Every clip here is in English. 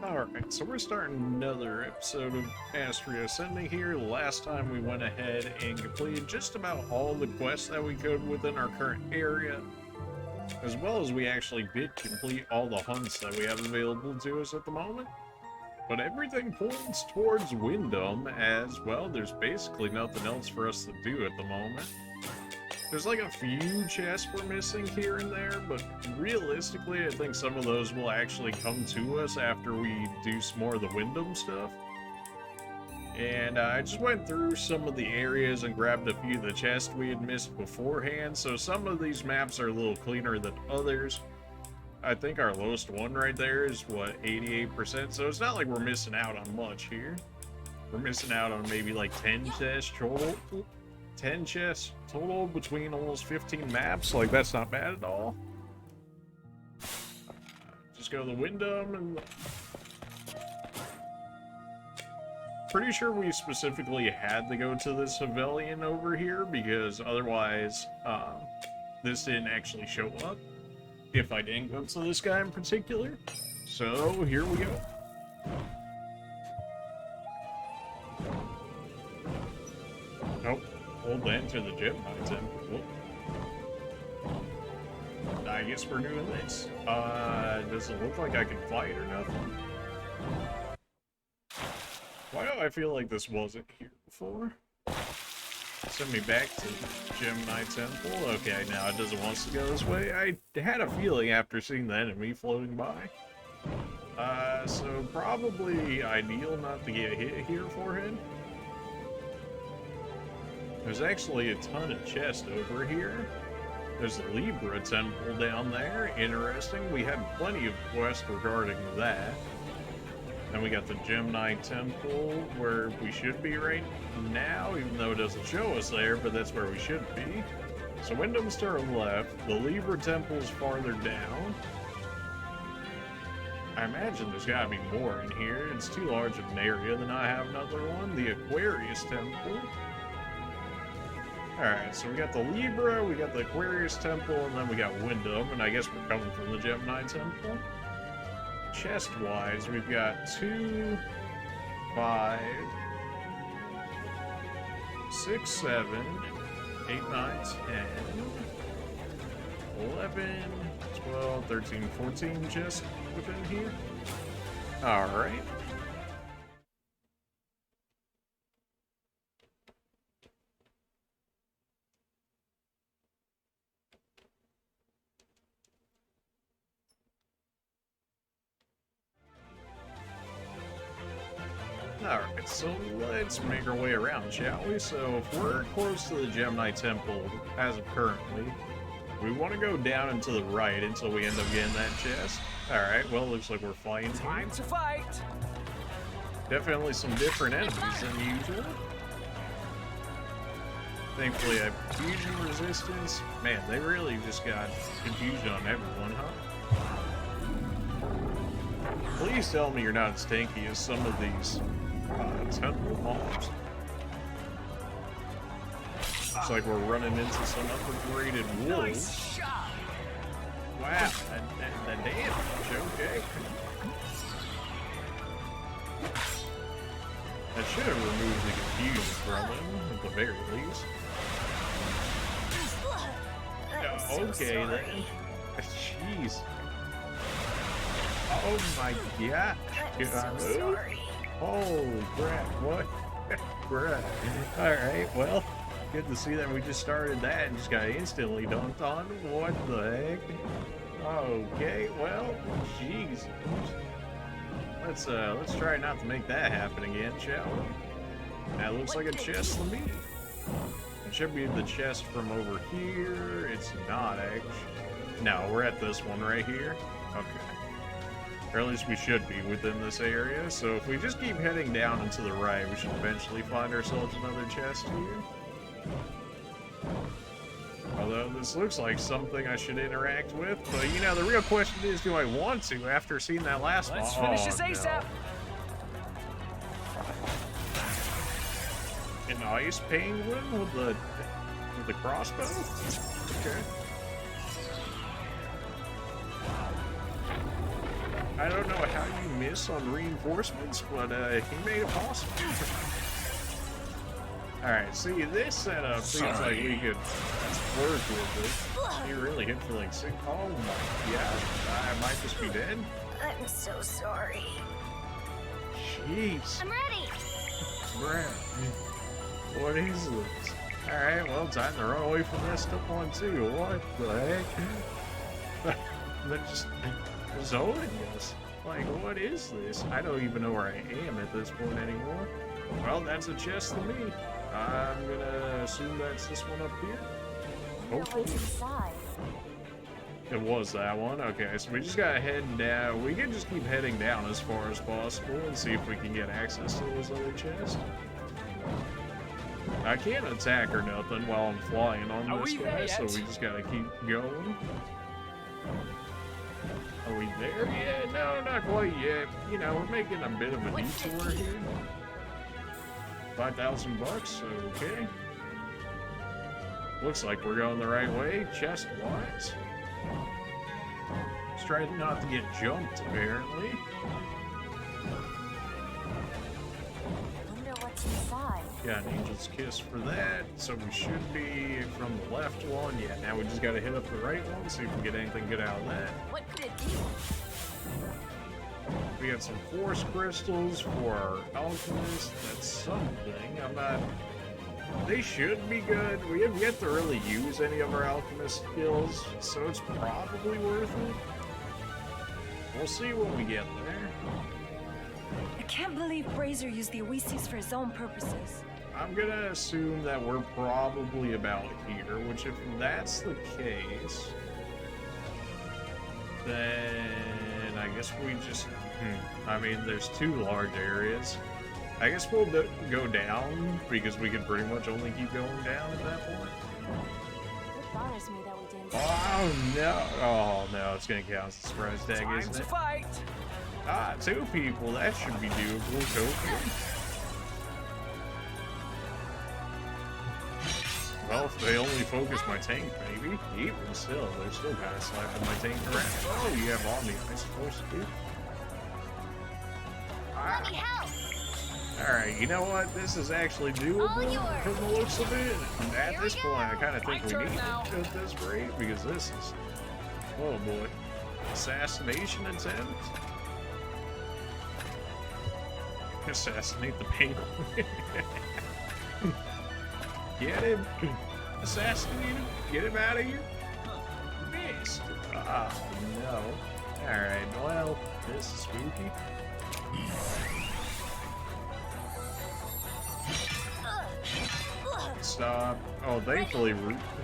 Alright, so we're starting another episode of Astria Ascending here. Last time we went ahead and completed just about all the quests that we could within our current area, as well as we actually did complete all the hunts that we have available to us at the moment. But everything points towards Windam, as well, there's basically nothing else for us to do at the moment. There's like a few chests we're missing here and there, but realistically, I think some of those will actually come to us after we do some more of the Windam stuff. And I just went through some of the areas and grabbed a few of the chests we had missed beforehand, so some of these maps are a little cleaner than others. I think our lowest one right there is, what, 88%, so it's not like we're missing out on much here. We're missing out on maybe like 10 chests total. 10 chests total between almost 15 maps, like that's not bad at all. Just go to the Windam and... Pretty sure we specifically had to go to this Havelian over here, because otherwise this didn't actually show up if I didn't go to this guy in particular. So here we go. Nope. Hold to enter the gym. I guess we're doing this. Does it look like I can fight or nothing? Why do I feel like this wasn't here before? Send me back to Gemini Temple. Okay, now it doesn't want us to go this way. I had a feeling after seeing the enemy floating by. So probably ideal not to get hit here, forehead. There's actually a ton of chests over here. There's the Libra Temple down there. Interesting. We had plenty of quests regarding that. Then we got the Gemini Temple, where we should be right now, even though it doesn't show us there, but that's where we should be. So Windam's to our left. The Libra Temple is farther down. I imagine there's gotta be more in here. It's too large of an area to not have another one. The Aquarius Temple. Alright, so we got the Libra, we got the Aquarius Temple, and then we got Windam, and I guess we're coming from the Gemini Temple. Chest-wise, we've got 2, 5, 6, 7, 8, 9, 10, 11, 12, 13, 14 chests within here. Alright. Alright, so let's make our way around, shall we? So if we're close to the Gemini Temple, as of currently, we want to go down and to the right until we end up getting that chest. Alright, well, looks like we're fighting here. Time to fight! Definitely some different enemies than usual. Thankfully, I have fusion resistance. Man, they really just got confusion on everyone, huh? Please tell me you're not as tanky as some of these temple mobs. Looks like we're running into some upgraded wolves. Wow, that damage, okay. That should have removed the confusion from him, at the very least. Okay then. Jeez. Oh my god. Sorry. Oh crap, what? Crap. Alright, well, good to see that we just started that and just got instantly dunked on. What the heck? Okay, well, jeez. Let's try not to make that happen again, shall we? That looks like a chest to me. It should be the chest from over here. It's not actually. No, we're at this one right here. Okay. Or at least we should be within this area. So if we just keep heading down and to the right, we should eventually find ourselves another chest here. Although this looks like something I should interact with, but you know, the real question is, do I want to after seeing that last one? Let's finish this ASAP. An ice penguin with the crossbow? Okay. I don't know how you miss on reinforcements, but he made it possible. Alright, see, this setup seems like we could work with it. He really hit for like 6. Oh my god, I might just be dead. I'm so sorry. Jeez. I'm ready. Bruh. What is this? Alright, well, time to run away from this stuff one too. What the heck? That just zoning us. Like, what is this? I don't even know where I am at this point anymore. Well, that's a chest to me. I'm gonna assume that's this one up here. Hopefully. It was that one. Okay, so we just gotta head down. We can just keep heading down as far as possible and see if we can get access to those other chests. I can't attack or nothing while I'm flying on this guy, so we just gotta keep going. Are we there yet? No, not quite yet. You know, we're making a bit of a detour here. 5,000 bucks, okay. Looks like we're going the right way, chest-wise. Just trying not to get jumped, apparently. Wonder what's inside. Got an angel's kiss for that, so we should be from the left one. Yeah, now we just gotta hit up the right one, see if we get anything good out of that. What could it be? We got some force crystals for our alchemist. That's something. I'm not... They should be good. We have yet to really use any of our alchemist skills, so it's probably worth it. We'll see when we get there. I can't believe Brazier used the Awisis for his own purposes. I'm gonna assume that we're probably about here, which if that's the case, then I guess we just... I mean, there's 2 large areas. I guess we'll go down, because we can pretty much only keep going down at that point. It bothers me that we didn't. Oh no! Oh no, it's gonna count as a surprise tag, Time isn't to it? fight. Ah, 2 people, that should be doable, hopefully. Well, if they only focus my tank, maybe. Even still, they're still kind of slapping my tank around. Oh, you have on me, I suppose, too. Let me help. Alright, you know what? This is actually doable from the looks of it. And at this point, I kind of think we need to go at this rate, because this is... Oh boy. Assassination attempt? Assassinate the penguin. Get him! Assassinate him! Get him out of here! Missed! Ah, no. Alright, well, this is spooky. Stop. Oh, thankfully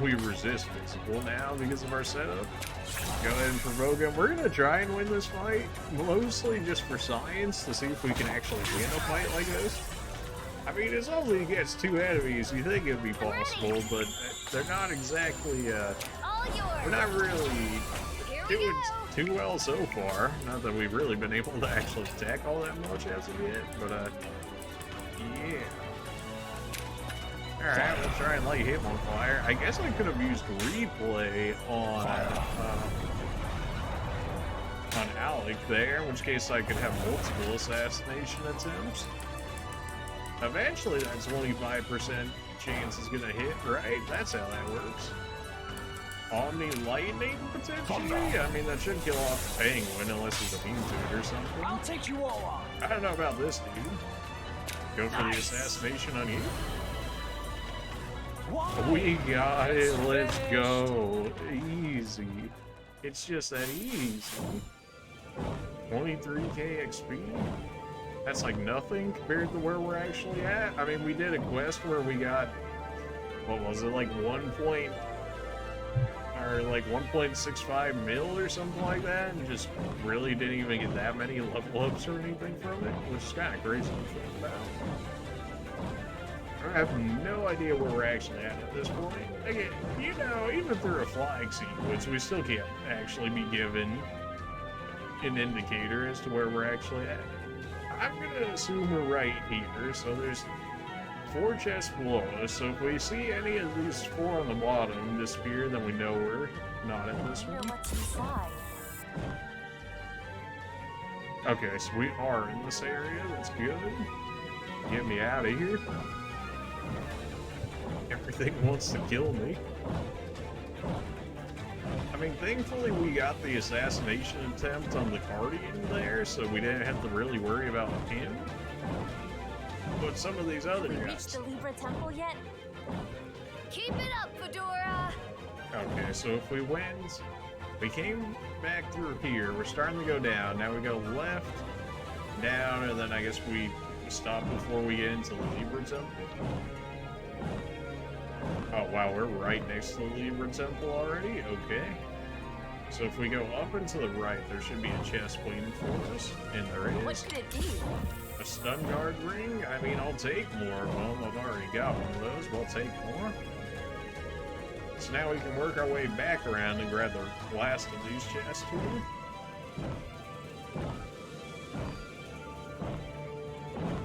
we resist visible now because of our setup. Go ahead and provoke him. We're gonna try and win this fight, mostly just for science, to see if we can actually win a fight like this. I mean, it's only against 2 enemies, you think it'd be possible, but they're not exactly, we're not really doing too well so far. Not that we've really been able to actually attack all that much as of yet, but, yeah. Alright, we'll try and light him on fire. I guess I could have used replay on Alec there, in which case I could have multiple assassination attempts. Eventually that 25% chance is gonna hit, right? That's how that works. Omni Lightning, potentially? I mean, that should kill off the penguin, unless he's immune to it or something. I'll take you all on. I don't know about this dude. Go for the assassination on you. We got it, let's go. Easy. It's just that easy. 23k XP? That's like nothing compared to where we're actually at. I mean, we did a quest where we got, what was it, like 1.65 mil or something like that, and just really didn't even get that many level ups or anything from it, which is kind of crazy to think about. I have no idea where we're actually at this point. Again, you know, even through a flag sequence, we still can't actually be given an indicator as to where we're actually at. I'm gonna assume we're right here, so there's 4 chests below us, so if we see any of these 4 on the bottom disappear, then we know we're not at this one. What's inside? Okay, so we are in this area. That's good. Get me out of here. Everything wants to kill me. I mean, thankfully we got the assassination attempt on the Guardian there, so we didn't have to really worry about him. But some of these other We guys... reached the Libra Temple yet? Keep it up, Fedora! Okay, so if we went... We came back through here, we're starting to go down, now we go left, down, and then I guess we stop before we get into the Libra Temple. Oh wow, we're right next to the Libra Temple already? Okay. So if we go up and to the right, there should be a chest waiting for us, and there What is. could it be? A stun guard ring? I mean, I'll take more of them. I've already got one of those, but I'll take more. So now we can work our way back around and grab the last of these chests here.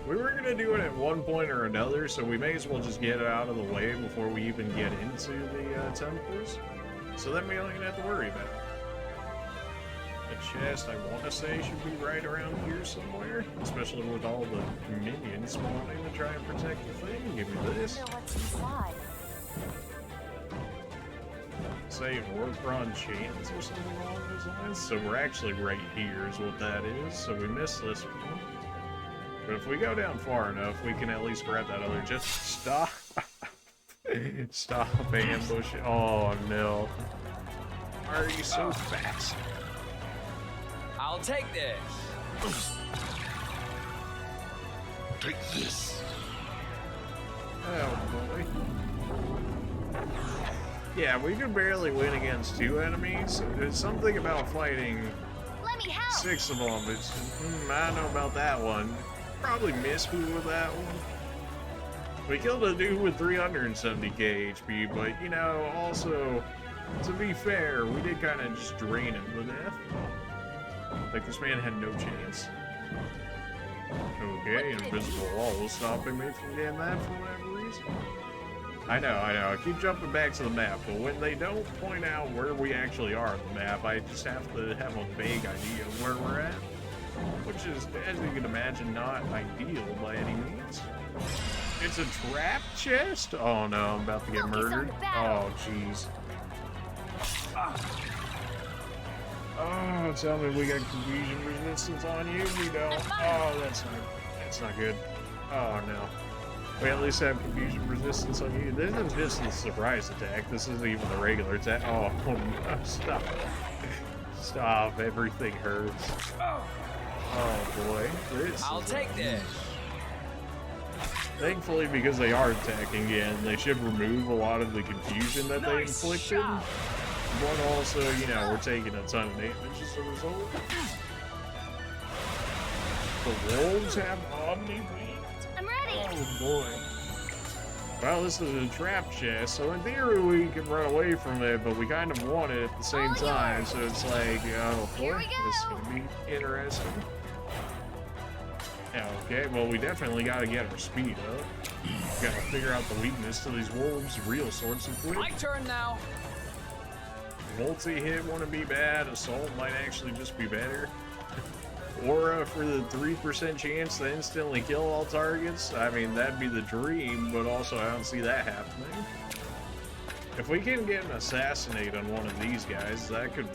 We were gonna do it at one point or another, so we may as well just get it out of the way before we even get into the temples. So then we don't even have to worry about it. The chest, I want to say, should be right around here somewhere, especially with all the minions spawning to try and protect the thing. Give me this. I wonder what's inside. Say work on chains or something along those lines. So we're actually right here is what that is. So we missed this one. But if we go down far enough, we can at least grab that other. Just stop. Stop ambushing. Oh no. Why are you so fast? I'll take this. Take this. Oh boy. Yeah, we could barely win against 2 enemies. There's something about fighting Let me help! 6 of them. It's, I don't know about that one. Probably miss me with that one. We killed a dude with 370k HP, but you know, also, to be fair, we did kind of just drain him to death. Like, this man had no chance. Okay, invisible wall was stopping me from getting that for whatever reason. I know, I keep jumping back to the map, but when they don't point out where we actually are on the map, I just have to have a vague idea of where we're at. Which is, as you can imagine, not ideal by any means. It's a trap chest? Oh no, I'm about to get Focus on murdered. the battle. Oh, jeez. Oh, tell me we got confusion resistance on you? We don't. Oh, that's not good. Oh no. We at least have confusion resistance on you. This isn't just the surprise attack. This isn't even the regular attack. Oh no, stop. Stop, everything hurts. Oh boy. I'll take this. Thankfully, because they are attacking again, they should remove a lot of the confusion that they Nice inflicted. shot. But also, you know, we're taking a ton of damage as a result. The wolves have Omni Wings. I'm ready! Oh boy. Well, this is a trap chest, so in theory we can run away from it, but we kind of want it at the same All time, yours. so it's like, oh Here boy, we this is go. gonna be interesting. Yeah, okay, well we definitely gotta get our speed up. Gotta figure out the weakness to these wolves, real sorts of quick. My turn now. Multi-hit wouldn't be bad, assault might actually just be better. Aura for the 3% chance to instantly kill all targets. I mean, that'd be the dream, but also I don't see that happening. If we can get an assassinate on one of these guys, that could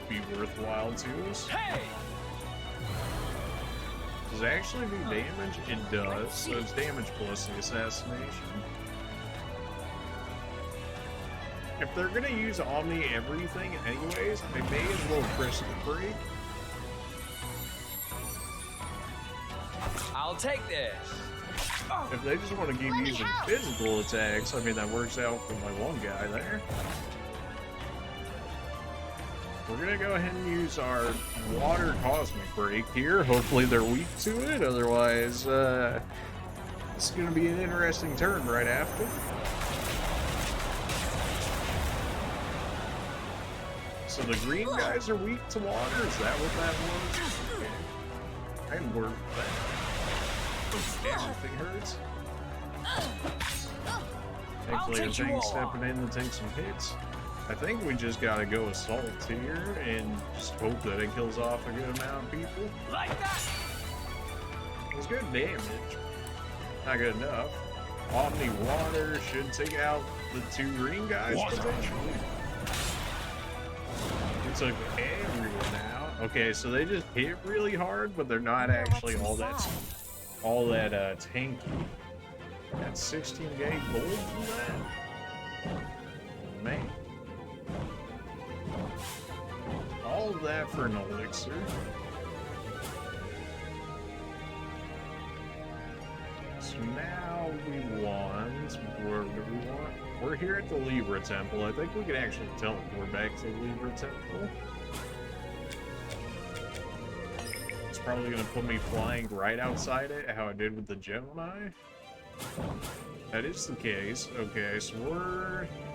be worthwhile to us. Hey! Does it actually do damage? It does, so it's damage plus the assassination. If they're gonna use Omni everything anyways, they may as well crystal break. I'll take this. If they just want to keep Let me using help. physical attacks, I mean, that works out for my one guy there. We're gonna go ahead and use our water cosmic break here. Hopefully they're weak to it, otherwise, it's gonna be an interesting turn right after. So the green guys are weak to water? Is that what that was? Okay. I can work with that. Everything hurts. Thankfully, take you thing's all stepping in to take some hits. I think we just gotta go assault here and just hope that it kills off a good amount of people. Like that! It's good damage. Not good enough. Omni Water should take out the 2 green guys potentially. It took everyone out. Okay, so they just hit really hard, but they're not actually all that tanky. Got 16k gold from that. Man. All of that for an elixir. So now we want, where do we want? We're here at the Libra Temple. I think we can actually teleport back to the Libra Temple. It's probably gonna put me flying right outside it, how I did with the Gemini. That is the case. Okay, so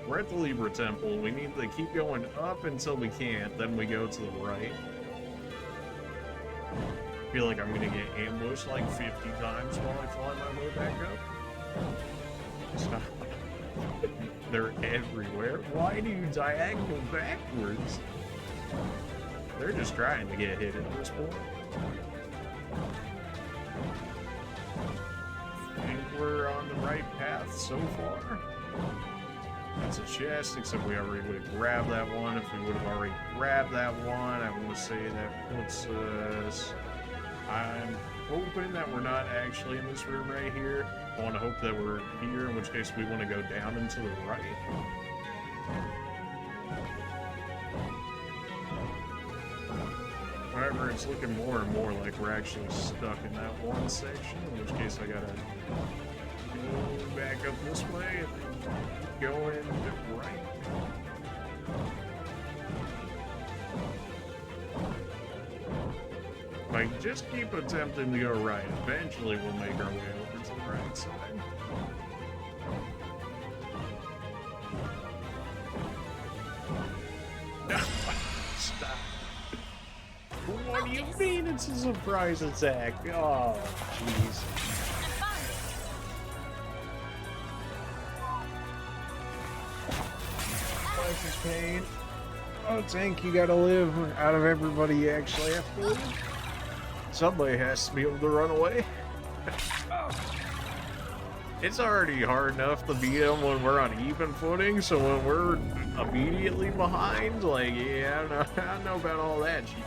we're at the Libra Temple. We need to keep going up until we can't, then we go to the right. I feel like I'm gonna get ambushed like 50 times while I fly my way back up. Stop. They're everywhere. Why do you diagonal backwards? They're just trying to get hit at this point. I think we're on the right path so far. That's a chest, except we already would have grabbed that one. If we would have already grabbed that one, I want to say that puts us... I'm hoping that we're not actually in this room right here. I want to hope that we're here, in which case we want to go down and to the right. However, it's looking more and more like we're actually stuck in that one section, in which case I gotta go back up this way and then go in right. Like, just keep attempting to go right. Eventually, we'll make our way over to the right side. No! Stop. What do you mean it's a surprise attack? Oh, jeez. Life is pain. Oh, Tank, you gotta live. Out of everybody, you actually have to live. Somebody has to be able to run away. It's already hard enough to beat them when we're on even footing, so when we're immediately behind, like, yeah, I don't know about all that shit.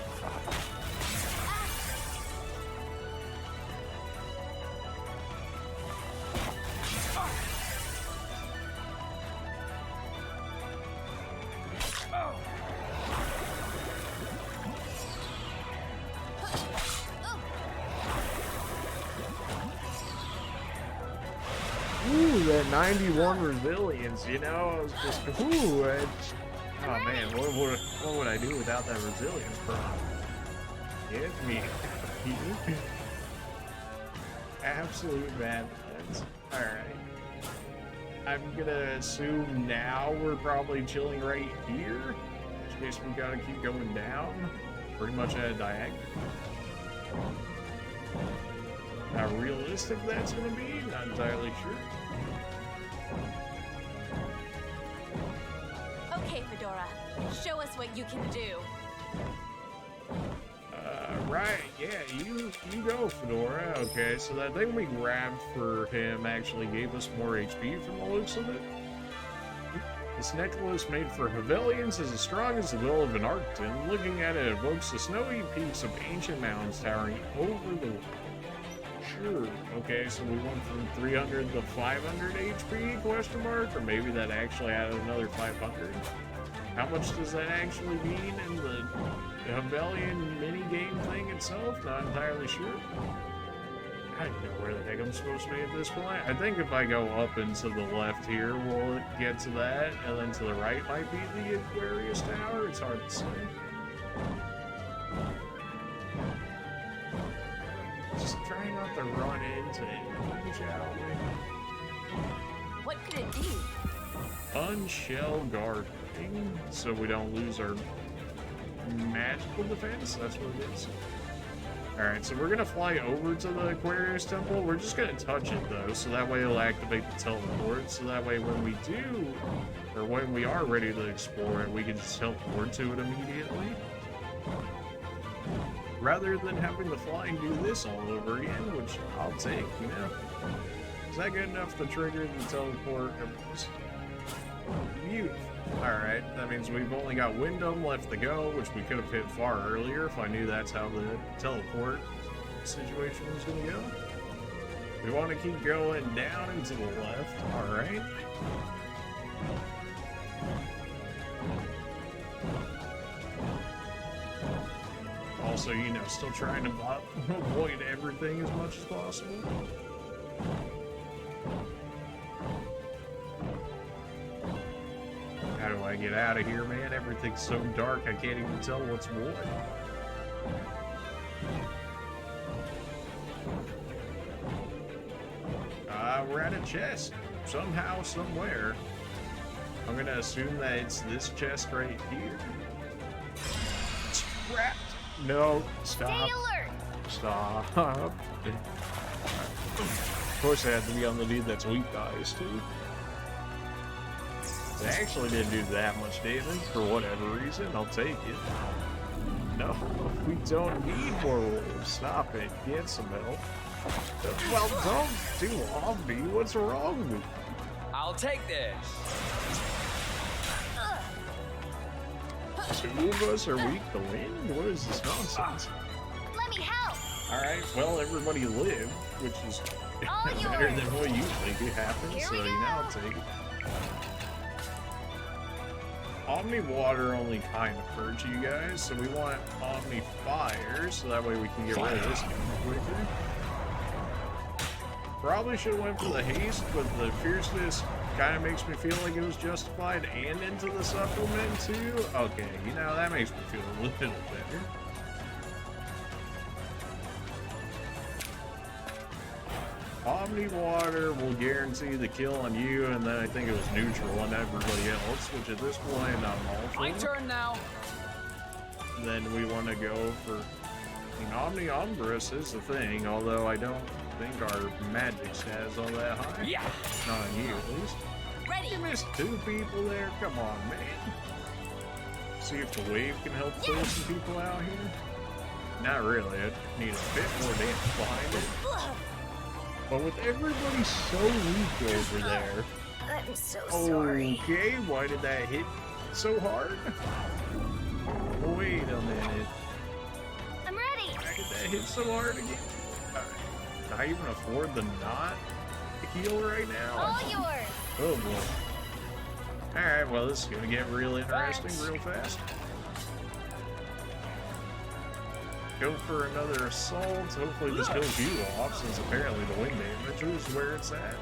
That 91 resilience, you know, I was just, ooh, oh man, what would I do without that resilience prop? Get me. Absolute madness. Alright. I'm gonna assume now we're probably chilling right here, in case we gotta keep going down, pretty much at a diagonal. How realistic that's gonna be, not entirely sure. Okay, Fedora. Show us what you can do. Right, yeah, you go, Fedora. Okay, so that thing we grabbed for him actually gave us more HP from the looks of it. This necklace made for Havelians is as strong as the will of an Arctan. Looking at it evokes the snowy peaks of ancient mountains towering over the... Sure. Okay, so we went from 300 to 500 HP, question mark? Or maybe that actually added another 500? How much does that actually mean in the Havelian mini-game thing itself? Not entirely sure. I don't know where the heck I'm supposed to be at this point. I think if I go up and to the left here, we'll get to that, and then to the right might be the Aquarius Tower. It's hard to say. Just try not to run into anything, shall we? What could it be? Unshell guarding, so we don't lose our magical defense. That's what it is. Alright, so we're gonna fly over to the Aquarius Temple. We're just gonna touch it though, so that way it'll activate the teleport. So that way when we do, or when we are ready to explore it, we can just teleport to it immediately. Rather than having to fly and do this all over again, which I'll take, you know? Is that good enough to trigger the teleport? Beautiful. Alright, that means we've only got Windam left to go, which we could have hit far earlier if I knew that's how the teleport situation was going to go. We want to keep going down and to the left. Alright. Also, you know, still trying to avoid everything as much as possible. How do I get out of here, man? Everything's so dark, I can't even tell what's what. We're at a chest. Somehow, somewhere. I'm gonna assume that it's this chest right here. It's wrapped. No, stop. Stay alert. Stop. Of course, I had to be on the dude that's weak eyes, too. It actually didn't do that much damage for whatever reason. I'll take it. No, we don't need more wolves. Stop it. Get some help. Well, don't do on me. What's wrong with you? I'll take this. Two of us are weak to wind? What is this nonsense? Let me help. Alright, well, everybody lived, which is All better yours. than what usually happens, Here so we you know, I'll go. take it. Omni Water only kind of hurts you guys, so we want Omni Fire, so that way we can get rid of this quicker. Probably should have went for the haste, but the fierceness kind of makes me feel like it was justified, and into the supplement too. Okay, you know, that makes me feel a little better. Omni Water will guarantee the kill on you, and then I think it was neutral on everybody else, which at this point I'm all for. My turn now. Then we want to go for, I mean, Omni Umbrus is the thing, although I don't think our magic stats all that high. Yeah. Not on you, at least. Ready. You missed two people there. Come on, man. See if the wave can help kill some people out here. Not really. I need a bit more damage behind it. But with everybody so weak over there. I'm so sorry. Okay, why did that hit so hard? Wait a minute. I'm ready. Why did that hit so hard again? Can I even afford the not heal right now? All yours. Oh boy. Alright, well this is gonna get real interesting real fast. Go for another assault. Hopefully this kills you off, since apparently the wind damage is where it's at.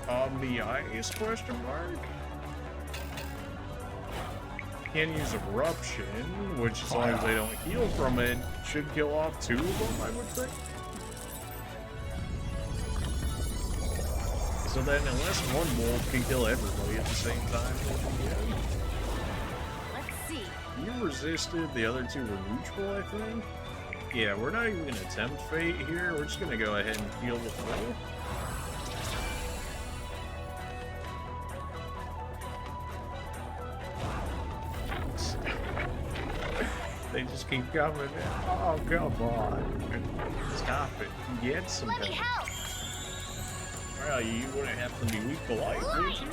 Omni Ice, question mark? Can use Eruption, which as long as they don't heal from it, should kill off two of them, I would think. So then, unless one wolf can kill everybody at the same time, we'll be good. Let's see. You resisted, the other two were neutral, I think. Yeah, we're not even gonna attempt fate here, we're just gonna go ahead and heal the full. They just keep coming. Oh, come on. Stop it. Get some Let me help. help. Well, you wouldn't have to be weak to life, would you?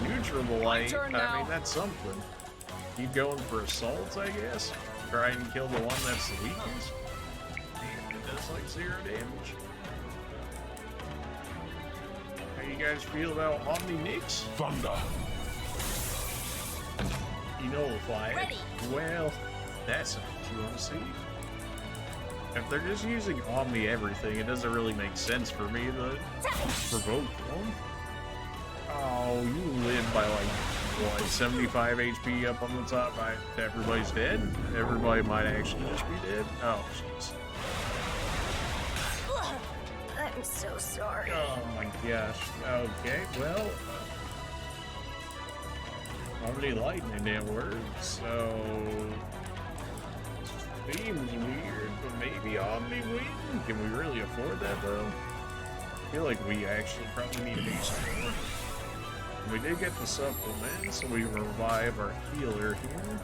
Neutral to light, turn I now. mean, that's something. Keep going for assaults, I guess. Try and kill the one that's the weakest. Damn, it does like 0 damage. How you guys feel about Omni Nix? Thunder. You nullify it. Ready. Well, that's not what you want to see. If they're just using Omni everything, it doesn't really make sense for me to provoke them. Oh, you live by like, what, 75 HP up on the top? Everybody's dead? Everybody might actually just be dead? Oh, jeez. I'm so sorry. Oh my gosh. Okay, well, Omni Lightning Network, so seems weird, but maybe Omni Wind? Can we really afford that though? I feel like we actually probably need haste more. We did get the supplement, so we revive our healer here.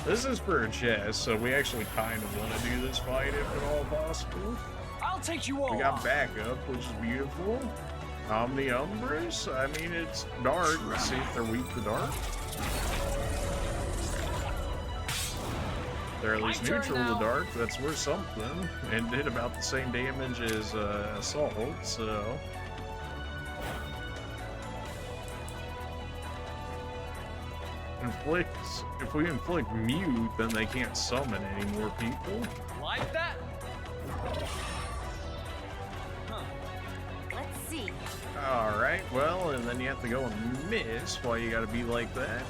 This is for a chest, so we actually kind of want to do this fight if at all possible. I'll take you all. We got backup, which is beautiful. Omni Umbrus, I mean, it's dark. Let's see if they're weak to dark. They're at least neutral to dark, that's worth something. And did about the same damage as Assault, so... Inflicts, if we inflict mute, then they can't summon any more people. Like that? Huh. Let's see. Alright, well, and then you have to go and miss while you gotta be like that.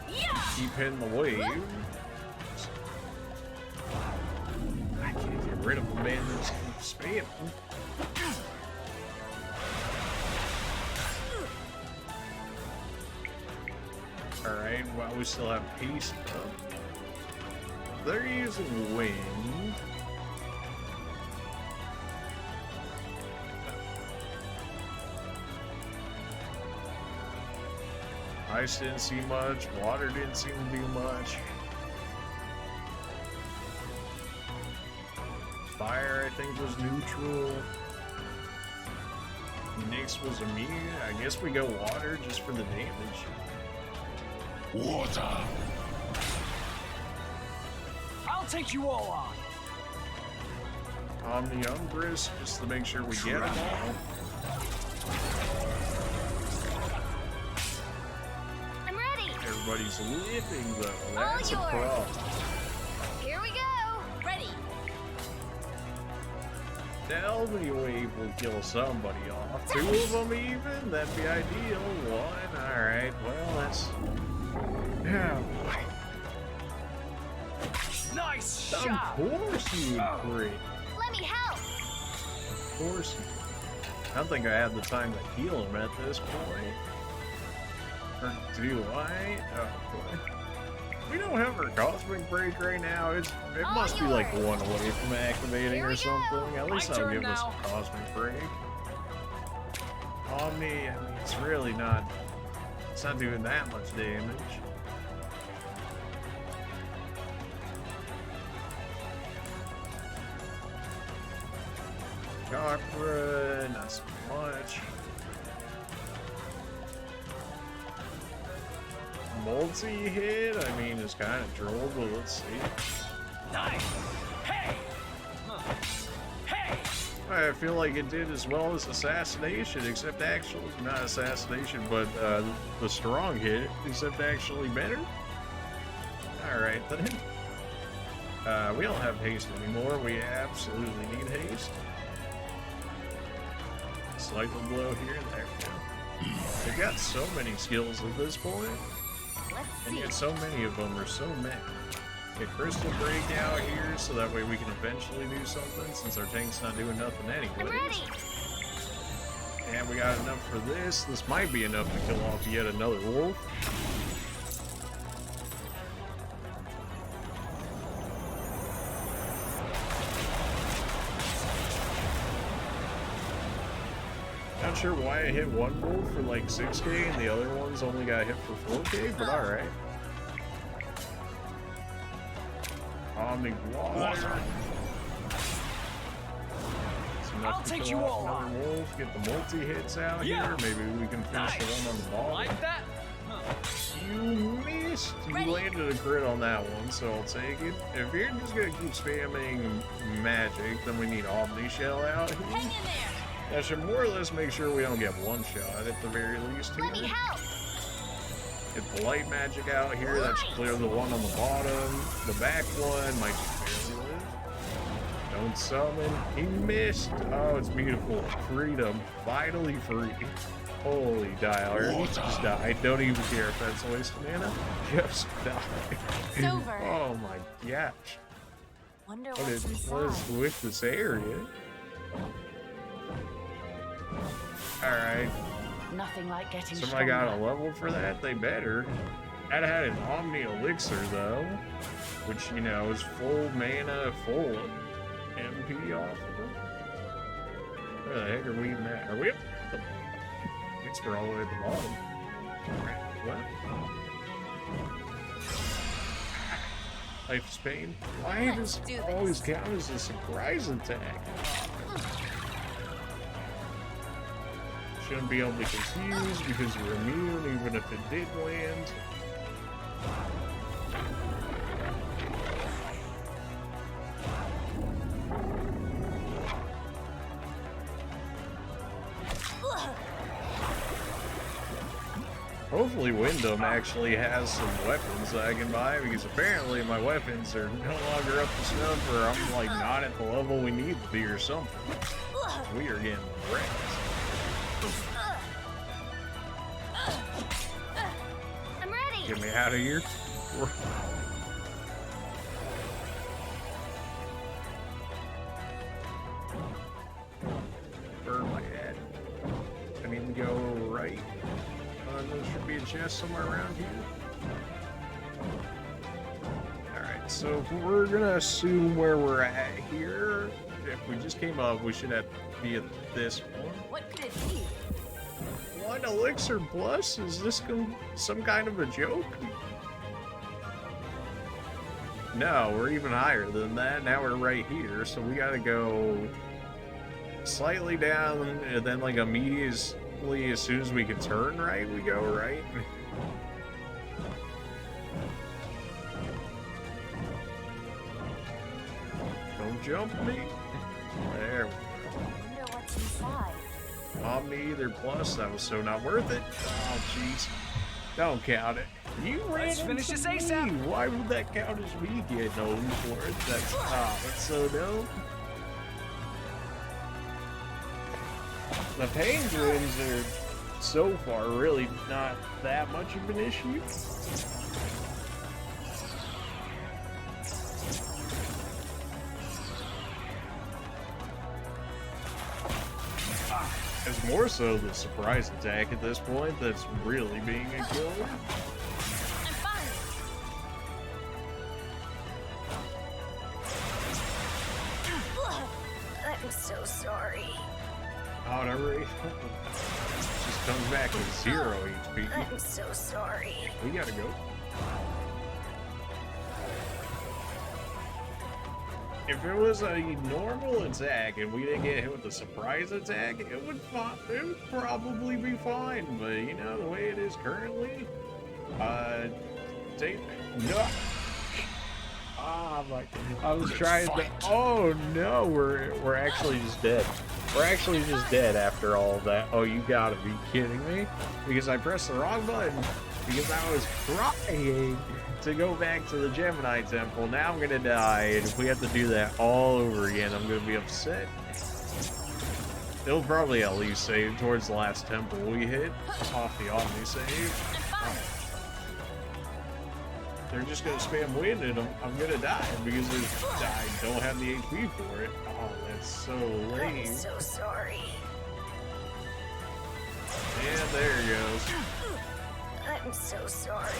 Yeah! Keep hitting the wave. I can't get rid of them, man. They just keep spamming. Alright, well, we still have haste up. They're using wind. Ice didn't see much, water didn't seem to do much. Fire, I think, was neutral. Nyx was immune. I guess we go water just for the damage. Water. I'll take you all on. Omni Umbrus, just to make sure we get them all. I'm ready. Everybody's living though. All That's a yours. problem. Here we go. Ready. Delving Wave will kill somebody off. 2 of them even? That'd be ideal. 1. Alright, well, that's... Yeah. Nice Of shot. course you would crit. Let me help. Of course you would. I don't think I have the time to heal him at this point. Or do I? Oh boy. We don't have our Cosmic Break right now. It All must be like yours. 1 away from activating Here or we go. something. At least My that'll turn give us now. a Cosmic Break. Omni, I mean, it's really not... It's not doing that much damage. Kappa, not so much. Multi-hit, I mean, is kind of droll, but let's see. Nice. Hey. Huh. Hey. I feel like it did as well as Assassination, except actually, not Assassination, but the strong hit, except actually better. Alright then. We don't have haste anymore, we absolutely need haste. Slightly blow here, there we go. They've got so many skills at this point, Let's and see. yet so many of them are so many. Get Crystal Break out here, so that way we can eventually do something, since our tank's not doing nothing I'm anyway. ready. And we got enough for this. This might be enough to kill off yet another wolf. Not sure why I hit one wolf for like 6k and the other ones only got hit for 4k, but alright. Omni Water. I'll take you all on. Wolf, get the multi-hits out Yeah. here. Maybe we can finish the one on the ball. Like that? Huh. You missed. You Ready. landed a crit on that one, so I'll take it. If you're just gonna keep spamming magic, then we need Omni Shell out here. Hang in there. That should more or less make sure we don't get one shot at the very least Let me here. help. Get the light magic out here. That should clear the one on the bottom. The back one might just barely live. Don't summon. He missed. Oh, it's beautiful. Freedom. Finally free. Holy dialer. He just died. Don't even care if that's a waste of mana. Just died. It's over. Oh my gosh. Wonder What what's is inside. with this area? Alright. Nothing like getting Somebody got a level for that? They better. I'd had an Omni Elixir, though, which, you know, is full mana, full MP off of it. Where the heck are we even at? Are we up? I guess we're all the way at the bottom. Alright, what? Life's pain. Why does it always count as a surprise attack? Shouldn't be able to confuse because you're immune even if it did land. Hopefully Windam actually has some weapons that I can buy, because apparently my weapons are no longer up to snuff, or I'm like not at the level we need to be or something. We are getting wrecked. I'm ready. Get me out of here. Where am I at? I need to go right. There should be a chest somewhere around here. Alright, so if we're gonna assume where we're at here, if we just came up, we should have to be at this one. What could it be? One elixir plus? Is this some kind of a joke? No, we're even higher than that. Now we're right here, so we gotta go slightly down and then like immediately as soon as we can turn right, we go right. Don't jump me. There we go. Wonder what's inside. Omni either plus, that was so not worth it. Oh jeez. Don't count it. You ran Let's finish into this me. ASAP. Why would that count as me getting known for it? That's so dumb. The penguins are so far really not that much of an issue. It's more so the surprise attack at this point that's really being a killer. I'm fine. I'm so sorry. Oh, that rate just comes back with 0 HP. I'm so sorry. We gotta go. If it was a normal attack and we didn't get hit with a surprise attack, it would probably be fine. But you know the way it is currently, no. Ah, I was trying to. Oh no, we're actually just dead. We're actually just dead after all of that. Oh, you gotta be kidding me! Because I pressed the wrong button because I was trying to go back to the Gemini Temple. Now I'm gonna die, and if we have to do that all over again, I'm gonna be upset. It'll probably at least save towards the last temple we hit off the Omni save. They're just gonna spam wind and I'm gonna die because I don't have the HP for it. Oh, that's so lame. I'm so sorry. And there it goes. I'm so sorry.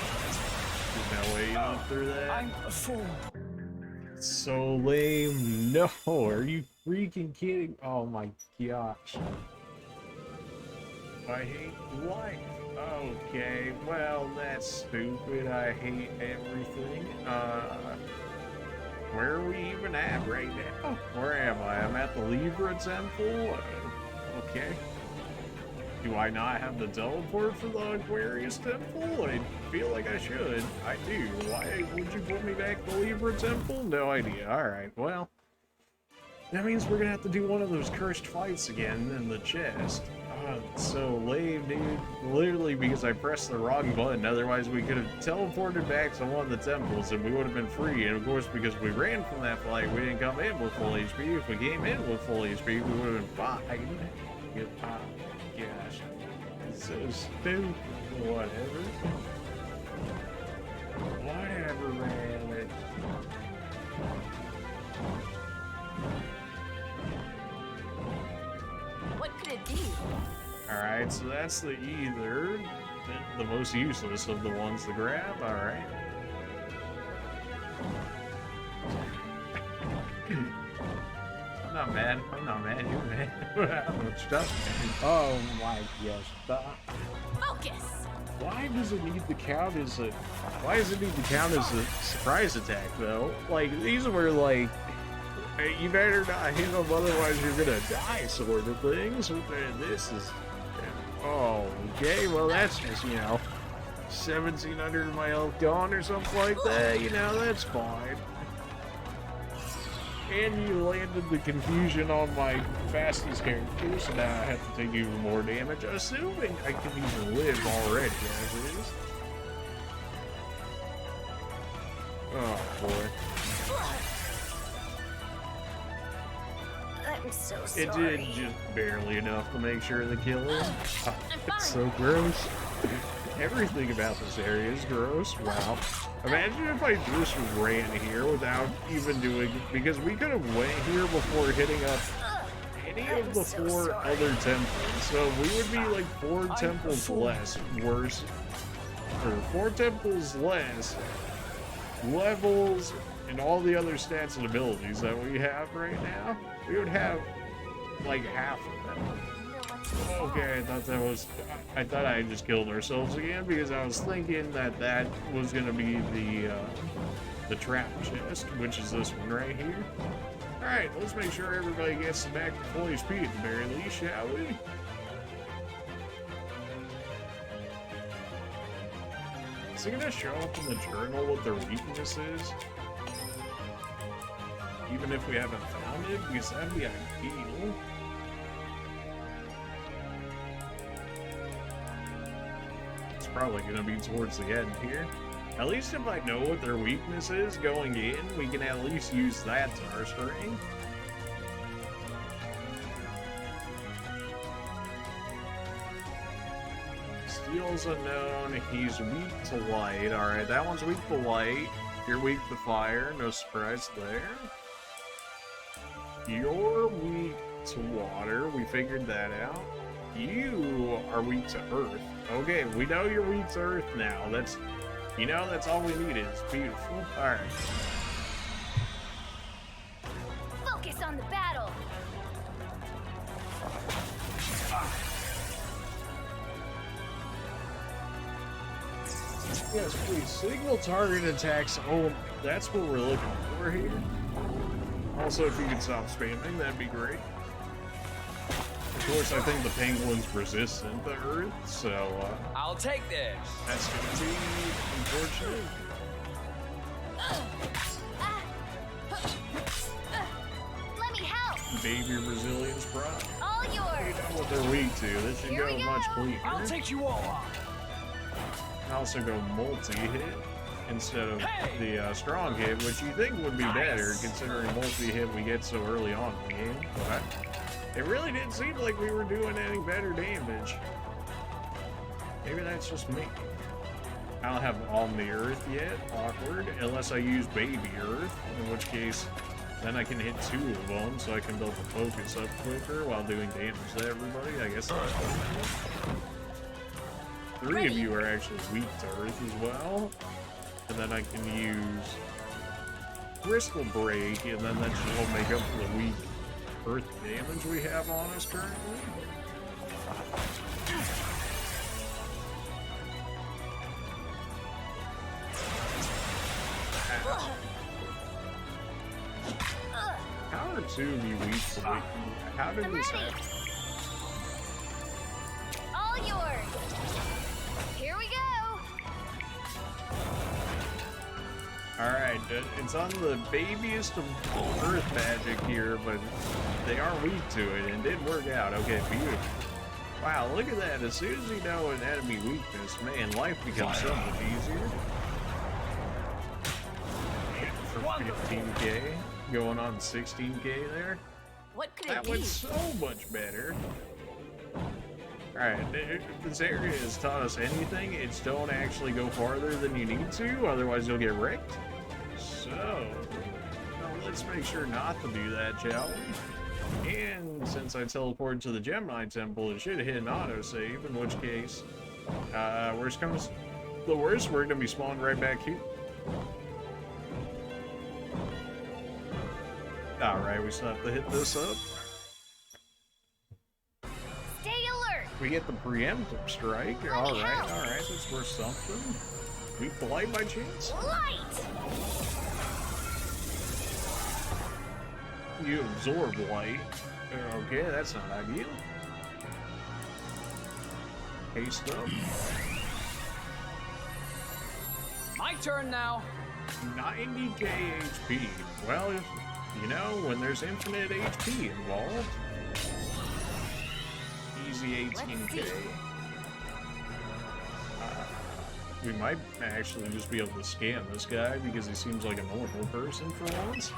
There's no way you live through that. I'm a fool. So lame. No, are you freaking kidding? Oh my gosh. I hate life. Okay, well, that's stupid. I hate everything. Where are we even at right now? Where am I? I'm at the Libra Temple. Okay. Do I not have the teleport for the Aquarius Temple? I feel like I should. I do. Why would you put me back to the Libra Temple? No idea. Alright, well. That means we're gonna have to do one of those cursed fights again in the chest. It's so lame, dude. Literally because I pressed the wrong button. Otherwise, we could have teleported back to one of the temples and we would have been free. And of course, because we ran from that fight, we didn't come in with full HP. If we came in with full HP, we would have been fine. Gosh. It's so stupid. Whatever. Whatever, man. What could it be? Alright, so that's the ether. The most useless of the ones to grab. Alright. I'm not mad. I'm not mad. You're mad. How much stuff? Oh my gosh. Stop. Focus! Why does it need to count as a... Why does it need to count as a surprise attack, though? Like, these were like... Hey, you better not hit them, otherwise you're gonna die, sort of things. This is... Oh, okay, well that's just, you know, 1,700 of my health gone or something like that. You know, that's fine. And you landed the confusion on my fastest character, so now I have to take even more damage, assuming I can even live already as it is. Oh boy. I'm so sorry. It did just barely enough to make sure the kill is. Oh, it's so gross. Everything about this area is gross. Wow. Imagine if I just ran here without even doing... Because we could have went here before hitting up any of the four other temples. So we would be like 4 temples less worse. Or 4 temples less levels and all the other stats and abilities that we have right now. We would have like half of them. Okay, I thought I just killed ourselves again because I was thinking that that was gonna be the trap chest, which is this one right here. All right, let's make sure everybody gets back to full HP at the very least, shall we? Is it gonna show up in the journal what their weakness is? Even if we haven't found it, because that'd be ideal. It's probably gonna be towards the end here. At least if I know what their weakness is going in, we can at least use that to our strength. Steel's unknown, he's weak to light. Alright, that one's weak to light. You're weak to fire, no surprise there. You're weak to water, we figured that out. You are weak to earth. Okay, we know you're weak to earth now. That's, you know, that's all we need is beautiful. Alright. Focus on the battle. Yes, please. Signal target attacks. Oh, that's what we're looking for here. Also, if you could stop spamming, that'd be great. Of course, I think the penguin's resistant to Earth, so I'll take this. that's gonna be unfortunate. Let me help. Baby resilience prod. All You yours. know what they're weak to. This should Here go we much go. cleaner. I'll take you all on. Also go multi-hit instead of Hey! the strong hit, which you think would be better considering multi-hit we get so early on in the game. But it really didn't seem like we were doing any better damage. Maybe that's just me. I don't have on the earth yet, awkward, unless I use baby earth, in which case then I can hit 2 of them so I can build the focus up quicker while doing damage to everybody. I guess that's what 3 of you are actually weak to earth as well. And then I can use Crystal Break, and then that should make up for the weak earth damage we have on us currently. How are 2 of you weak to weak? How did this happen? All yours. Here we go. Alright, it's on the babiest of earth magic here, but they are weak to it, and it did work out. Okay, beautiful. Wow, look at that. As soon as you know an enemy weakness, man, life becomes so much easier. For 15k, going on 16k there. What could it That be? went so much better. Alright, if this area has taught us anything, it's don't actually go farther than you need to, otherwise you'll get wrecked. So, let's make sure not to do that, shall we? And since I teleported to the Gemini Temple, it should hit an autosave, in which case, worst comes the worst, we're gonna be spawned right back here. Alright, we still have to hit this up. Stay alert. We get the preemptive strike. Alright, that's worth something. We fly by chance? Light. You absorb light. Okay, that's not ideal. Haste up. My turn now. 90k HP. Well, you know, when there's infinite HP involved. Easy 18k. We might actually just be able to scan this guy because he seems like a normal person for once.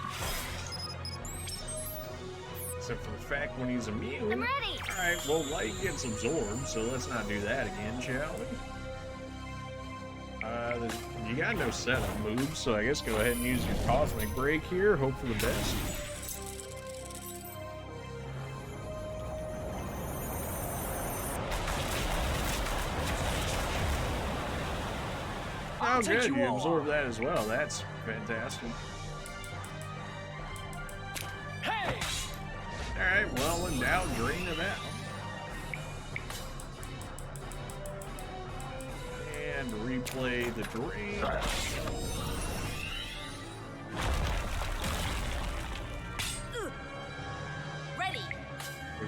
Except for the fact when he's immune. I'm ready. Alright, well, light gets absorbed, so let's not do that again, shall we? You got no setup moves, so I guess go ahead and use your cosmic break here. Hope for the best. Oh, good. You absorb that as well. That's fantastic. Hey! Alright, well, and now drain it out. And replay the drain. Ready. We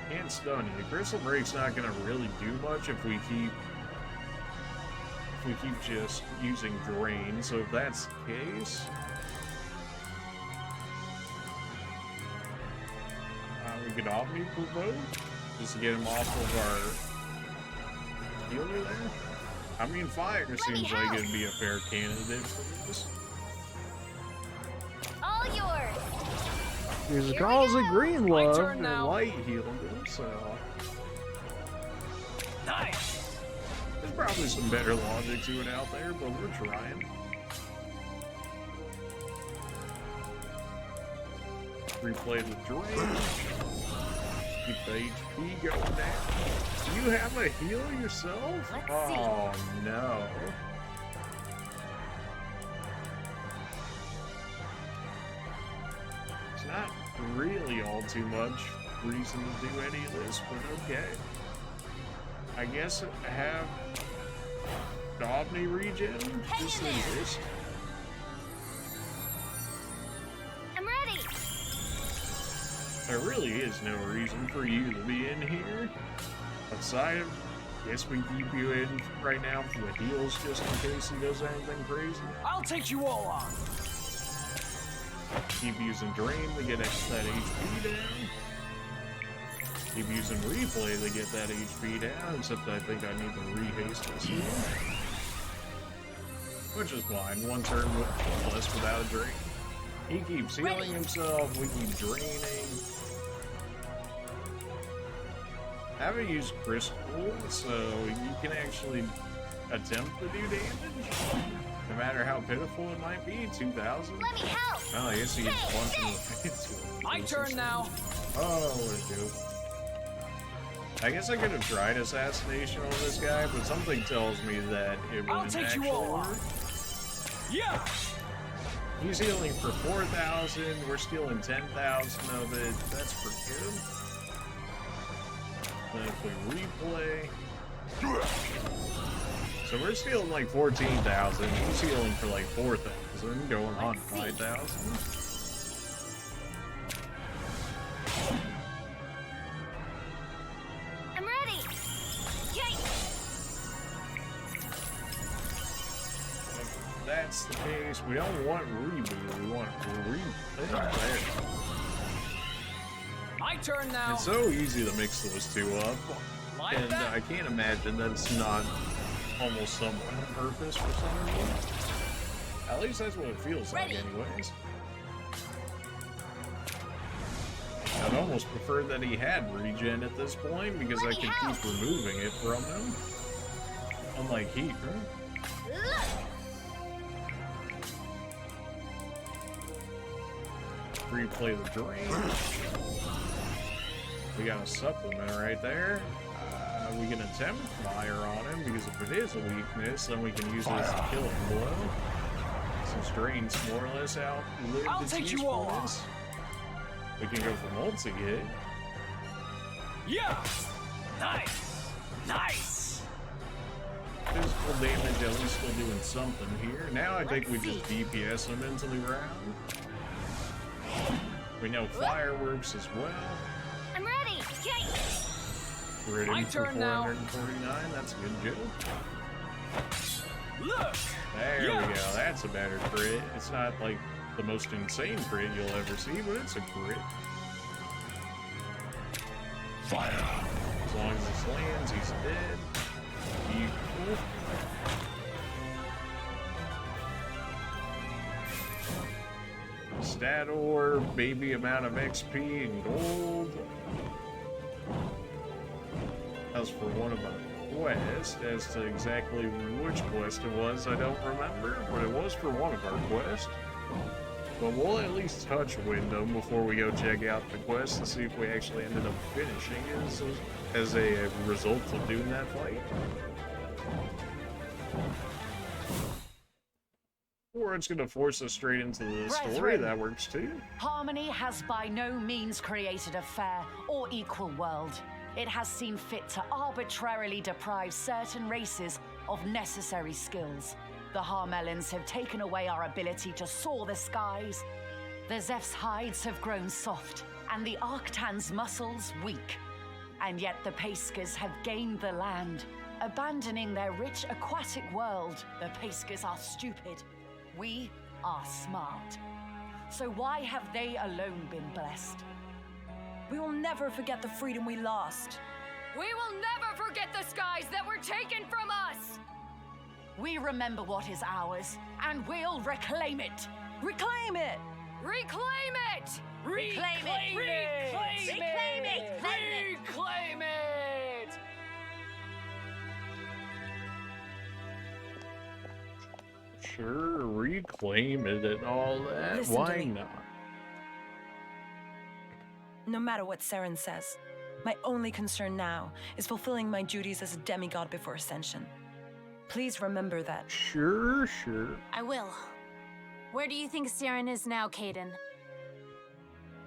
can't stun you. Crystal Break's not gonna really do much if we keep just using drain. So if that's the case, we could Omni Provoke just to get him off of our healer there. I mean, fire seems like it'd be a fair candidate for this. All yours. Because it Here we calls it go. green My love turn and now. light healed him, so Nice! there's probably some better logic to it out there, but we're trying. Replay the drain. Keep the HP going down. Do you have a healer yourself? Let's Oh no. It's not really all too much reason to do any of this, but okay. I guess I have the Omni regen just in this. I'm ready. There really is no reason for you to be in here. Outside of, guess we keep you in right now for the heals just in case he does anything crazy. I'll take you all on. Keep using Drain to get that HP down. Keep using Replay to get that HP down, except I think I need to rehaste this heal. Which is fine, one turn less without a drain. He keeps healing himself, we keep draining. I haven't used Crystal, so you can actually attempt to do damage. No matter how pitiful it might be, 2,000. Let me help. Oh, I guess he gets punched in the face. My turn now. Oh, what a joke. I guess I could have tried assassination on this guy, but something tells me that it I'll wouldn't take actually you all on. work. Yeah! He's healing for 4,000, we're stealing 10,000 of it. That's pretty good. Then if we replay... So we're stealing like 14,000, he's healing for like 4,000, going on 5,000. I'm ready. Yay. If that's the case, we don't want reboot, we want replay. My turn now. It's so easy to mix those two up, Like and that. I can't imagine that it's not almost somewhat on purpose for some reason. At least that's what it feels like anyways. I'd almost prefer that he had regen at this point because I could keep removing it from him. Unlike heat, right? Look. replay the drain. We got a supplement right there. We can attempt fire on him, because if it is a weakness, then we can use this to kill him below. Since drain's more or less outlived I'll its take you all on. usefulness. We can go for multi-hit. Yeah! Nice! Nice! Physical damage at least still doing something here. Now I think we just DPS him into the ground. We know fireworks as well. I'm ready. Yay! We're at My him for turn now. 449. That's a good joke. Look! There Yeah. we go. That's a better crit. It's not like the most insane crit you'll ever see, but it's a crit. Fire. As long as this lands, he's dead. Beautiful. Stat orb, baby amount of XP and gold. As for one of our quests, as to exactly which quest it was, I don't remember, but it was for one of our quests. But we'll at least touch Windam before we go check out the quest to see if we actually ended up finishing it as a result of doing that fight. Or it's going to force us straight into the story. Brethren. That works too. Harmony has by no means created a fair or equal world. It has seen fit to arbitrarily deprive certain races of necessary skills. The Harmelins have taken away our ability to soar the skies. The Zeph's hides have grown soft, and the Arctan's muscles weak. And yet the Paiskas have gained the land, abandoning their rich aquatic world. The Paiskas are stupid. We are smart. So why have they alone been blessed? We will never forget the freedom we lost. We will never forget the skies that were taken from us! We remember what is ours, and we'll reclaim it. Reclaim it! Reclaim it! Reclaim it! Reclaim it! Reclaim it! Sure, reclaim it and all that. Listen to Why me. not? No matter what Saren says, my only concern now is fulfilling my duties as a demigod before Ascension. Please remember that. Sure. I will. Where do you think Saren is now, Caden?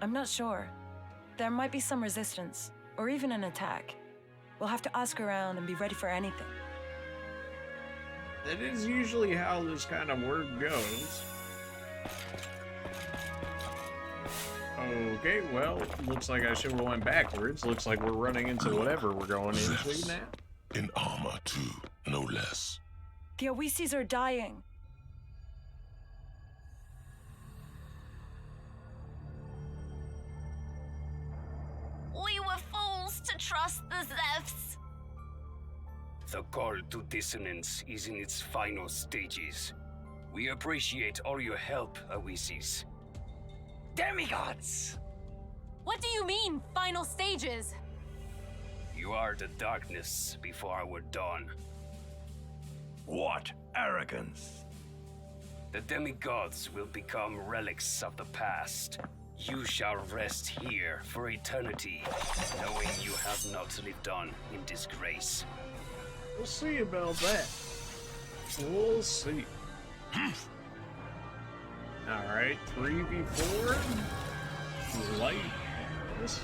I'm not sure. There might be some resistance, or even an attack. We'll have to ask around and be ready for anything. That is usually how this kind of work goes. Okay, well, looks like I should have went backwards. Looks like we're running into whatever we're going into now. In armor too, no less. The Awisis are dying. We were fools to trust the Zephs. The call to dissonance is in its final stages. We appreciate all your help, Awisis. Demigods! What do you mean, final stages? You are the darkness before our dawn. What arrogance! The demigods will become relics of the past. You shall rest here for eternity, knowing you have not lived on in disgrace. We'll see about that. We'll see. Alright, 3v4. Light. Yes.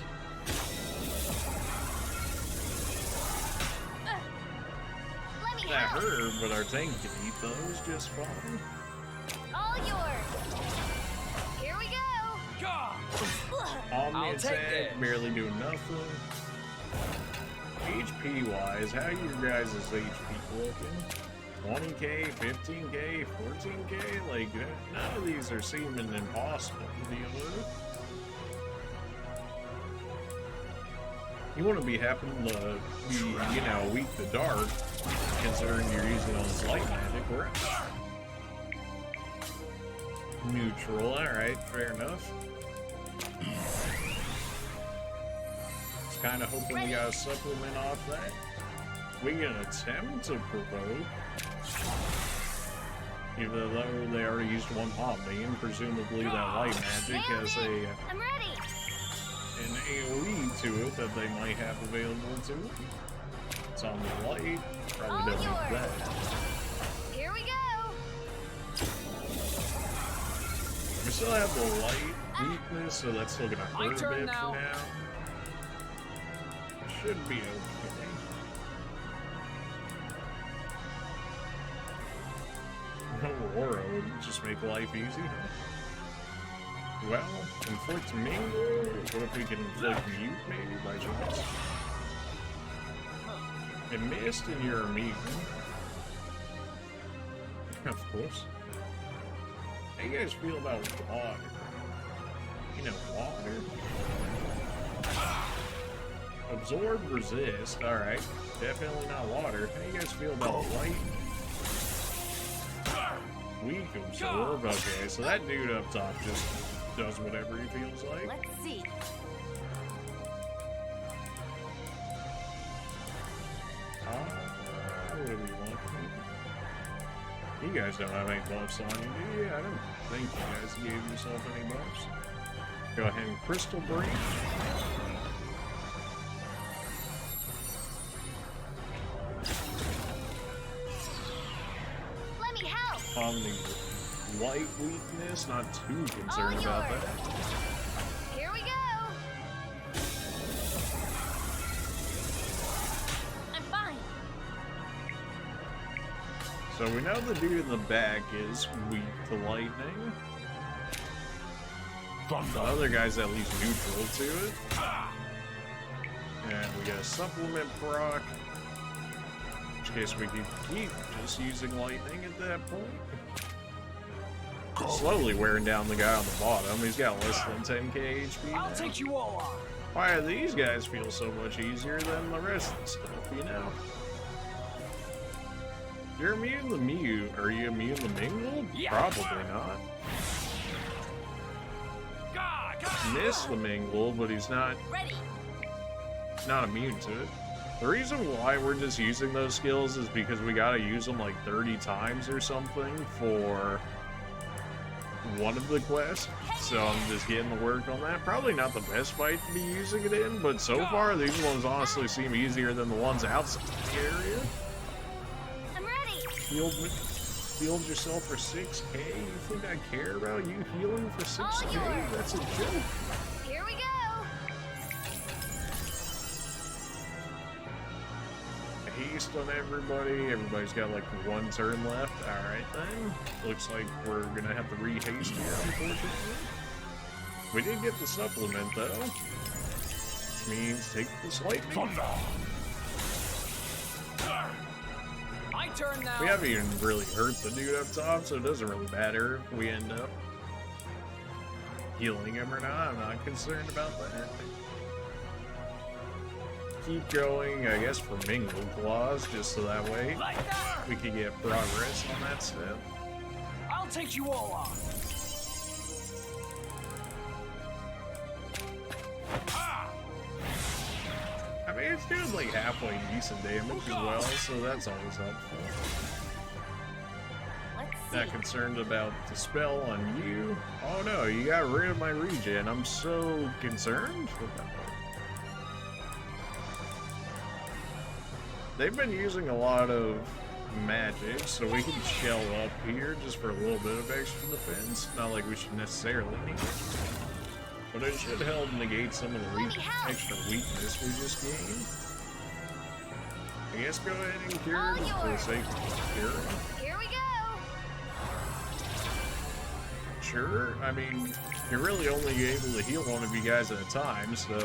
Let me That help. hurt, but our tank can eat those just fine. All yours. Here we go. Gah! Omni I'll take attack, this. barely do nothing. HP wise, how you guys' HP looking? 20k, 15k, 14k? Like, none of these are seeming impossible to deal with. You want to be happen to be, you know, weak to dark, considering you're using all this light magic, right? Neutral, alright, fair enough. Just kind of hoping we got a supplement off that. We can attempt to provoke. Even though they already used one pop beam, presumably that light magic has I'm ready. an AoE to it that they might have available to it. It's on the light, probably don't need that. Here we go. We still have the light weakness, so that's still gonna hurt a bit for now. Should be okay. Aurora would just make life easy, huh? Well, inflict mingle? What if we can inflict mute, maybe, by chance? It missed and you're immune. Of course. How you guys feel about water? You know, water. Absorb, resist. Alright. Definitely not water. How you guys feel about light? Weak absorb. Okay, so that dude up top just does whatever he feels like. Let's see. What do we want? You guys don't have any buffs on you, do you? I don't think you guys gave yourself any buffs. Go ahead and crystal breach. Let me help. On the light weakness, not too concerned about that. Here we go. I'm fine. So we know the dude in the back is weak to lightning. The other guy's at least neutral to it. And we got a supplement proc. In which case we could keep just using lightning at that point. Slowly wearing down the guy on the bottom. He's got less than 10k HP now. I'll take you all on. Why do these guys feel so much easier than the rest of the stuff, you know? You're immune to mute. Are you immune to mingle? Yeah. Probably not. Missed the mingle, but he's not Ready. immune to it. The reason why we're just using those skills is because we gotta use them like 30 times or something for one of the quests. So I'm just getting to work on that. Probably not the best fight to be using it in, but so far these ones honestly seem easier than the ones outside the area. I'm ready. Healed yourself for 6k? You think I care about you healing for 6k? That's a joke. Here we go. Haste on everybody. Everybody's got like one turn left. Alright then. Looks like we're gonna have to re-haste here, unfortunately. We did get the supplement though. Which means take this lightning. My turn now. We haven't even really hurt the dude up top, so it doesn't really matter if we end up healing him or not. I'm not concerned about that. Keep going, I guess, for Mingle Claws, just so that way Like that. we can get progress on that step. I'll take you all on. I mean, it's doing like halfway decent damage as well, so that's always helpful. Let's see. Not concerned about the spell on you. Oh no, you got rid of my regen. I'm so concerned. They've been using a lot of magic, so we can shell up here just for a little bit of extra defense. Not like we should necessarily need it. But it should help negate some of the extra weakness we just gained. I guess go ahead and cure just for the sake of curing. Here we go. Sure, I mean, you're really only able to heal one of you guys at a time, so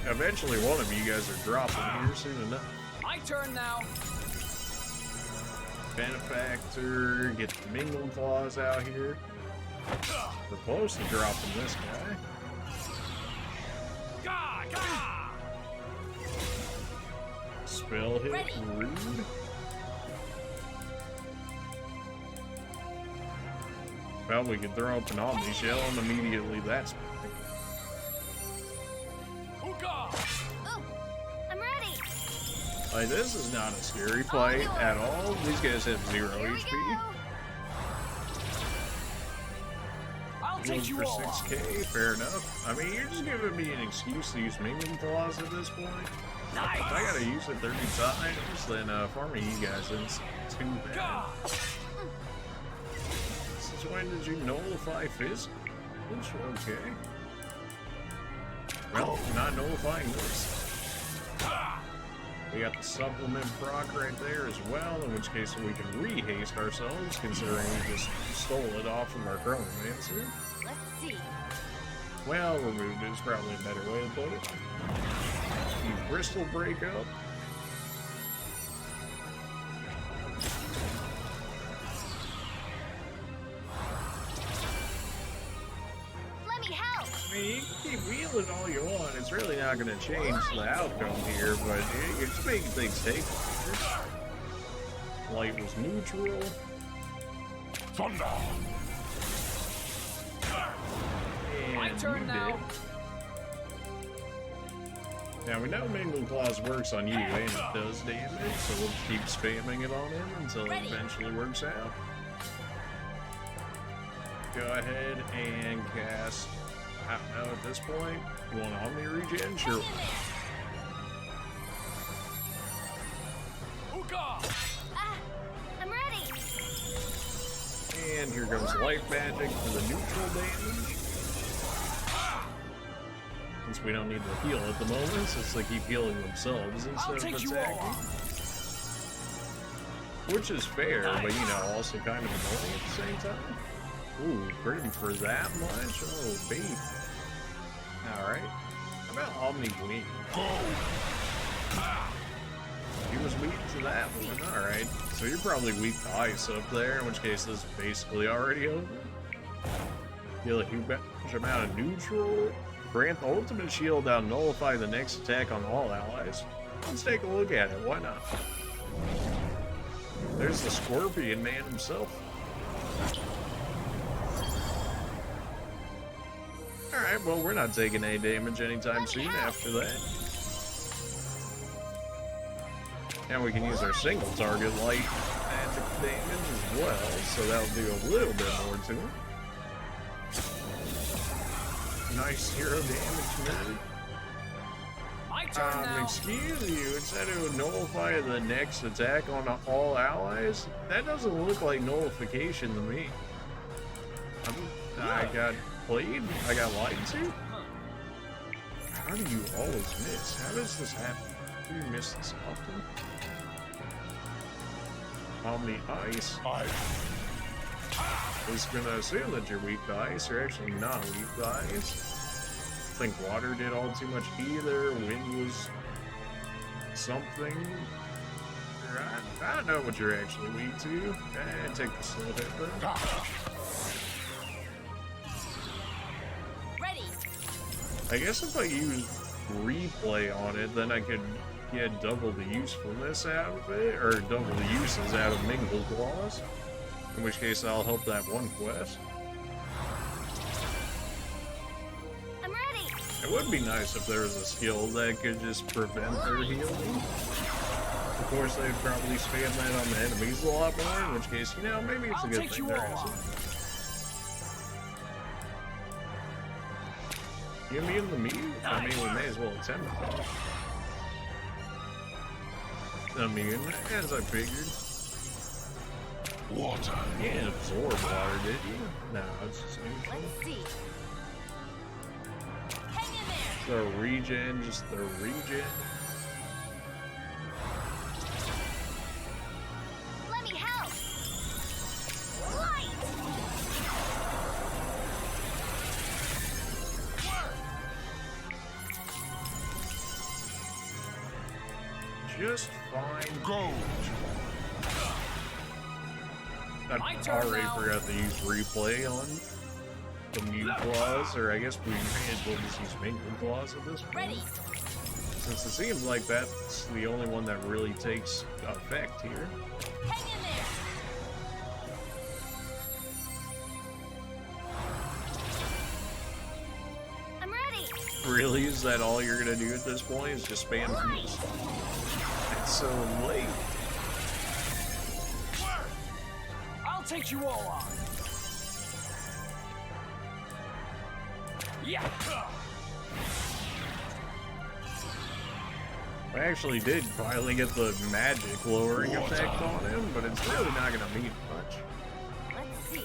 eventually one of you guys are dropping here soon enough. My turn now. Benefactor, get the Mingle Claws out here. We're close to dropping this guy. Spell hit, Ready. rude. Well, we can throw up an Omni Shell and immediately that's... Oh, I'm ready. Like, this is not a scary fight at all. These guys have 0 Here we HP. go. take you for all on. 6K, fair enough. I mean, you're just giving me an excuse to use minion claws at this point. Nice. If I gotta use it 30 times, then farming you guys isn't too bad. God. Since when did you nullify physical? Okay. Well, you're not nullifying this. We got the supplement proc right there as well, in which case we can re-haste ourselves, considering we just stole it off from our chronomancer. Let's see. Well, removed is probably a better way to put it. You crystal break up. Let me help. I mean, you can keep wheeling all you want. It's really not going to change the outcome here, but it's making things take longer. Light was neutral. Thunder! My And turn you now. did. Now we know Mingle Claws works on you and it does damage, so we'll keep spamming it on him until it eventually works out. Go ahead and cast, I don't know at this point, you want Omni Regen? Sure. Hookah! Ah, I'm ready. And here comes Life Magic for the neutral damage. Since we don't need to heal at the moment, since they keep healing themselves I'll instead of take you all attacking. on. Which is fair, but you know, also kind of annoying at the same time. Ooh, pretty for that much? Oh, baby. Alright. How about Omni Wing? He was weak to that one, alright. So you're probably weak to ice up there, in which case this is basically already over. Heal a huge amount of neutral. Grant the ultimate shield down, nullify the next attack on all allies. Let's take a look at it, why not? There's the Scorpion Man himself. Alright, well, we're not taking any damage anytime soon after that. Now we can use our single target light magic damage as well, so that'll do a little bit more to him. Nice hero damage now. My turn now. Excuse you, it said it would nullify the next attack on all allies? That doesn't look like nullification to me. I got played? I got lied to? How do you always miss? How does this happen? Do you miss this often? Omni Ice. I was gonna assume that you're weak to ice. You're actually not weak to ice. I think water did all too much either. Wind was something. I don't know what you're actually weak to. And take the slow hit then. Ready. I guess if I use replay on it, then I could get double the usefulness out of it, or double the uses out of Mingle Claws. In which case, I'll help that one quest. I'm ready. It would be nice if there was a skill that could just prevent their healing. Of course, they'd probably spam that on the enemies a lot more, in which case, you know, maybe it's a I'll good take thing you there all isn't. You immune to me? I mean, we may as well attempt it. Immune, as I figured. Water. You didn't absorb water, did you? No, it's just neutral. Let's see. Hang in there. The regen, just the regen. Let me help. Light. Just fine. Go! My I turn already now. forgot to use replay on the mute claws, or I guess we may as well just use mingle claws at this point. Ready. Since it seems like that's the only one that really takes effect here. Hang in there. I'm ready. Really? Is that all you're gonna do at this point? Is just spam fuse? It's so late. I'll take you all on. Yeah. I actually did finally get the magic lowering effect on him, but it's really not gonna mean much. Let's see.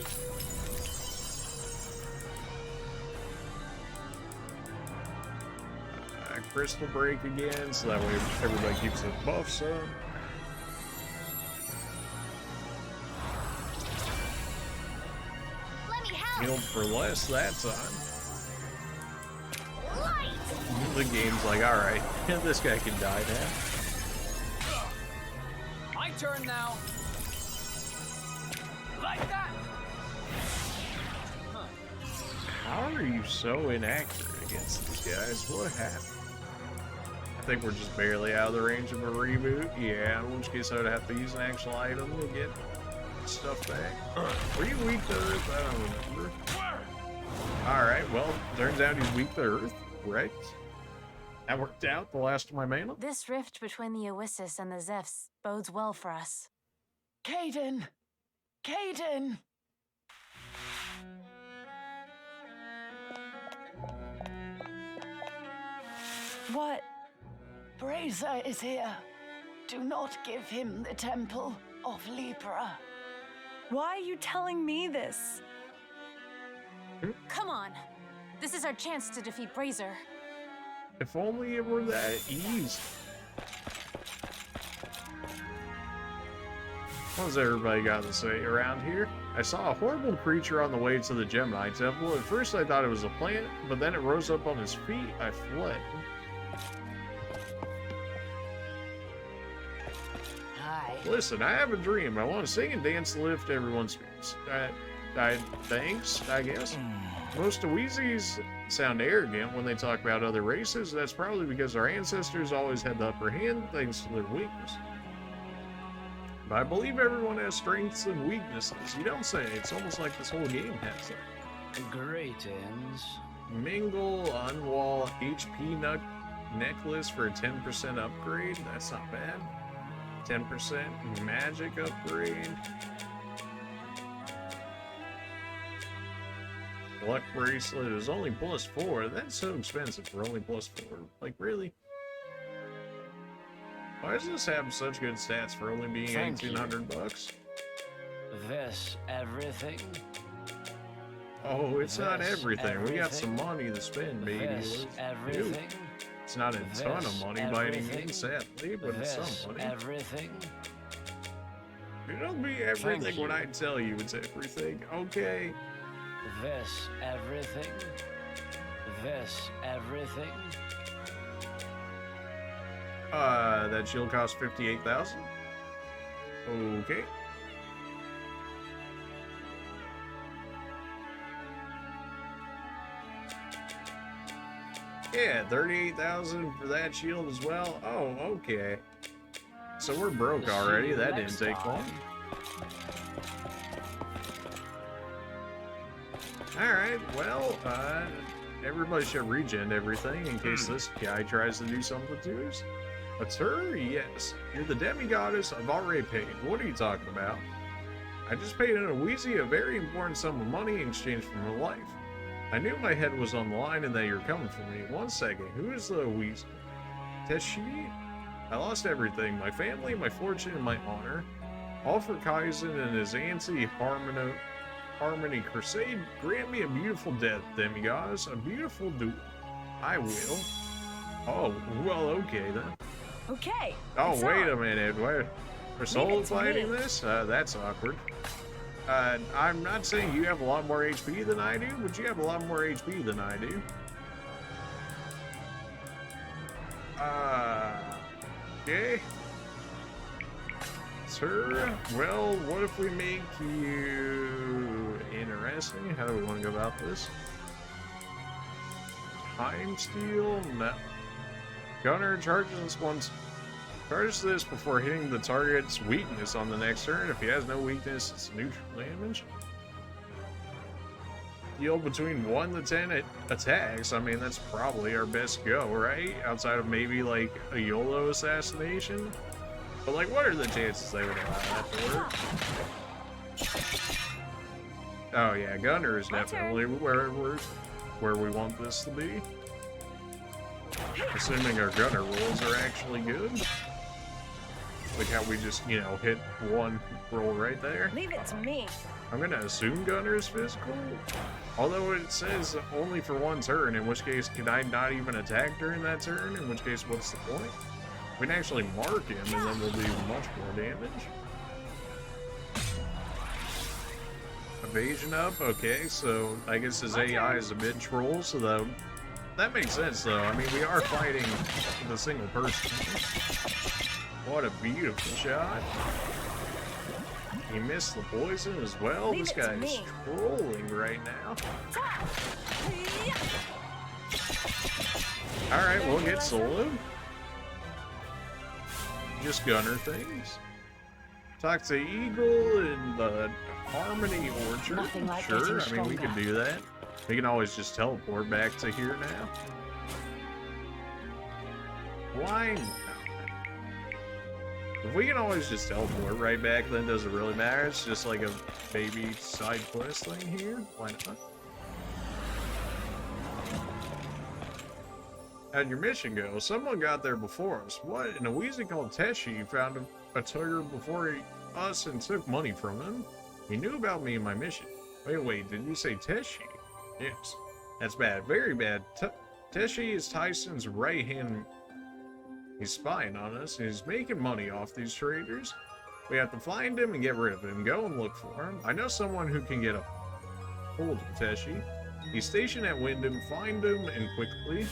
Crystal break again, so that way everybody keeps their buffs up. Let me help. Healed for less that time. Light. The game's like, alright, this guy can die now. My turn now. Like that. How are you so inaccurate against these guys? What happened? I think we're just barely out of the range of a reboot. Yeah, in which case I would have to use an actual item to get stuff back. Were you weak to Earth? I don't remember. Alright, well, turns out he's weak to Earth, right? That worked out, the last of my mana. This rift between the Awisisi and the Zephyrs bodes well for us. Caden! Caden! What? Brazier is here. Do not give him the temple of Libra. Why are you telling me this? Come on. This is our chance to defeat Brazier. If only it were that easy. What's everybody got to say around here? I saw a horrible creature on the way to the Gemini Temple. At first I thought it was a plant, but then it rose up on his feet. I fled. Hi. Listen, I have a dream. I want to sing and dance to lift everyone's spirits. Thanks, I guess. Most Awisis sound arrogant when they talk about other races. That's probably because our ancestors always had the upper hand thanks to their weakness. But I believe everyone has strengths and weaknesses. You don't say. It's almost like this whole game has that. Greetings. Mingle, unwall, HP necklace for a 10% upgrade. That's not bad. 10% magic upgrade. Luck bracelet is only +4. That's so expensive for only +4. Like, really? Why does this have such good stats for only being Thank you. $1,800? This everything? Oh, it's not This everything. We got some everything? money to spend, baby. This Let's do. everything? It's not a ton of This money by any everything? means, sadly, but it's This some money. everything? It'll be everything Thank when you. I tell you it's everything. Okay. This everything? This everything? That shield costs 58,000. Okay. Yeah, 38,000 for that shield as well. Oh, okay. So we're broke See already. you That didn't next take long. time. Alright, well, everybody should regen everything in case this guy tries to do something to us. That's her? Yes. You're the demigoddess. I've already paid. What are you talking about? I just paid an Awisisi a very important sum of money in exchange for her life. I knew my head was on the line and that you're coming for me. 1 second. Who is the Awisisi? Teshi? I lost everything. My family, my fortune, and my honor. All for Kaizen and his anti-harmony crusade. Grant me a beautiful death, demigoddess. A beautiful duel. I will. Oh, well, okay then. Okay. Oh, it's wait on. a minute. We're solo it to fighting me. this? That's awkward. I'm not saying you have a lot more HP than I do, but you have a lot more HP than I do. Okay. Sir, well, what if we make you interesting? How do we want to go about this? Time steal? No. Gunner charges this before hitting the target's weakness on the next turn. If he has no weakness, it's neutral damage. Deal between 1 to 10 attacks. I mean, that's probably our best go, right? Outside of maybe like a YOLO assassination. But like, what are the chances they would allow that to work? Oh yeah, Gunner is My definitely where it works. where we want this to be. Assuming our gunner rolls are actually good. Like how we just, you know, hit one roll right there. Leave it to me. I'm gonna assume gunner is physical. Although it says only for one turn, in which case can I not even attack during that turn? In which case, what's the point? We can actually mark him and then we'll do much more damage. Evasion up, okay, so I guess his AI is a mid-troll, so that makes sense though. I mean, we are fighting with a single person. What a beautiful shot. He missed the poison as well. Leave this it to guy is me. trolling right now. Alright, we'll get solo. Just gunner things. Talk to Eagle in the Harmony Orchard. Nothing like Sure, I getting mean, we can stronger. do that. We can always just teleport back to here now. Why not? If we can always just teleport right back, then does it really matter? It's just like a baby side quest thing here. Why not? How'd your mission go? Someone got there before us. What? An Awisisi called Teshi found a tugger before us and took money from him. He knew about me and my mission. Wait, did you say Teshi? Yes. That's bad. Very bad. Teshi is Tyson's right hand. He's spying on us, and he's making money off these traders. We have to find him and get rid of him. Go and look for him. I know someone who can get a hold of Teshi. He's stationed at Windam. Find him, and quickly.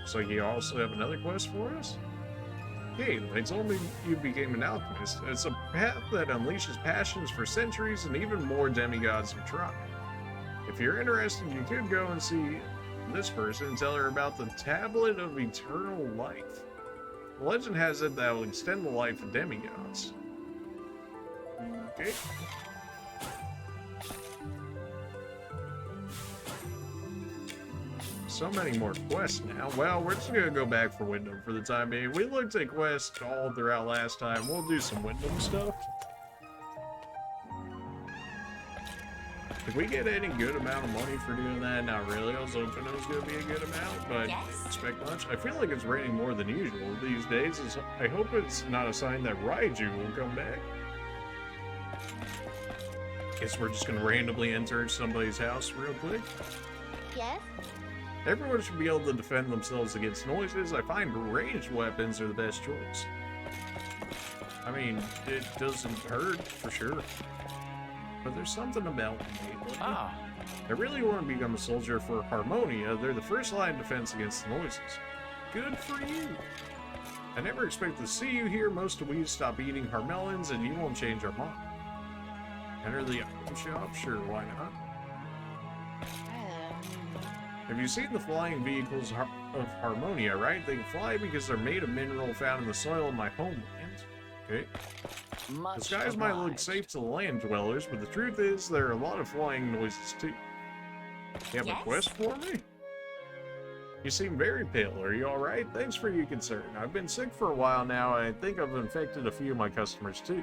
So you also have another quest for us? Hey, I told me you became an alchemist. It's a path that unleashes passions for centuries, and even more demigods have tried. If you're interested, you could go and see this person and tell her about the Tablet of Eternal Life. The legend has it that will extend the life of demigods. Okay. So many more quests now. Well, we're just gonna go back for Windam for the time being. We looked at quests all throughout last time. We'll do some Windam stuff. Did we get any good amount of money for doing that? Not really. I was hoping it was going to be a good amount, but Yes. don't expect much. I feel like it's raining more than usual these days. I hope it's not a sign that Raiju will come back. Guess we're just going to randomly enter somebody's house real quick. Yes? Everyone should be able to defend themselves against noises. I find ranged weapons are the best choice. I mean, it doesn't hurt, for sure. But there's something about melee. Ah, I really want to become a soldier for Harmonia. They're the first line of defense against the noises. Good for you. I never expected to see you here. Most of we stop eating Harmelins and you won't change our mind. Enter the item shop? Sure, why not? Have you seen the flying vehicles of Harmonia, right? They can fly because they're made of mineral found in the soil of my homeland. Okay. Much The skies might look obliged. safe to the land dwellers, but the truth is there are a lot of flying noises too. You have Yes? a quest for me? You seem very pale. Are you alright? Thanks for your concern. I've been sick for a while now, and I think I've infected a few of my customers too.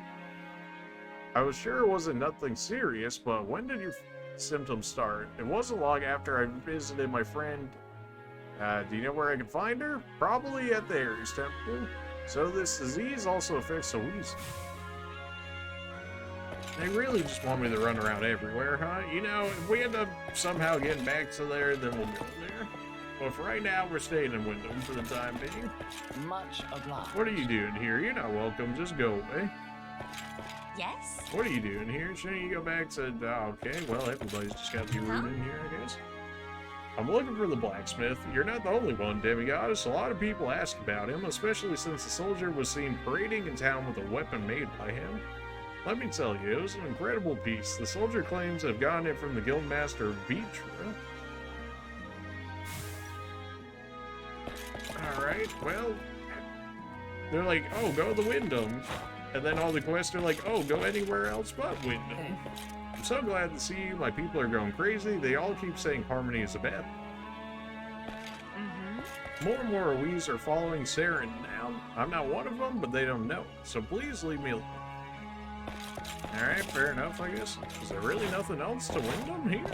I was sure it wasn't nothing serious, but when did your symptoms start? It wasn't long after I visited my friend. Do you know where I can find her? Probably at the Ares Temple. So this disease also affects Awisisi. They really just want me to run around everywhere, huh? You know, if we end up somehow getting back to there, then we'll go there. But for right now, we're staying in Windam for the time being. Much obliged. What are you doing here? You're not welcome. Just go away. Yes? What are you doing here? Shouldn't you go back to... okay, well, everybody's just got to be rude in here, I guess. I'm looking for the blacksmith. You're not the only one, Demigoddess. A lot of people ask about him, especially since the soldier was seen parading in town with a weapon made by him. Let me tell you, it was an incredible piece. The soldier claims to have gotten it from the guildmaster of Vitra. Alright, well... They're like, oh, go to the Windam. And then all the quests are like, oh, go anywhere else but Windam. I'm so glad to see you. My people are going crazy. They all keep saying Harmony is a bad one. More and more Awisisi are following Saren now. I'm not one of them, but they don't know. So please leave me alone. Alright, fair enough, I guess. Is there really nothing else to Windam here?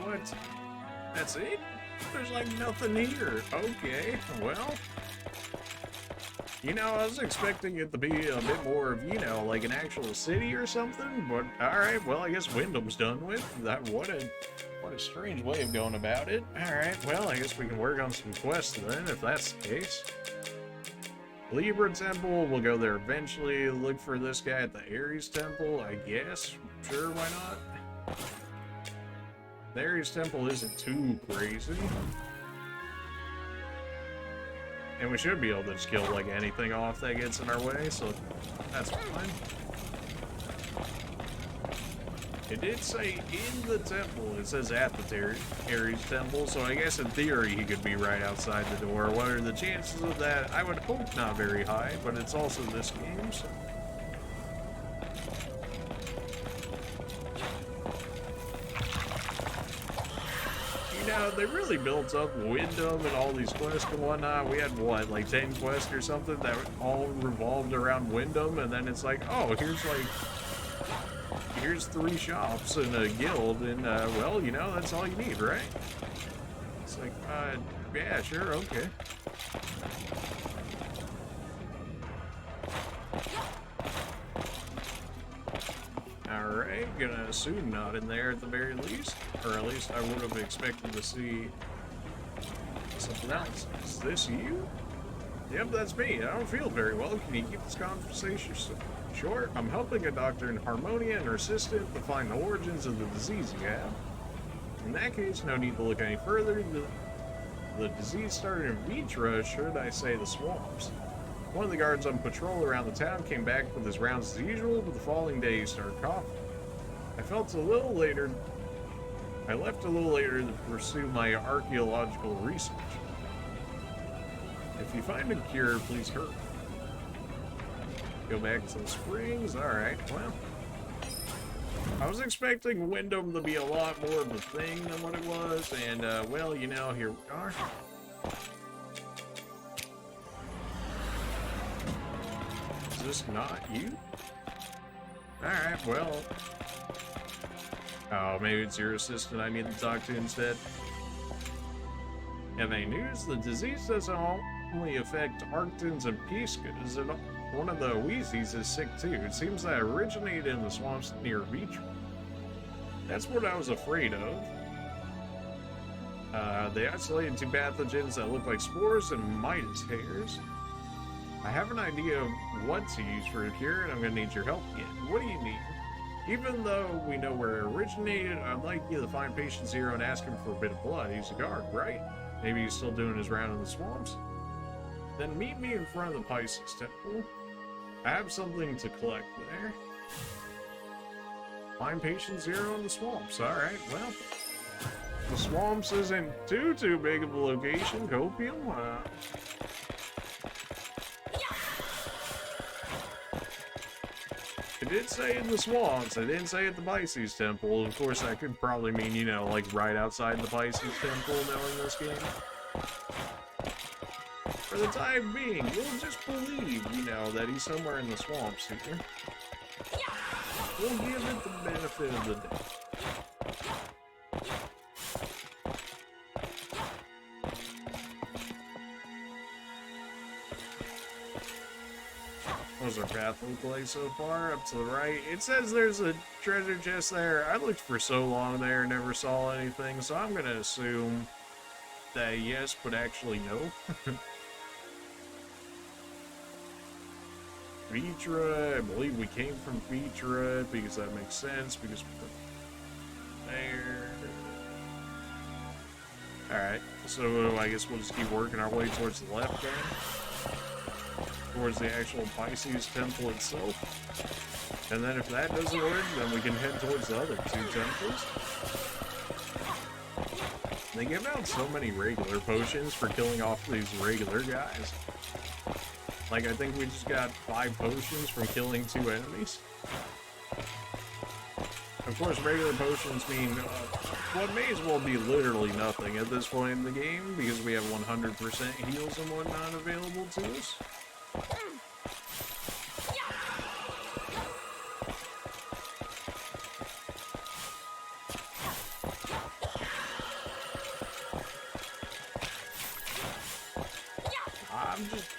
What? That's it? There's like nothing here. Okay, well. You know, I was expecting it to be a bit more of, you know, like an actual city or something, but alright, well, I guess Windam's done with. That, what a strange way of going about it. Alright, well, I guess we can work on some quests then, if that's the case. Libra Temple, we'll go there eventually. Look for this guy at the Ares Temple, I guess. Sure, why not? The Ares Temple isn't too crazy. And we should be able to just kill, like, anything off that gets in our way, so that's fine. It did say in the temple, it says at the Ares Temple, so I guess in theory he could be right outside the door. What are the chances of that? I would hope not very high, but it's also this game, so... You know, they really built up Windam and all these quests and whatnot. We had, what, like 10 quests or something that all revolved around Windam, and then it's like, oh, here's 3 shops and a guild, and, well, you know, that's all you need, right? It's like, yeah, sure, okay. Alright, gonna assume not in there at the very least. Or at least I would have expected to see something else. Is this you? Yep, that's me. I don't feel very well. Can you keep this conversation short? I'm helping a doctor in Harmonia and her assistant to find the origins of the disease you have. In that case, no need to look any further. The disease started in Vitra, should I say the swamps. One of the guards on patrol around the town came back with his rounds as usual, but the following day he started coughing. I left a little later to pursue my archaeological research. If you find a cure, please hurry. Go back to the springs? Alright, well. I was expecting Windam to be a lot more of a thing than what it was, and, well, you know, here we are. Is this not you? Alright, well. Oh, maybe it's your assistant I need to talk to instead. Have any news? The disease doesn't only affect Arctans and Piscas. One of the Awisis is sick too. It seems that it originated in the swamps near Vitra. That's what I was afraid of. They isolated 2 pathogens that look like spores and Midas hairs. I have an idea of what to use for a cure, and I'm going to need your help again. What do you need? Even though we know where it originated, I'd like you to find patient 0 and ask him for a bit of blood. He's a guard, right? Maybe he's still doing his round in the swamps? Then meet me in front of the Pisces Temple. I have something to collect there. Find patient 0 in the swamps. Alright, well. The swamps isn't too big of a location. Copium? It did say in the swamps. I didn't say at the Pisces Temple. Of course, that could probably mean, you know, like right outside the Pisces Temple, knowing this game. For the time being, we'll just believe, you know, that he's somewhere in the swamps here. We'll give it the benefit of the doubt. What does our path look like so far? Up to the right. It says there's a treasure chest there. I looked for so long there, never saw anything, so I'm gonna assume that yes, but actually no. Vitra, I believe we came from Vitra because that makes sense, because we're there. Alright, so I guess we'll just keep working our way towards the left then. Towards the actual Pisces Temple itself. And then if that doesn't work, then we can head towards the other 2 temples. They give out so many regular potions for killing off these regular guys. Like, I think we just got 5 potions from killing 2 enemies. Of course, regular potions mean what may as well be literally nothing at this point in the game, because we have 100% heals and whatnot available to us.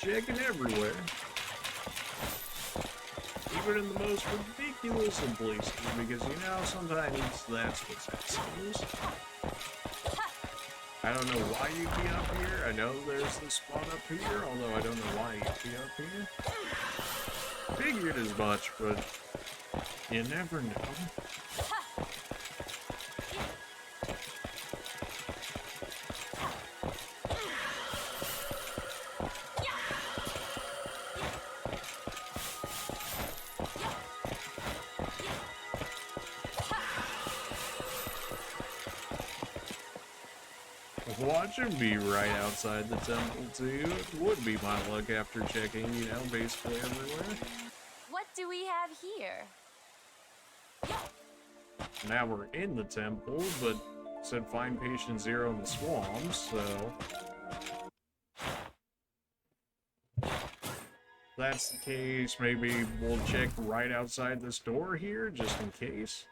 checking everywhere. Even in the most ridiculous of places, because you know, sometimes that's what's happens. I don't know why you'd be up here. I know there's this spot up here, although I don't know why you'd be up here. Figured as much, but you never know. Watching me right outside the temple too would be my luck after checking, you know, basically everywhere. What do we have here? Now we're in the temple, but said find patient 0 in the swamps, so if that's the case, maybe we'll check right outside this door here, just in case.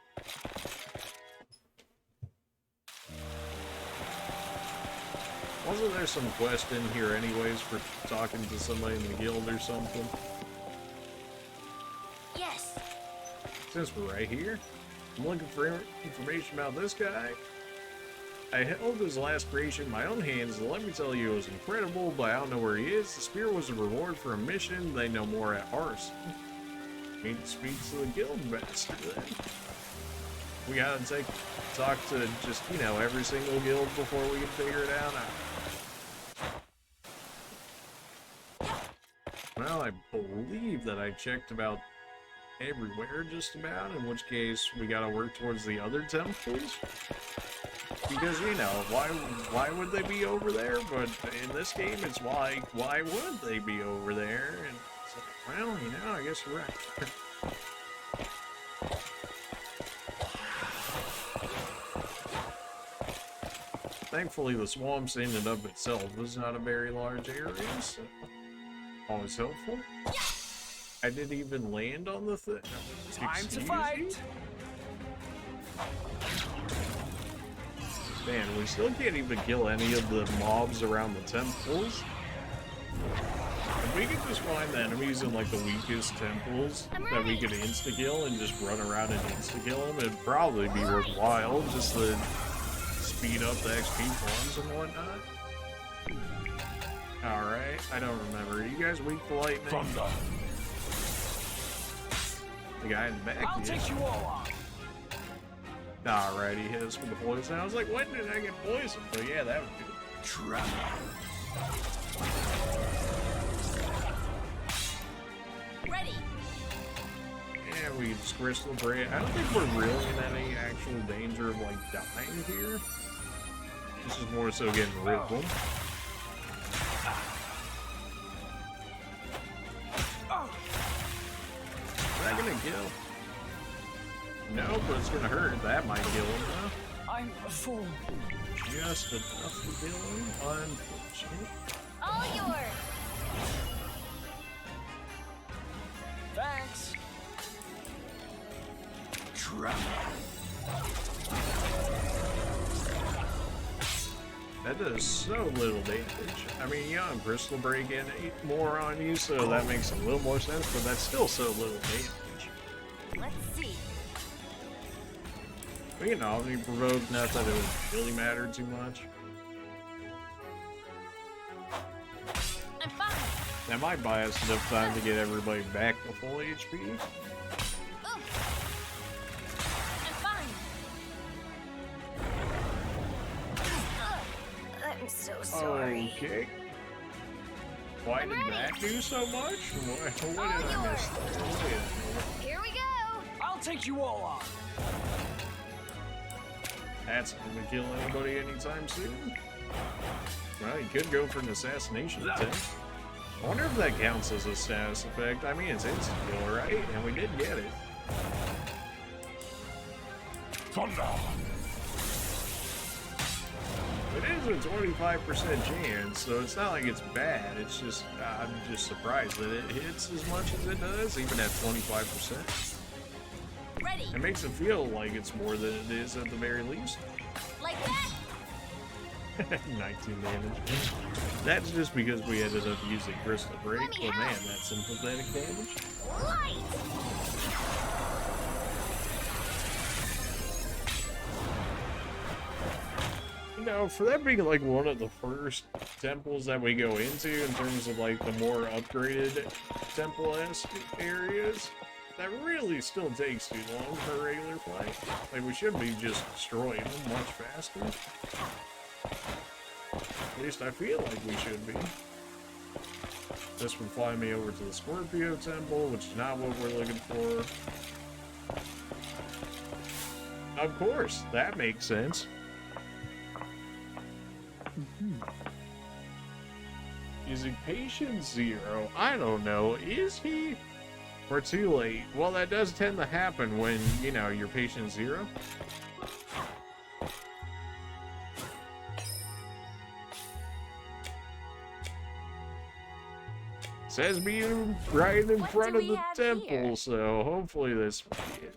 Wasn't there some quest in here anyways for talking to somebody in the guild or something? Yes. Since we're right here, I'm looking for information about this guy. I held his last creation in my own hands, and let me tell you, it was incredible, but I don't know where he is. The spear was a reward for a mission. They know more at ours. Need to speak to the guild master then. We gotta talk to just, you know, every single guild before we can figure it out. Well, I believe that I checked about everywhere, just about, in which case we gotta work towards the other temples. Because, you know, why would they be over there? But in this game, it's why would they be over there? And it's like, well, you know, I guess you're right. Thankfully, the swamps in and of itself is not a very large area, so always helpful. I didn't even land on the thing. Time to fight! Man, we still can't even kill any of the mobs around the temples. If we could just find the enemies in like the weakest temples that we could insta-kill and just run around and insta-kill them, it'd probably be worthwhile just to speed up the XP farms and whatnot. Alright, I don't remember. Are you guys weak to lightning? Thunder. The guy in the back I'll take you all on. Alright, he hit us with the poison. I was like, when did I get poisoned? But yeah, that would do it. Trap. Ready. Yeah, we just crystal break. I don't think we're really in any actual danger of like dying here. This is more so getting rid of them. Is that gonna kill? No, but it's gonna hurt. That might kill him, though. I'm a fool. Just enough to kill him. Unfortunate. All yours. Thanks. Trap. That does so little damage. I mean, yeah, crystal break in 8 more on you, so that makes a little more sense, but that's still so little damage. Let's see. You know, Omni provoke, not that it would really matter too much. I'm fine. That might buy us enough time to get everybody back to full HP. Oof. I'm fine. I'm so sorry. Okay. Why did that do so much? What did I miss? Here we go. I'll take you all on. That's not gonna kill anybody anytime soon. Well, you could go for an assassination attempt. I wonder if that counts as a status effect. I mean, it's instant kill, right? And we did get it. Thunder. It is a 25% chance, so it's not like it's bad. It's just, I'm just surprised that it hits as much as it does, even at 25%. Ready. It makes it feel like it's more than it is at the very least. Like that. 19 damage. That's just because we ended up using Crystal Break, Let me but man, help. that's sympathetic damage. Light! You know, for that being like one of the first temples that we go into in terms of like the more upgraded temple-esque areas, that really still takes too long for a regular fight. Like, we should be just destroying them much faster. At least I feel like we should be. This would fly me over to the Scorpio Temple, which is not what we're looking for. Of course, that makes sense. Is he patient 0? I don't know. Is he? Or too late? Well, that does tend to happen when, you know, you're patient 0. Says being right in What front do of we the have temple, here? so hopefully this will be it.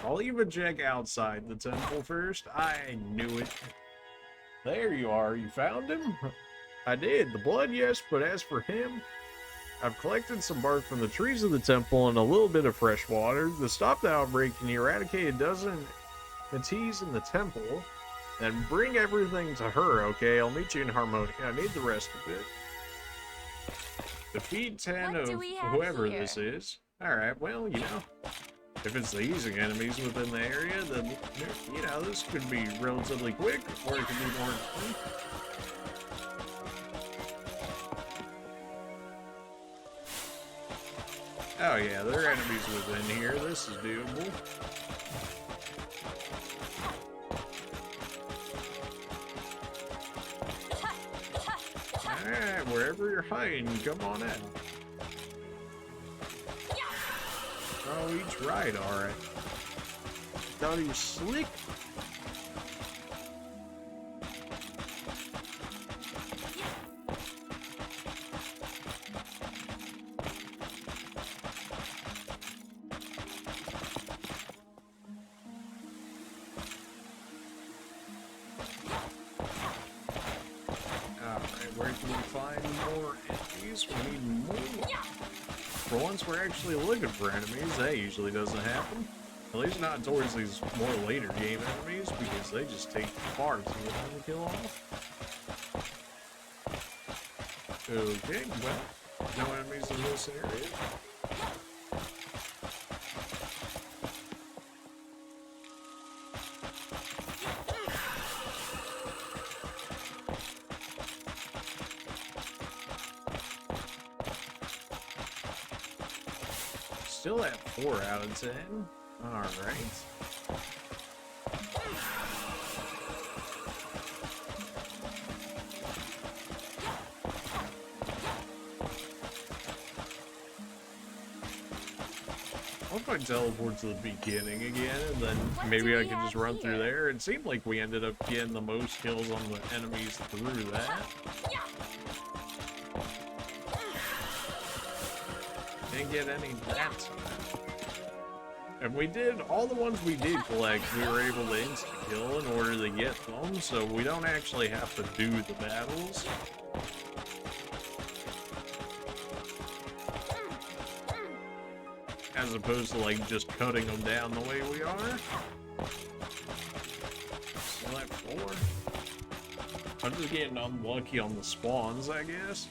I'll even check outside the temple first. I knew it. There you are. You found him? I did. The blood, yes, but as for him, I've collected some bark from the trees of the temple and a little bit of fresh water. To stop the outbreak and eradicate a dozen Matis in the temple, then bring everything to her, okay? I'll meet you in Harmonia. I need the rest of it. Defeat 10 What do of we have whoever here? this is. Alright, well, you know, if it's the easy enemies within the area, then, you know, this could be relatively quick, or it could be more intense. Oh yeah, there are enemies within here. This is doable. Alright, wherever you're hiding, come on in. Oh, each right, alright. Thought he was slick. Where can we find more enemies? We need more. For once we're actually looking for enemies, that usually doesn't happen. At least not towards these more later game enemies, because they just take far too long to kill off. Okay, well, no enemies in this area. Still at 4 out of 10. Alright. What if I teleport to the beginning again, and then What maybe do I we could just have run through here? there? It seemed like we ended up getting the most kills on the enemies through that. Didn't get any that time. And we did, all the ones we did collect, we were able to insta-kill in order to get them, so we don't actually have to do the battles. As opposed to like just cutting them down the way we are. Still at 4. I'm just getting unlucky on the spawns, I guess.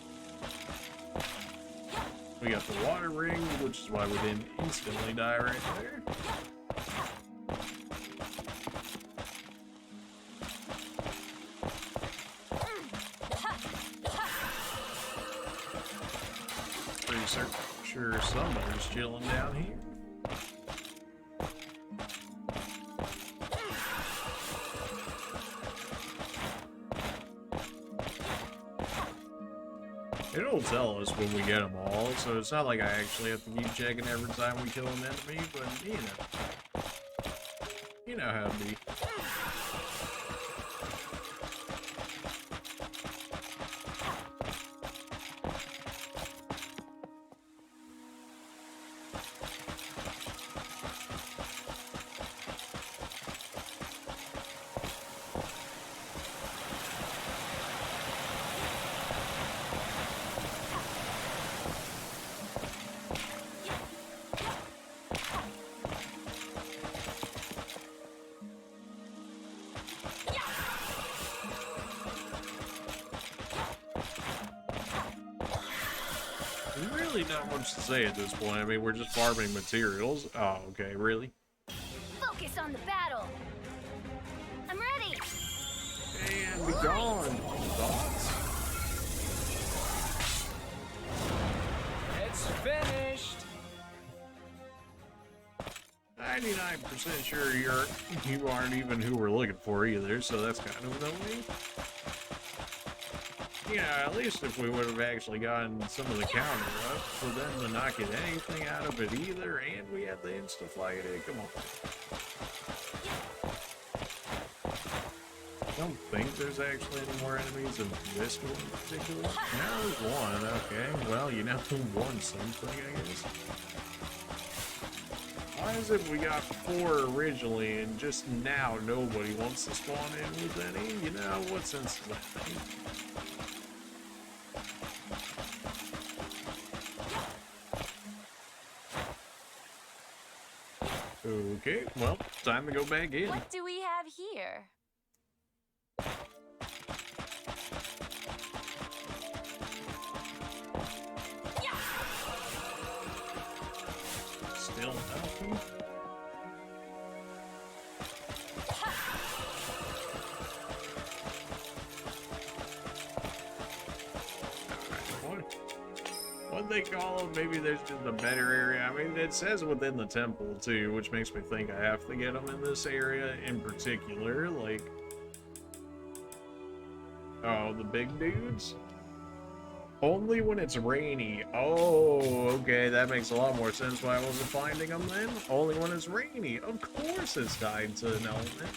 We got the water ring, which is why we didn't instantly die right there. Pretty sure somebody's chilling down here. It'll tell us when we get them all, so it's not like I actually have to keep checking every time we kill an enemy, but you know how it be. really not much to say at this point. I mean, we're just farming materials. Oh, okay, really? Focus on the battle. I'm ready. And be gone. Thoughts? It's finished. 99% sure you aren't even who we're looking for either, so that's kind of annoying. Yeah, at least if we would have actually gotten some of the counter up for them to not get anything out of it either, and we had the insta-fight it. Come on. I don't think there's actually any more enemies in this one in particular. Now there's one, okay. Well, you know who won something, I guess. Why is it we got 4 originally and just now nobody wants to spawn in with any? You know, what sense does that make? Okay, well, time to go back in. What do we have here? Still nothing. What they call them? Maybe there's just a better area. I mean, it says within the temple too, which makes me think I have to get them in this area in particular. Like, oh, the big dudes. Only when it's rainy. Oh, okay, that makes a lot more sense why I wasn't finding them then. Only when it's rainy. Of course it's tied to an element.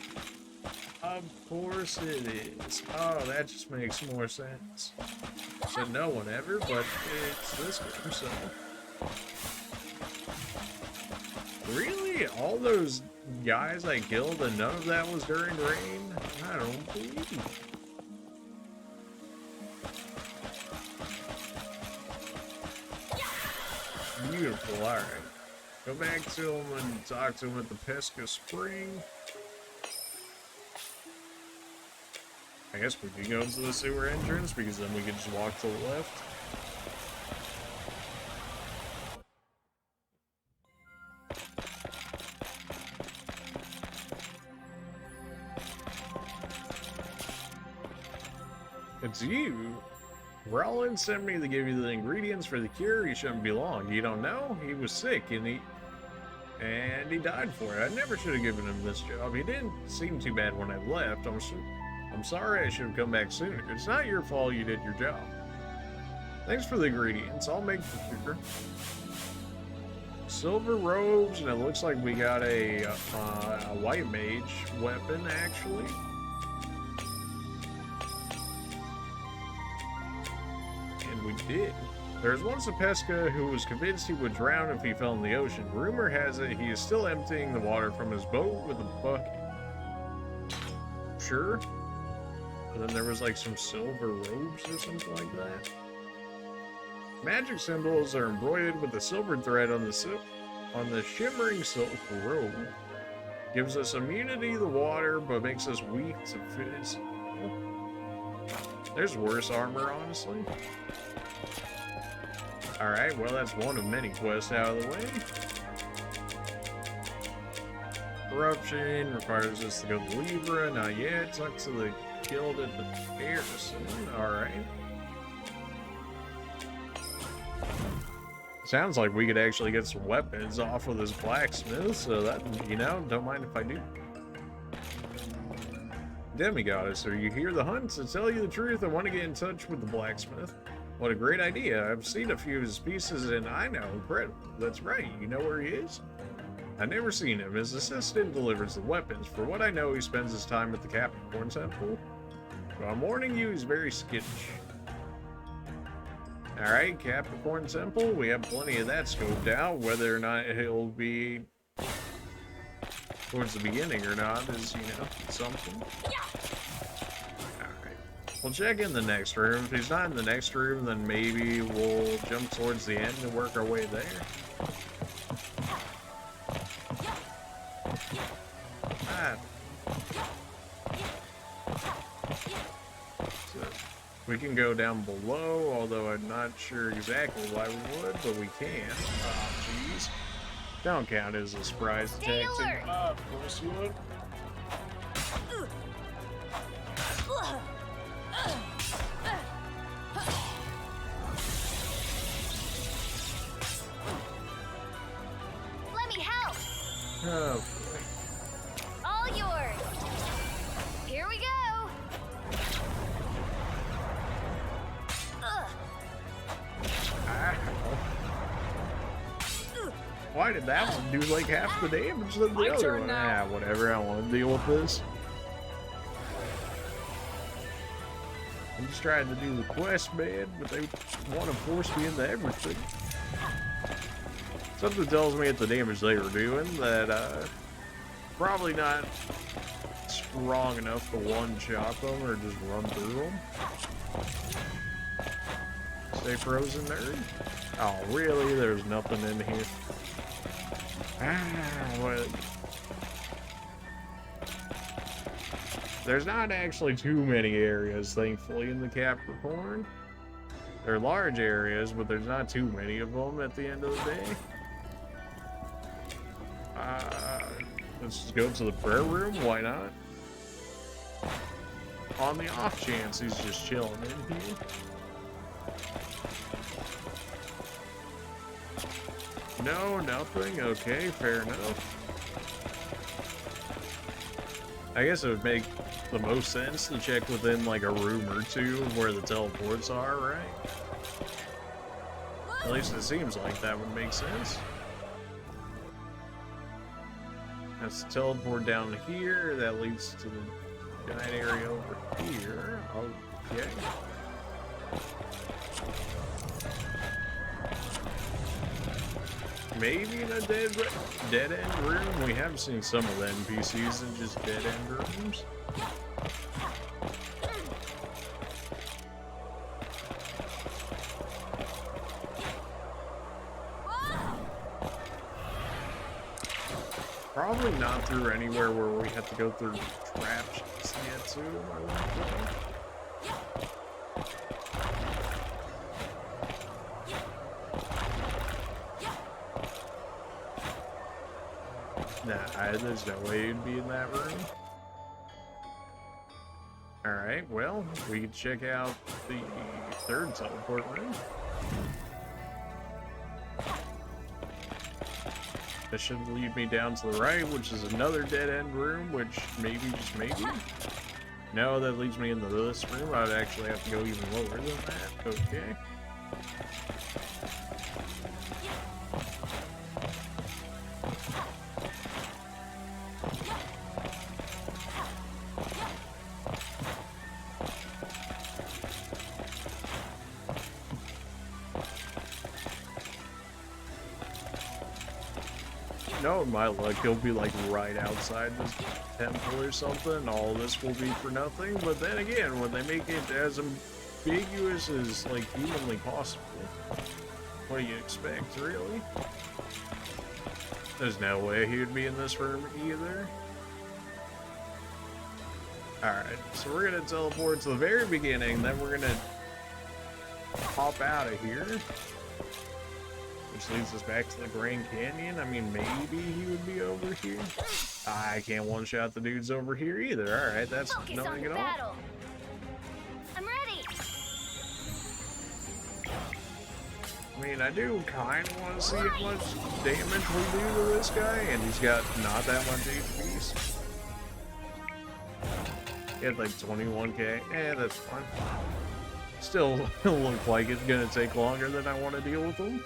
Of course it is. Oh, that just makes more sense. So no one ever, but it's this game, so. Really? All those guys I killed and none of that was during rain? I don't believe it. Beautiful, alright. Go back to him and talk to him at the Pesca Spring. I guess we could go to the sewer entrance because then we could just walk to the left. It's you. Rollins sent me to give you the ingredients for the cure. He shouldn't be long. You don't know? He was sick and he died for it. I never should have given him this job. He didn't seem too bad when I left. I'm sorry I should have come back sooner. It's not your fault you did your job. Thanks for the ingredients. I'll make the cure. Silver robes, and it looks like we got a white mage weapon, actually. And we did. There was once a Pesca who was convinced he would drown if he fell in the ocean. Rumor has it he is still emptying the water from his boat with a bucket. Sure. And then there was like some silver robes or something like that. Magic symbols are embroidered with a silver thread on the shimmering silk robe. Gives us immunity to water, but makes us weak to fizz. There's worse armor, honestly. Alright, well that's one of many quests out of the way. Corruption requires us to go to Libra, not yet. Talk to the guild at the fair soon. Alright. Sounds like we could actually get some weapons off of this blacksmith, so that, you know, don't mind if I do. Demigoddess, are you here the hunt? To tell you the truth, I want to get in touch with the blacksmith. What a great idea. I've seen a few of his pieces and I know, incredible. That's right, you know where he is? I've never seen him. His assistant delivers the weapons. For what I know, he spends his time at the Capricorn Temple. But I'm warning you, he's very skittish. Alright, Capricorn Temple, we have plenty of that scoped out. Whether or not he'll be towards the beginning or not is, you know, something. Alright, we'll check in the next room. If he's not in the next room, then maybe we'll jump towards the end and work our way there. We can go down below, although I'm not sure exactly why we would, but we can. Oh, jeez. Don't count as a surprise Stay attack. alert. Of course you would. Let me help. Oh, All yours. Here we go. ow. Why did that one do like half the damage than the My other turn one? now. Ah, whatever, I don't want to deal with this. I'm just trying to do the quest, man, but they want to force me into everything. Something tells me at the damage they were doing that, probably not strong enough to one-shot them or just run through them. Stay frozen, nerd. Oh, really? There's nothing in here. Ah, what? There's not actually too many areas, thankfully, in the Capricorn. They're large areas, but there's not too many of them at the end of the day. Let's just go to the prayer room. Why not? On the off chance he's just chilling in here. No, nothing. Okay, fair enough. I guess it would make the most sense to check within like a room or two of where the teleports are, right? At least it seems like that would make sense. That's the teleport down here. That leads to the giant area over here. Okay. Maybe in a dead end room. We have seen some of the NPCs in just dead end rooms. Probably not through anywhere where we have to go through traps yet too, I wouldn't think. Nah, there's no way you'd be in that room. Alright, well, we can check out the third teleport room. This should lead me down to the right, which is another dead-end room, which maybe, just maybe? No, that leads me into this room. I'd actually have to go even lower than that. Okay. No, my luck, he'll be like right outside this temple or something. All this will be for nothing. But then again, when they make it as ambiguous as like humanly possible, what do you expect, really? There's no way he would be in this room either. Alright, so we're gonna teleport to the very beginning, then we're gonna hop out of here. Which leads us back to the Grand Canyon. I mean, maybe he would be over here. I can't one-shot the dudes over here either. Alright, that's Focus on nothing the at all. battle. I'm ready. I mean, I do kind of want to see how much damage we do to this guy, and he's got not that much HP. He had like 21k. That's fine. Still look like it's gonna take longer than I want to deal with him.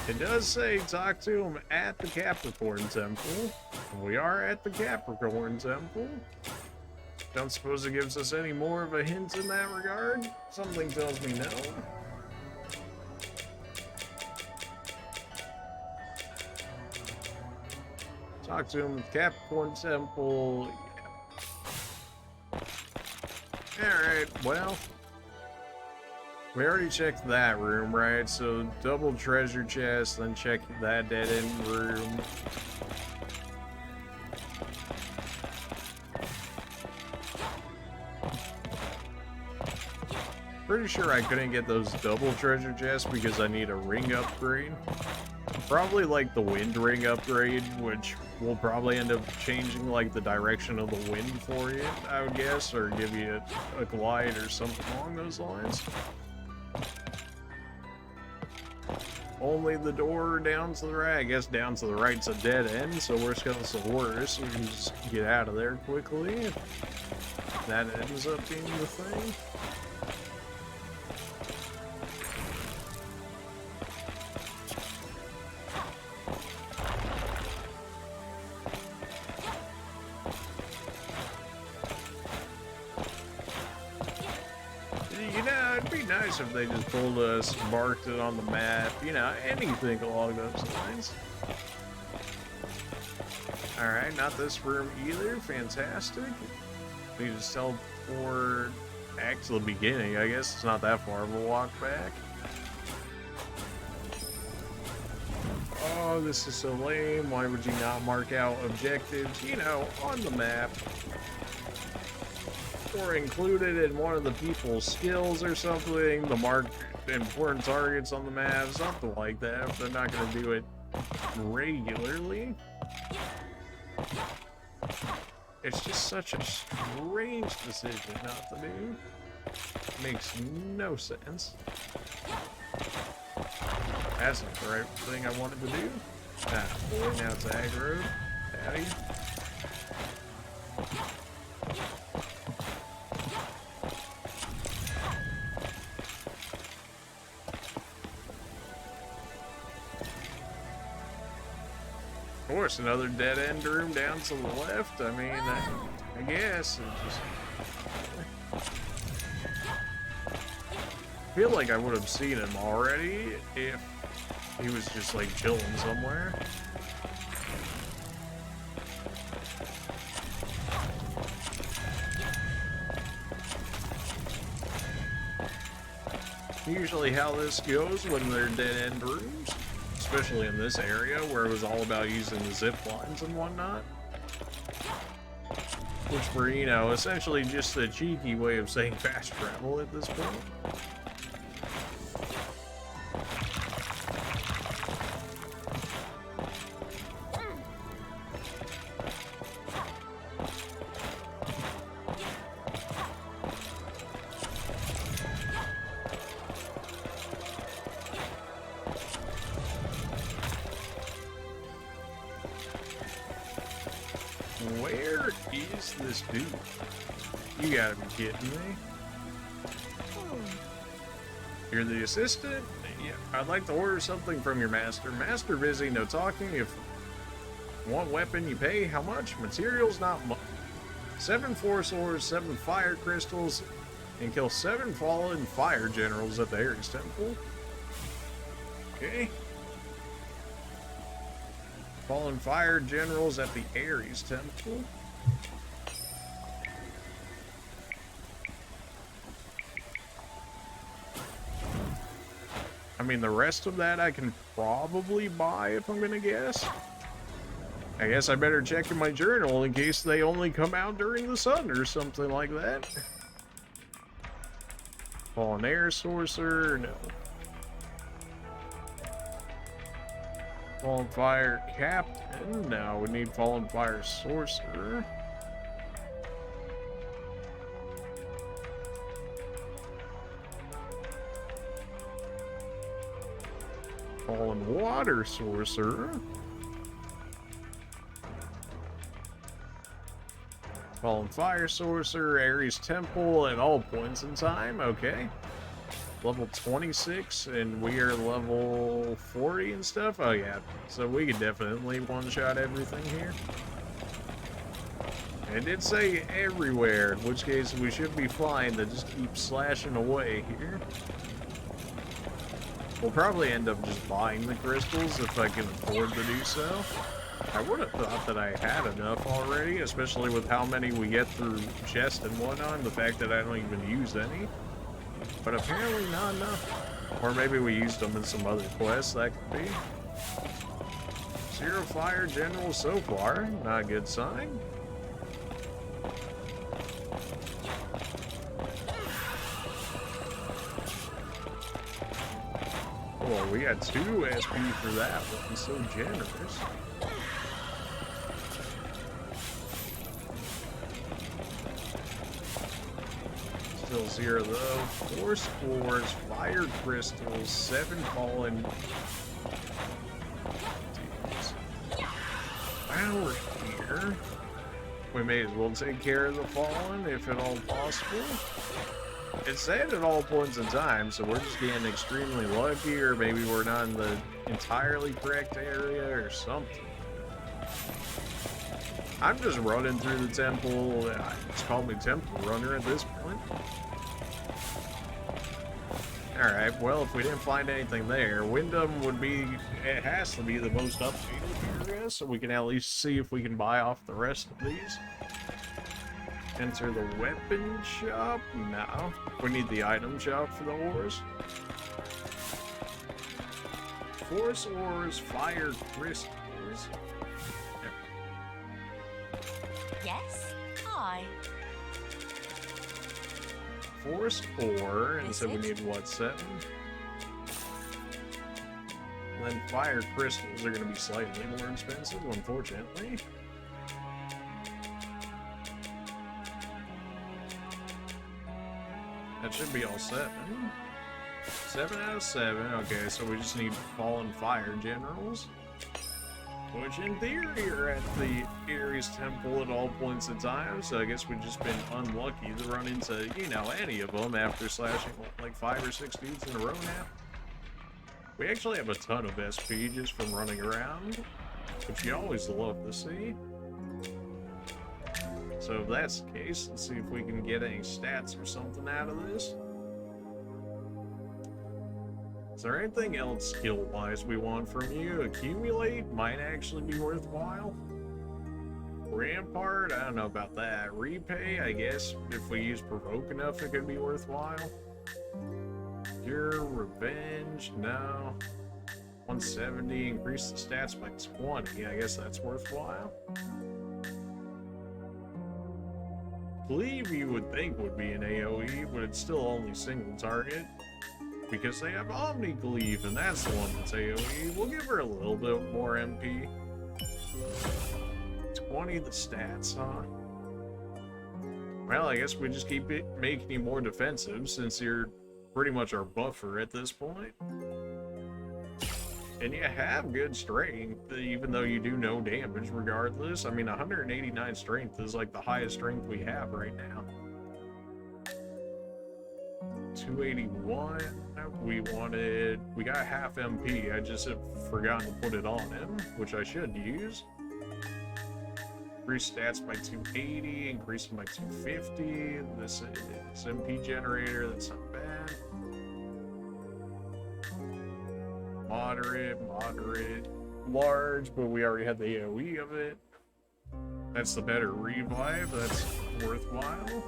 It does say talk to him at the Capricorn Temple. We are at the Capricorn Temple. Don't suppose it gives us any more of a hint in that regard? Something tells me no. Talk to him at the Capricorn Temple. Yeah. Alright, well. We already checked that room, right? So double treasure chest, then check that dead end room. Pretty sure I couldn't get those double treasure chests because I need a ring upgrade. Probably like the wind ring upgrade, which will probably end up changing like the direction of the wind for you, I would guess, or give you a glide or something along those lines. Only the door down to the right. I guess down to the right's a dead end, so worst comes to worst, we can just get out of there quickly. If that ends up being the thing. If they just pulled us, marked it on the map, you know, anything along those lines. Alright, not this room either. Fantastic. We just teleport back to the beginning. I guess it's not that far of a walk back. Oh, this is so lame. Why would you not mark out objectives, you know, on the map? Or included in one of the people's skills or something, the mark important targets on the map, something like that, if they're not going to do it regularly. It's just such a strange decision not to do. Makes no sense. That's not the right thing I wanted to do. Ah, boy, now it's aggro. Patty. Of course, another dead end room down to the left. I mean, I guess it just. I feel like I would have seen him already if he was just like chilling somewhere. Usually how this goes when they're dead end rooms. Especially in this area where it was all about using the zip lines and whatnot. Which were, you know, essentially just a cheeky way of saying fast travel at this point. Where is this dude? You gotta be kidding me. You're the assistant? Yeah, I'd like to order something from your master. Master busy, no talking. If you want weapon, you pay. How much? Materials, not much. 7 force ores, 7 fire crystals, and kill 7 fallen fire generals at the Ares Temple. Okay. Fallen fire generals at the Ares Temple. I mean, the rest of that I can probably buy if I'm gonna guess. I guess I better check in my journal in case they only come out during the sun or something like that. Fallen air sorcerer, no. Fallen fire captain, no, we need fallen fire sorcerer. Fallen water sorcerer. Fallen fire sorcerer, Ares Temple at all points in time, okay. Level 26 and we are level 40 and stuff. Oh yeah, so we could definitely one-shot everything here. And it did say everywhere, in which case we should be fine to just keep slashing away here. We'll probably end up just buying the crystals if I can afford to do so. I would have thought that I had enough already, especially with how many we get through chest and whatnot, and the fact that I don't even use any. But apparently not enough. Or maybe we used them in some other quests, that could be. 0 fire general so far, not a good sign. well, we got 2 SP for that one, so generous. Still 0 though. 4 spores, fire crystals, 7 fallen. While we're here, we may as well take care of the fallen if at all possible. It's said at all points in time, so we're just getting extremely lucky, or maybe we're not in the entirely correct area or something. I'm just running through the temple. It's called me Temple Runner at this point. Alright, well, if we didn't find anything there, Windam would be, it has to be the most updated area, so we can at least see if we can buy off the rest of these. Enter the weapon shop? No. We need the item shop for the ores. Force ores, fire crystals. Yes? Hi. Force ore, and so we need what, 7? And then fire crystals are going to be slightly more expensive, unfortunately. That should be all 7. 7 out of 7. Okay, so we just need fallen fire generals. Which in theory are at the Ares Temple at all points in time, so I guess we've just been unlucky to run into, you know, any of them after slashing like 5 or 6 dudes in a row now. We actually have a ton of SP just from running around, which you always love to see. So if that's the case, let's see if we can get any stats or something out of this. Is there anything else skill-wise we want from you? Accumulate might actually be worthwhile. Rampart, I don't know about that. Repay, I guess if we use Provoke enough, it could be worthwhile. Cure, Revenge, no. 170, increase the stats by 20, I guess that's worthwhile. Cleave you would think would be an AoE, but it's still only single target. Because they have Omni Cleave, and that's the one that's AoE. We'll give her a little bit more MP. 20 the stats, huh? Well, I guess we just keep making you more defensive, since you're pretty much our buffer at this point. And you have good strength, even though you do no damage regardless. I mean, 189 strength is like the highest strength we have right now. 281, we got half MP, I just have forgotten to put it on him, which I should use. Increase stats by 280, increase them by 250, this is MP generator, that's not bad. Moderate, large, but we already had the AoE of it. That's the better revive, that's worthwhile.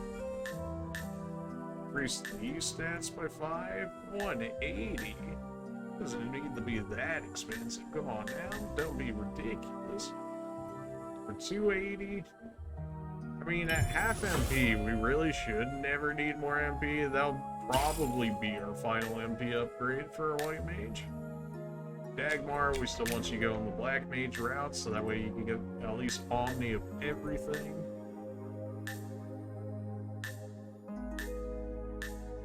Increase these stats by 5, 180. Doesn't need to be that expensive. Come on now, don't be ridiculous. For 280, I mean, at half MP, we really should never need more MP. That'll probably be our final MP upgrade for a white mage. Dagmar, we still want you to go on the black mage route, so that way you can get at least Omni of everything.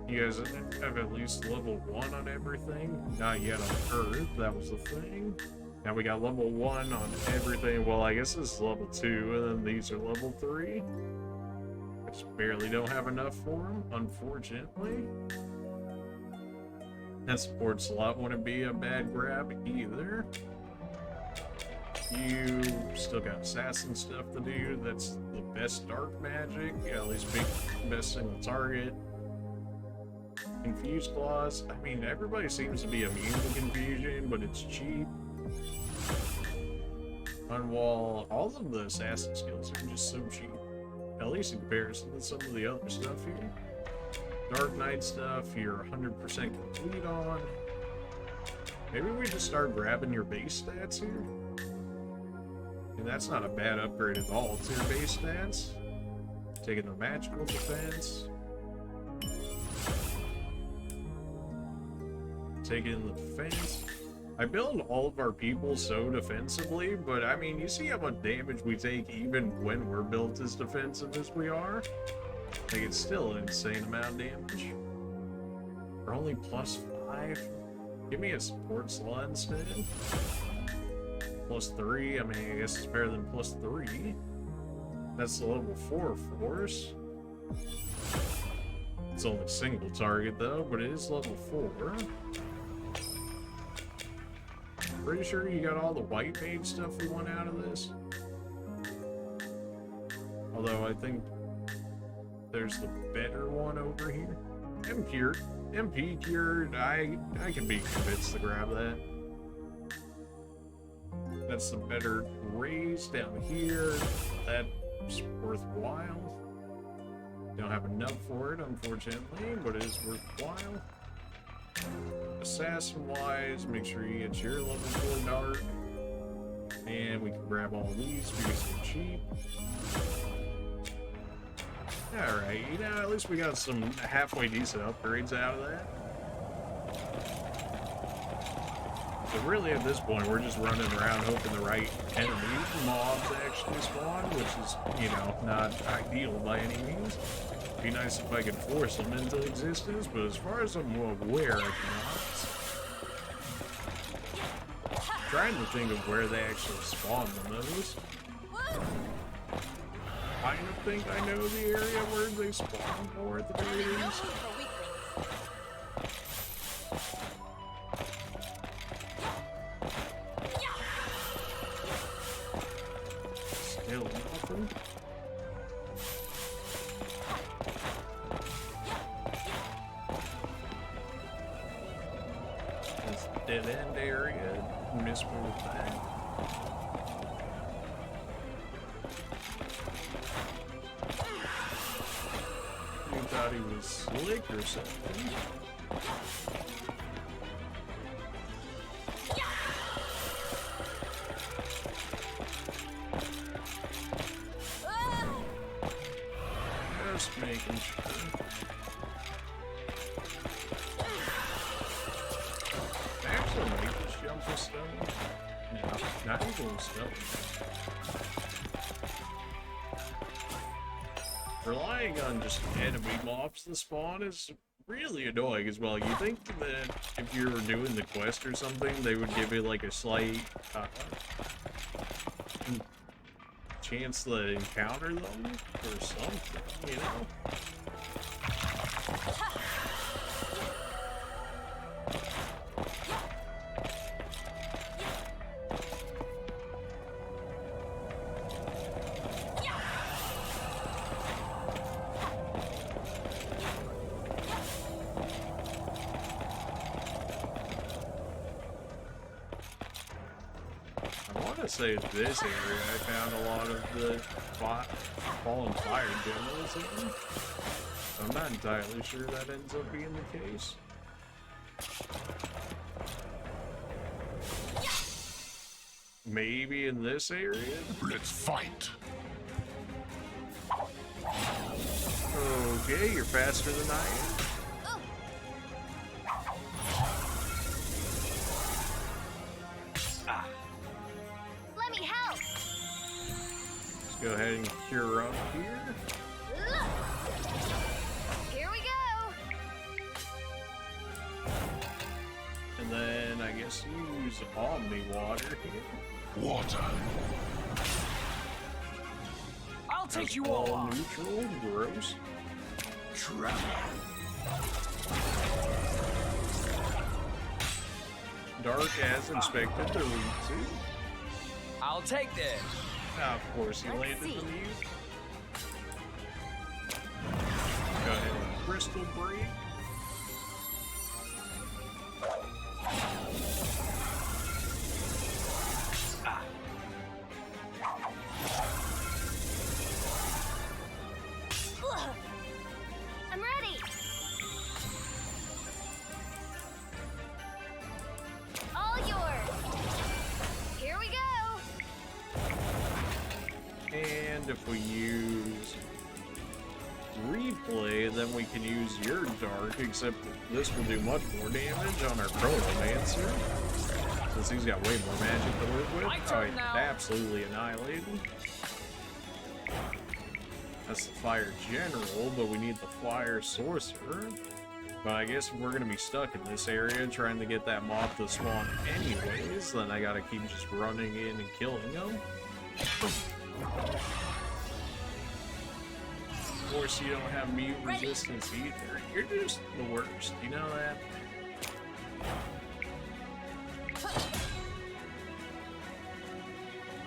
You guys have at least level 1 on everything. Not yet on Earth, that was the thing. Now we got level 1 on everything. Well, I guess this is level 2, and then these are level 3. I just barely don't have enough for them, unfortunately. That support slot wouldn't be a bad grab either. You still got assassin stuff to do. That's the best dark magic. Yeah, at least best single target. Confused claws. I mean, everybody seems to be immune to confusion, but it's cheap. Unwall. All of the assassin skills are just so cheap. At least in comparison to some of the other stuff here. Dark Knight stuff, you're 100% complete on. Maybe we just start grabbing your base stats here. And that's not a bad upgrade at all to your base stats. Taking the magical defense. taking the defense. I build all of our people so defensively, but I mean, you see how much damage we take even when we're built as defensive as we are? Like, it's still an insane amount of damage. We're only +5. Give me a support slot instead. +3, I mean, I guess it's better than +3. That's the level 4 force. It's only a single target though, but it is level 4. Pretty sure you got all the white page stuff we want out of this. Although I think there's the better one over here. MP cured. I can be convinced to grab that. That's the better raise down here. That's worthwhile. Don't have enough for it, unfortunately, but it is worthwhile. Assassin-wise, make sure you get your level 4 dart. And we can grab all these because they're cheap. Alright, you know, at least we got some halfway decent upgrades out of that. So really at this point, we're just running around hoping the right enemy mobs actually spawn, which is, you know, not ideal by any means. It'd be nice if I could force them into existence, but as far as I'm aware, I cannot. I'm trying to think of where they actually spawn the most. I kind of think I know the area where they spawn more at the very least. Still nothing. This dead end area, miss me with that. You thought he was slick or something. Just making sure. Actually, make this jump for stone. No, not even stone. Relying on just enemy mobs to spawn is really annoying as well. You think that if you were doing the quest or something, they would give you like a slight chance to encounter them or something, you know? Say this area, I found a lot of the fallen fire generals in. I'm not entirely sure that ends up being the case. Maybe in this area? Let's fight. Okay, you're faster than I am. Go ahead and cure up here. Here we go. And then I guess you use Omni water here. Water. I'll take you all on. Neutral, gross. Travel. Dark as expected to lead to. I'll take this. Of course, he landed from you. Go ahead and crystal break. I'm ready. All yours. Here we go. And if we use replay, then we can use your dark, except this will do much more damage on our Chronomancer. Since he's got way more magic to work with. Oh, absolutely annihilated. That's the Fire General, but we need the Fire Sorcerer. But I guess we're gonna be stuck in this area trying to get that moth to spawn anyways, then I gotta keep just running in and killing them. Of course, you don't have mute resistance either. You're just the worst, you know that?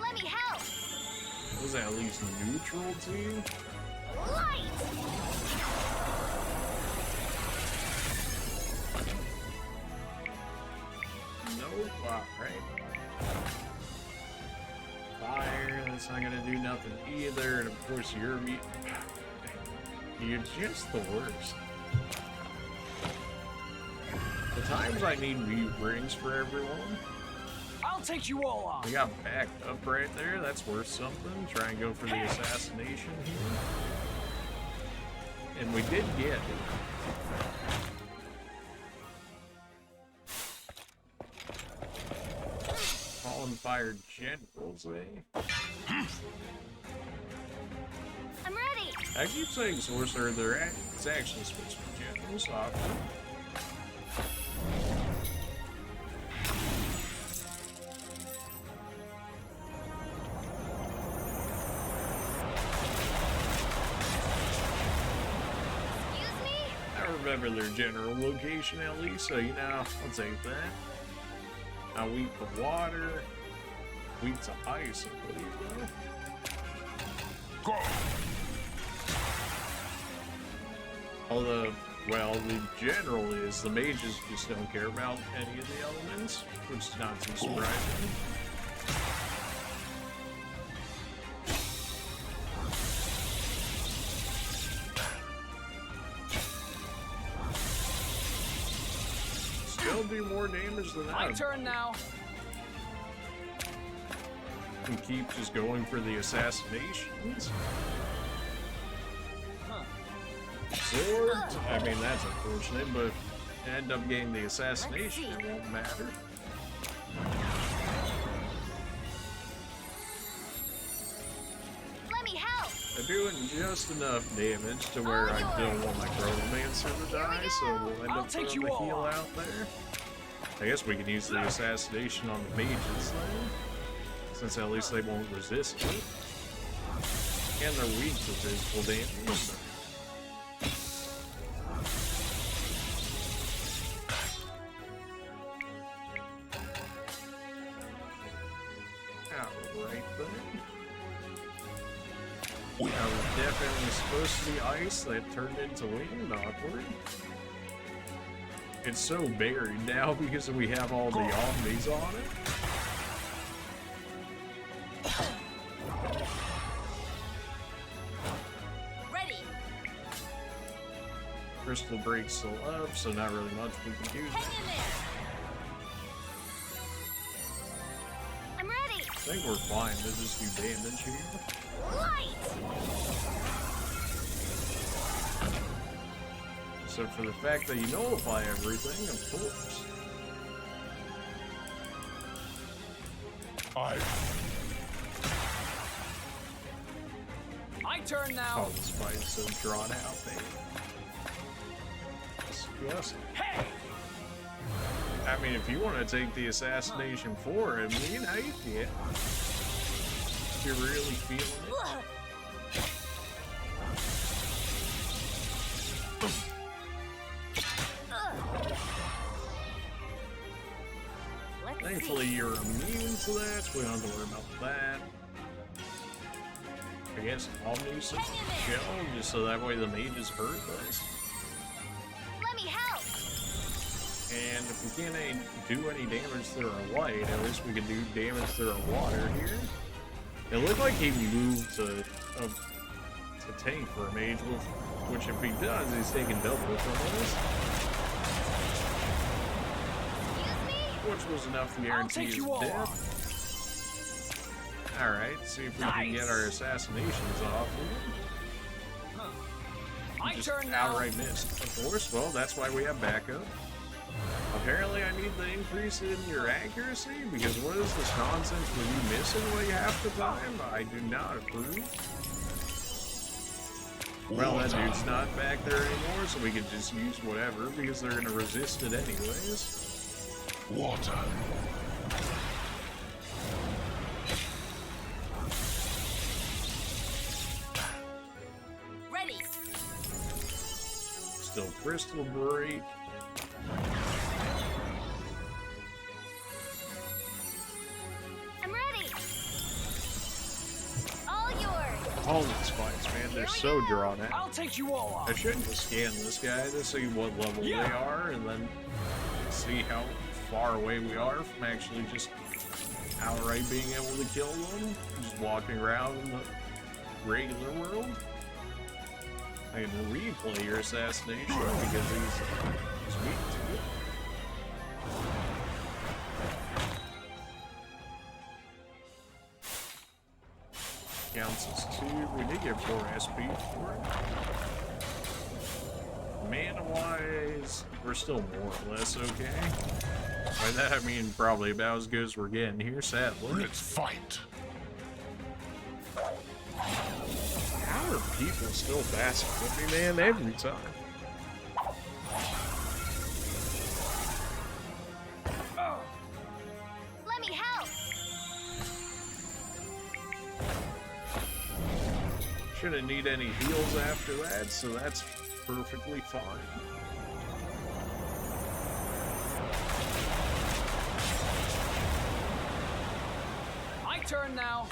Let me help. Was that at least neutral to you? Light. Nope. Alright. Fire, that's not gonna do nothing either. And of course, you're just the worst. The times I need mute rings for everyone. I'll take you all on. We got backed up right there. That's worth something. Try and go for the assassination here. And we did get it. Fallen Fire Generals, eh? I'm ready. I keep saying Sorcerer, it's actually supposed to be Generals. Remember their general location at least, so you know, I'll take that. Now weak to water, weak to ice, I believe, though. Go! Although, well, the general is, the mages just don't care about any of the elements, which is not too surprising. Still do more damage than that. My turn now. We keep just going for the assassinations. Sword? I mean, that's unfortunate, but end up getting the assassination, it won't matter. Let me help. They're doing just enough damage to where I don't want my Chronomancer to die, so we'll end up throwing the heal out there. I guess we can use the assassination on the mages, though, since at least they won't resist it. And they're weak to physical damage. Alright then. Now we're definitely supposed to be ice that turned into wind, awkward. It's so buried now because we have all the omnis on it. Ready. Crystal breaks still up, so not really much we can do. Hang in there. I'm ready. I think we're fine to just do damage here. Light. So for the fact that you nullify everything, of course. My turn now. Oh, this fight's so drawn out, man. Disgusting. Hey! I mean, if you want to take the assassination for him, you know you can. If you're really feeling it. Thankfully, you're immune to that, so we don't have to worry about that. I guess Omni some shell, just so that way the mages hurt less. Let me help. And if we can't do any damage through our light, at least we can do damage through our water here. It looked like he moved to tank for a mage, which if he does, he's taking double from us. Which was enough to guarantee his death. Alright, see if we can get our assassinations off here. My just turn now. outright missed. Of course, well, that's why we have backup. Apparently, I need the increase in your accuracy, because what is this nonsense with you missing like half the time? I do not approve. Well, that dude's not back there anymore, so we can just use whatever, because they're gonna resist it anyways. Water. Ready. Still crystal break. I'm ready. All yours. All these fights, man, they're so drawn out. I'll take you all I on. should just scan this guy to see what level they are, and then see how far away we are from actually just outright being able to kill them. Just walking around in the regular world. I can replay your assassination because he's weak to it. Counts as 2. We did get 4 SP for it. Mana-wise, we're still more or less okay. By that I mean probably about as good as we're getting here, sadly. Let's fight. How are people still passing with me, man, every time? Let me help. Shouldn't need any heals after that, so that's perfectly fine. My turn now.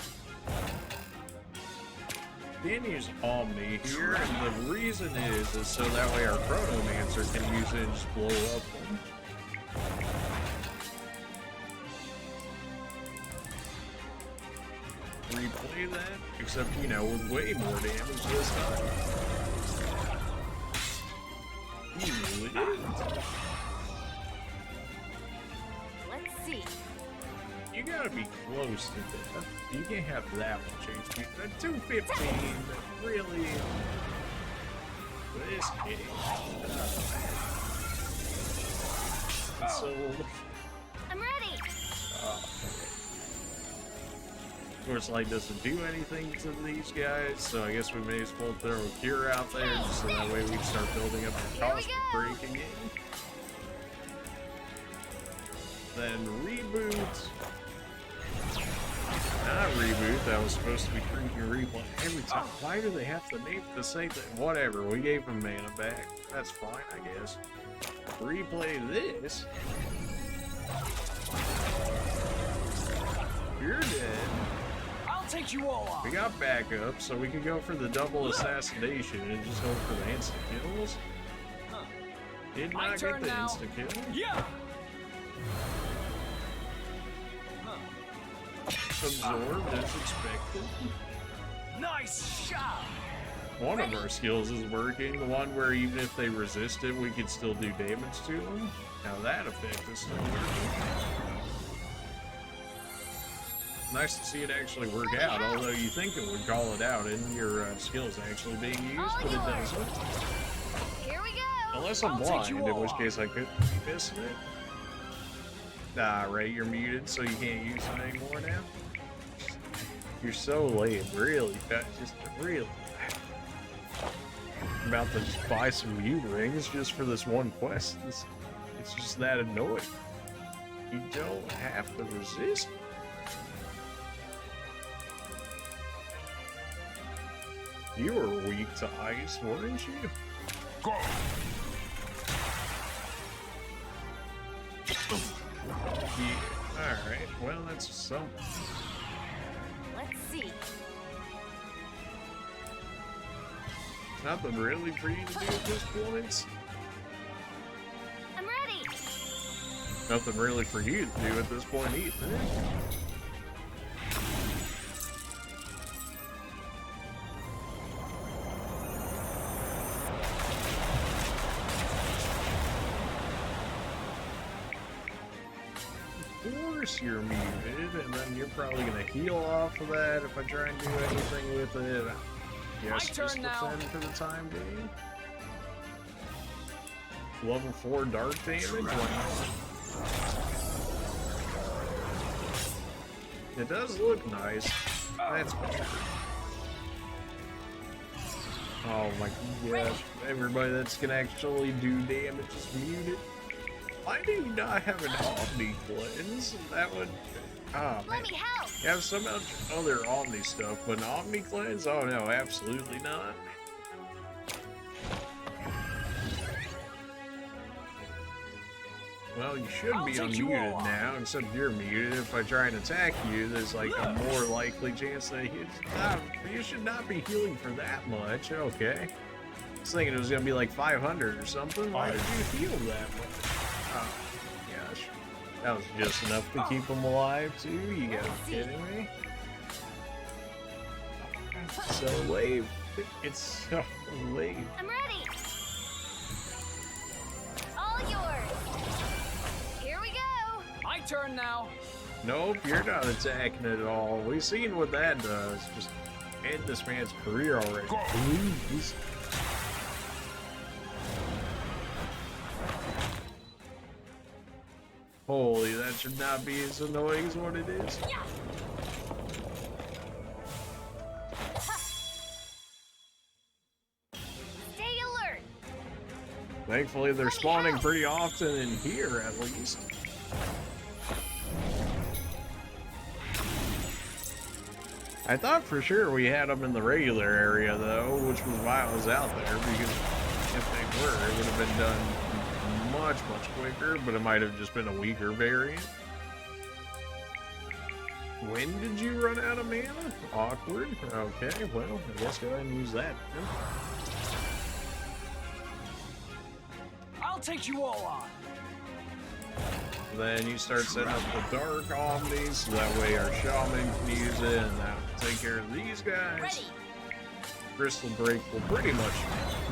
Can't use Omni here, and the reason is so that way our Chronomancer can use it and just blow up them. Replay that, except, you know, with way more damage this time. You lit. Let's see. You gotta be close to death. You can't have that much HP. That 215, really? This game. So, I'm ready. of course, light doesn't do anything to these guys, so I guess we may as well throw a cure out there, just so that way we can start building up the Here we cost go. of breaking it. Then reboot. Not reboot, that was supposed to be freaking replay every time. Why do they have to make the same thing? Whatever, we gave them mana back. That's fine, I guess. Replay this. You're dead. I'll take you all on. We got backup, so we can go for the double assassination and just hope for the instant kills. Did My not get turn the now. instant kill. Yeah. Absorbed as expected. Nice shot. One of our skills is working. The one where even if they resist it, we can still do damage to them. Now that effect is still working. Nice to see it actually work out, although you think it would call it out in your skills actually being used, but it doesn't. Here we go. Unless I'm I'll take blind, you in all which on. case I could be missing it. Nah, Ray, you're muted, so you can't use it anymore now. You're so lame, really. Just really. I'm about to just buy some mute rings just for this one quest. It's just that annoying. You don't have to resist. You were weak to ice, weren't you? Go. Yeah. Alright, well, that's something. Let's see. Nothing really for you to do at this point. I'm ready. Nothing really for you to do at this point either. Of course you're muted, and then you're probably gonna heal off of that if I try and do anything with it. Yes, My just turn now. defend for the time being. level 4 dark damage. It does look nice. That's better. Oh my gosh. Everybody that's gonna actually do damage is muted. Why do you not have an Omni cleanse? That would... Oh man. Let me help. You have so much other Omni stuff, but an Omni cleanse? Oh no, absolutely not. Well, you should be unmuted now, except you're muted. If I try and attack you, there's like a more likely chance that you should not be healing for that much. Okay. I was thinking it was going to be like 500 or something. Why did you heal that much? Oh, gosh. That was just enough to keep him alive, too? You gotta be kidding me? So late. It's so late. I'm ready. All yours. Here we go. My turn now. Nope, you're not attacking at all. We've seen what that does. Just end this man's career already. Please. Holy, that should not be as annoying as what it is. Yeah. Stay alert. Thankfully, they're spawning pretty often in here, at least. I thought for sure we had them in the regular area, though, which was why I was out there, because if they were, it would have been done much quicker, but it might have just been a weaker variant. When did you run out of mana? Awkward. Okay, well, I guess go ahead and use that then. I'll take you all on. Then you start setting up the dark omnis, so that way our shaman can use it, and that will take care of these guys. Ready. Crystal Break will pretty much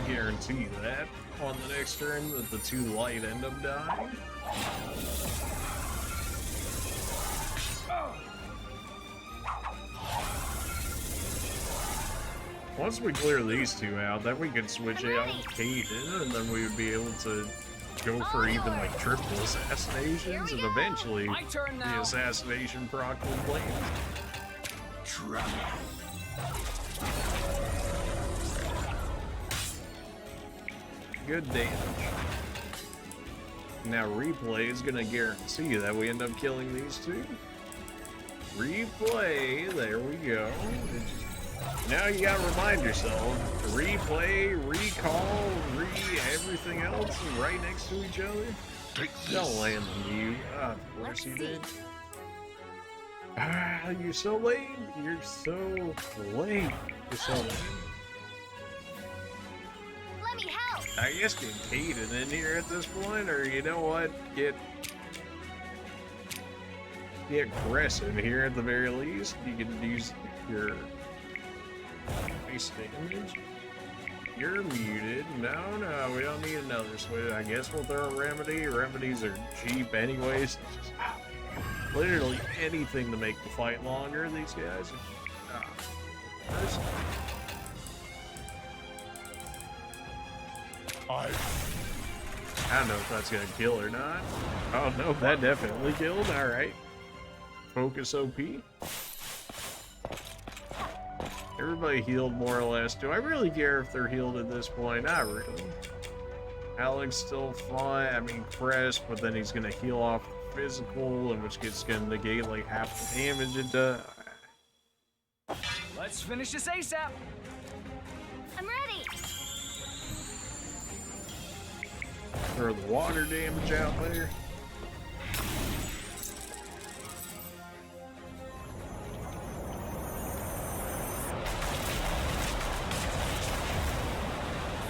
guarantee that on the next turn that the 2 light end up dying. Once we clear these 2 out, then we could switch out Kaden, and then we would be able to go for even like triple assassinations, and eventually the assassination proc will land. Good damage. Now replay is gonna guarantee that we end up killing these 2. Replay, there we go. Now you gotta remind yourself, replay, recall, everything else right next to each other. Don't land on you. Ah, of course you did. Ah, you're so late. You're so late. You're so late. Let me help. I guess get Kaden in here at this point, or you know what? Get aggressive here at the very least. You can use your base damage. You're muted. No, we don't need another switch. I guess we'll throw a remedy. Remedies are cheap anyways. Just, literally anything to make the fight longer, these guys. I don't know if that's gonna kill or not. Oh no, that definitely killed. Alright. Focus OP. Everybody healed more or less. Do I really care if they're healed at this point? Not really. Alex still fine. I mean, Crest, but then he's gonna heal off physical, in which case gonna negate like half the damage it does. Let's finish this ASAP. I'm ready. Throw the water damage out there.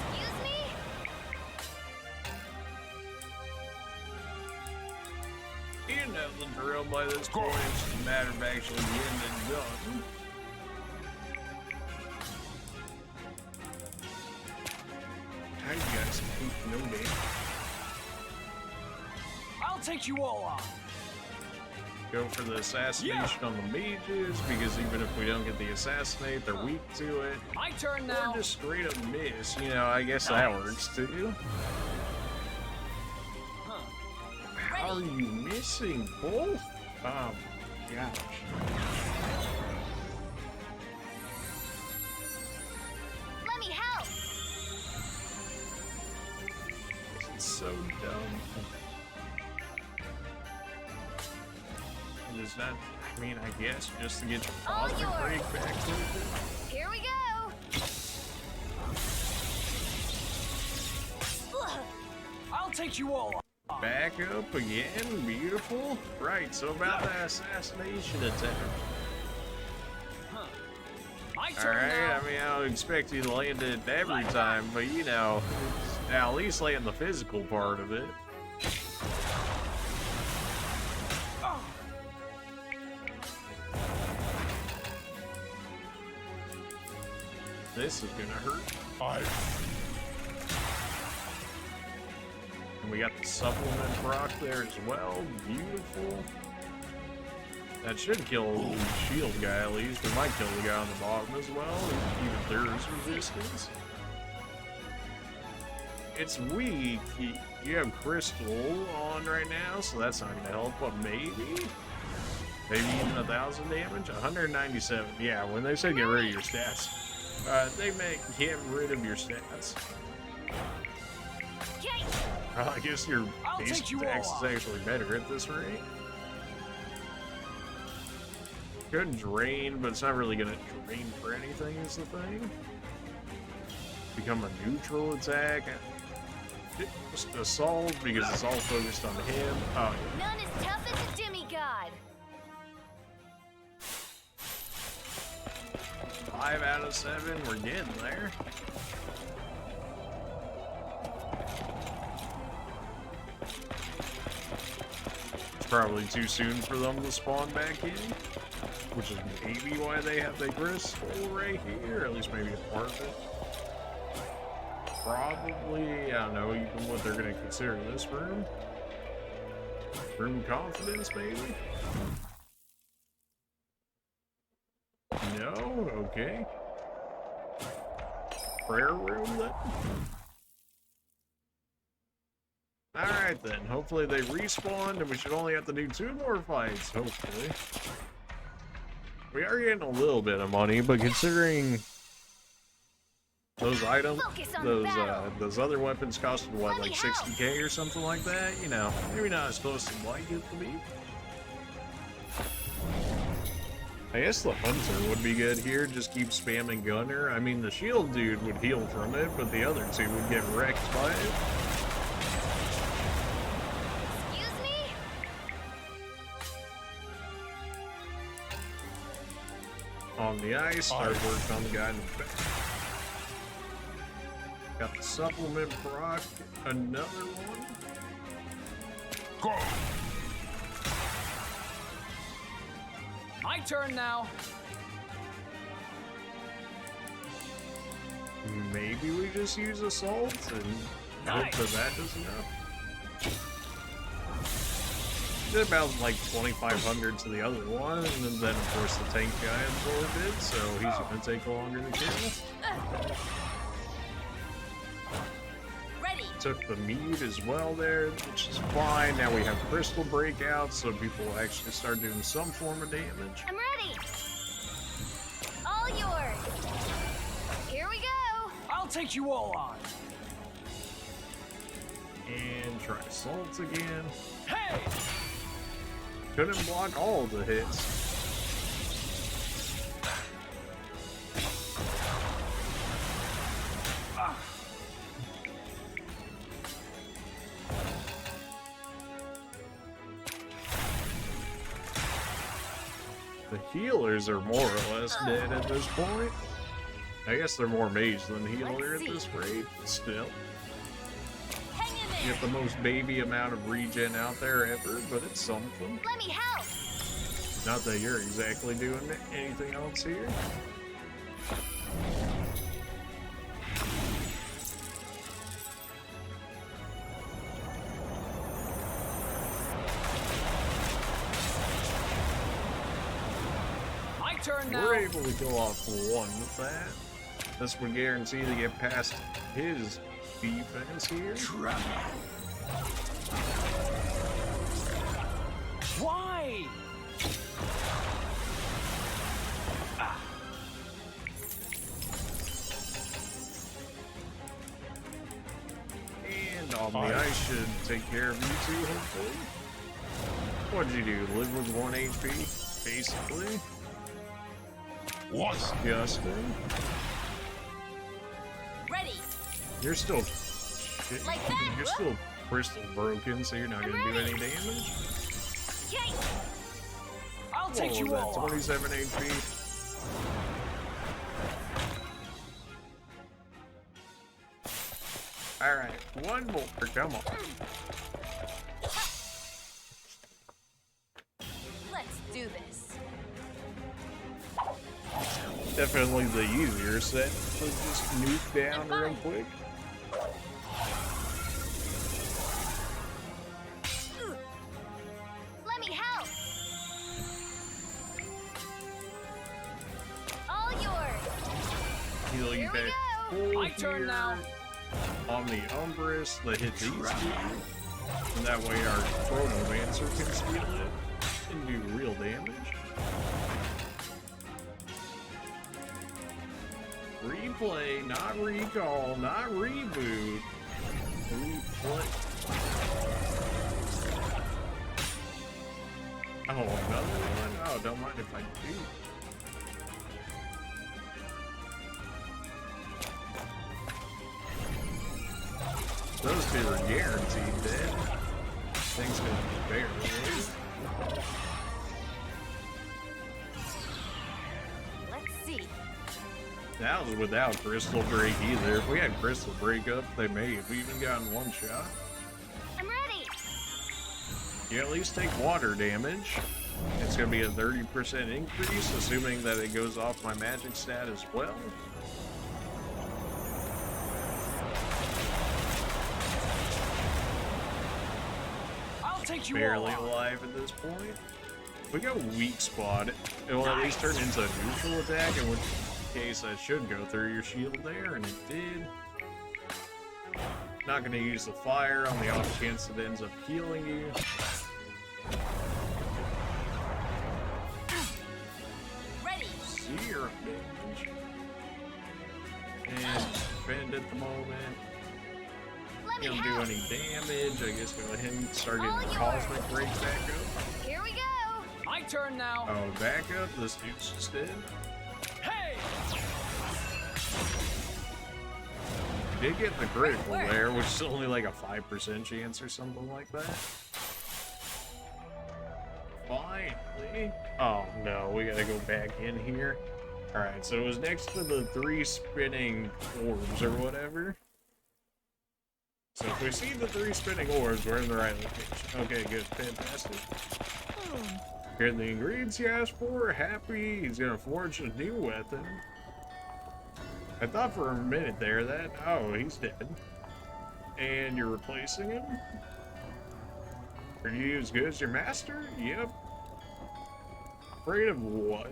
Excuse me? You know the drill by this point. It's just a matter of actually getting it done. How you guys keep no damage? I'll take you all on. Go for the assassination on the mages, because even if we don't get the assassinate, they're weak to it. My turn now. Or just straight up miss. You know, I guess that works too. are you missing? Both? Oh, gosh. Let me help. This is so dumb. And is that, I mean, I guess just to get your All cosmic yours. break back to it. Here we go. Ugh. I'll take you all on. Back up again, beautiful. Right, so about that assassination attempt. My turn Alright, now. I mean, I don't expect you to land it every time, but you know, at least land the physical part of it. This is gonna hurt. And we got the supplement proc there as well. Beautiful. That should kill the shield guy at least. We might kill the guy on the bottom as well, even if there is resistance. It's weak. You have crystal on right now, so that's not gonna help, but maybe even 1,000 damage? 197. Yeah, when they say get rid of your stats, they meant get rid of your stats. Yay. I guess your I'll base take you attacks all is on. actually better at this rate. Good drain, but it's not really gonna drain for anything is the thing. Become a neutral attack. Just assault because it's all focused on him. Oh, None as tough as a demigod. 5 out of 7, we're getting there. It's probably too soon for them to spawn back in, which is maybe why they have the crystal right here, at least maybe a part of it. Probably, I don't know, even what they're going to consider this room. Room confidence, maybe? No? Okay. Prayer room, then? Alright then, hopefully they respawn, and we should only have to do 2 more fights, hopefully. We are getting a little bit of money, but considering those items, Focus on the battle. those other weapons costed what, Let like me help. 60k or something like that? You know, maybe not as close as like it to be. I guess the hunter would be good here, just keep spamming gunner. I mean, the shield dude would heal from it, but the other two would get wrecked by it. Excuse me? On the ice, start working on the guy in the back. Got the supplement proc, another one. Go! My turn now. Maybe we just use assault and hope that that does enough. Did about like 2,500 to the other one, and then of course the tank guy absorbed it, so he's gonna take longer to kill. Ready. Took the meat as well there, which is fine. Now we have crystal breakouts, so people will actually start doing some form of damage. I'm ready. All yours. Here we go. I'll take you all on. And try assaults again. Hey! Couldn't block all of the hits. The healers are more or less dead at this point. I guess they're more mage than healer at this rate, but still. Hang in You there. get the most baby amount of regen out there ever, but it's something. Let me help. Not that you're exactly doing anything else here. My turn now. We're able to kill off one with that. This would guarantee to get past his defense here. The ice should take care of you too, hopefully. What'd you do? Live with 1 HP? Basically. What? Disgusting. Ready. You're still shit. Like that? You're still crystal broken, so you're not gonna do any damage. Okay. I'll take What you was all that? on. 27 HP. Alright, one more. Come on. Let's do this. Definitely the easier set to just nuke down real quick. Let me help. All yours. Heal you Here we back go. full My turn here. now. On the Umbrus that hit these two. And that way our Chronomancer can steal it and do real damage. Replay, not recall, not reboot. Replay. Oh, another one? Oh, don't mind if I do. Those two are guaranteed dead. Things gonna be barely. Let's see. That was without Crystal Break either. If we had Crystal Break up, they may have even gotten one shot. I'm ready. You at least take water damage. It's gonna be a 30% increase, assuming that it goes off my magic stat as well. I'll take you Barely all on. alive at this point. If we go weak spot, it will at least turn into a neutral attack, in which case I should go through your shield there, and it did. Not gonna use the fire on the off chance it ends up healing you. Ready. Zero damage. And defend at the moment. Let me Don't do help. any damage. I guess go ahead and start All getting yours. Cosmic Break back up. Here we go. My turn now. Oh, back up. This dude's just dead. Hey! Did get the critical Work. there, which is only like a 5% chance or something like that. Finally. Oh no, we gotta go back in here. Alright, so it was next to the 3 spinning orbs or whatever. So if we see the 3 spinning orbs, we're in the right location. Okay, good, fantastic. Here are the ingredients he asked for. Happy, he's gonna forge a new weapon. I thought for a minute there that, oh, he's dead. And you're replacing him? Are you as good as your master? Yep. Afraid of what?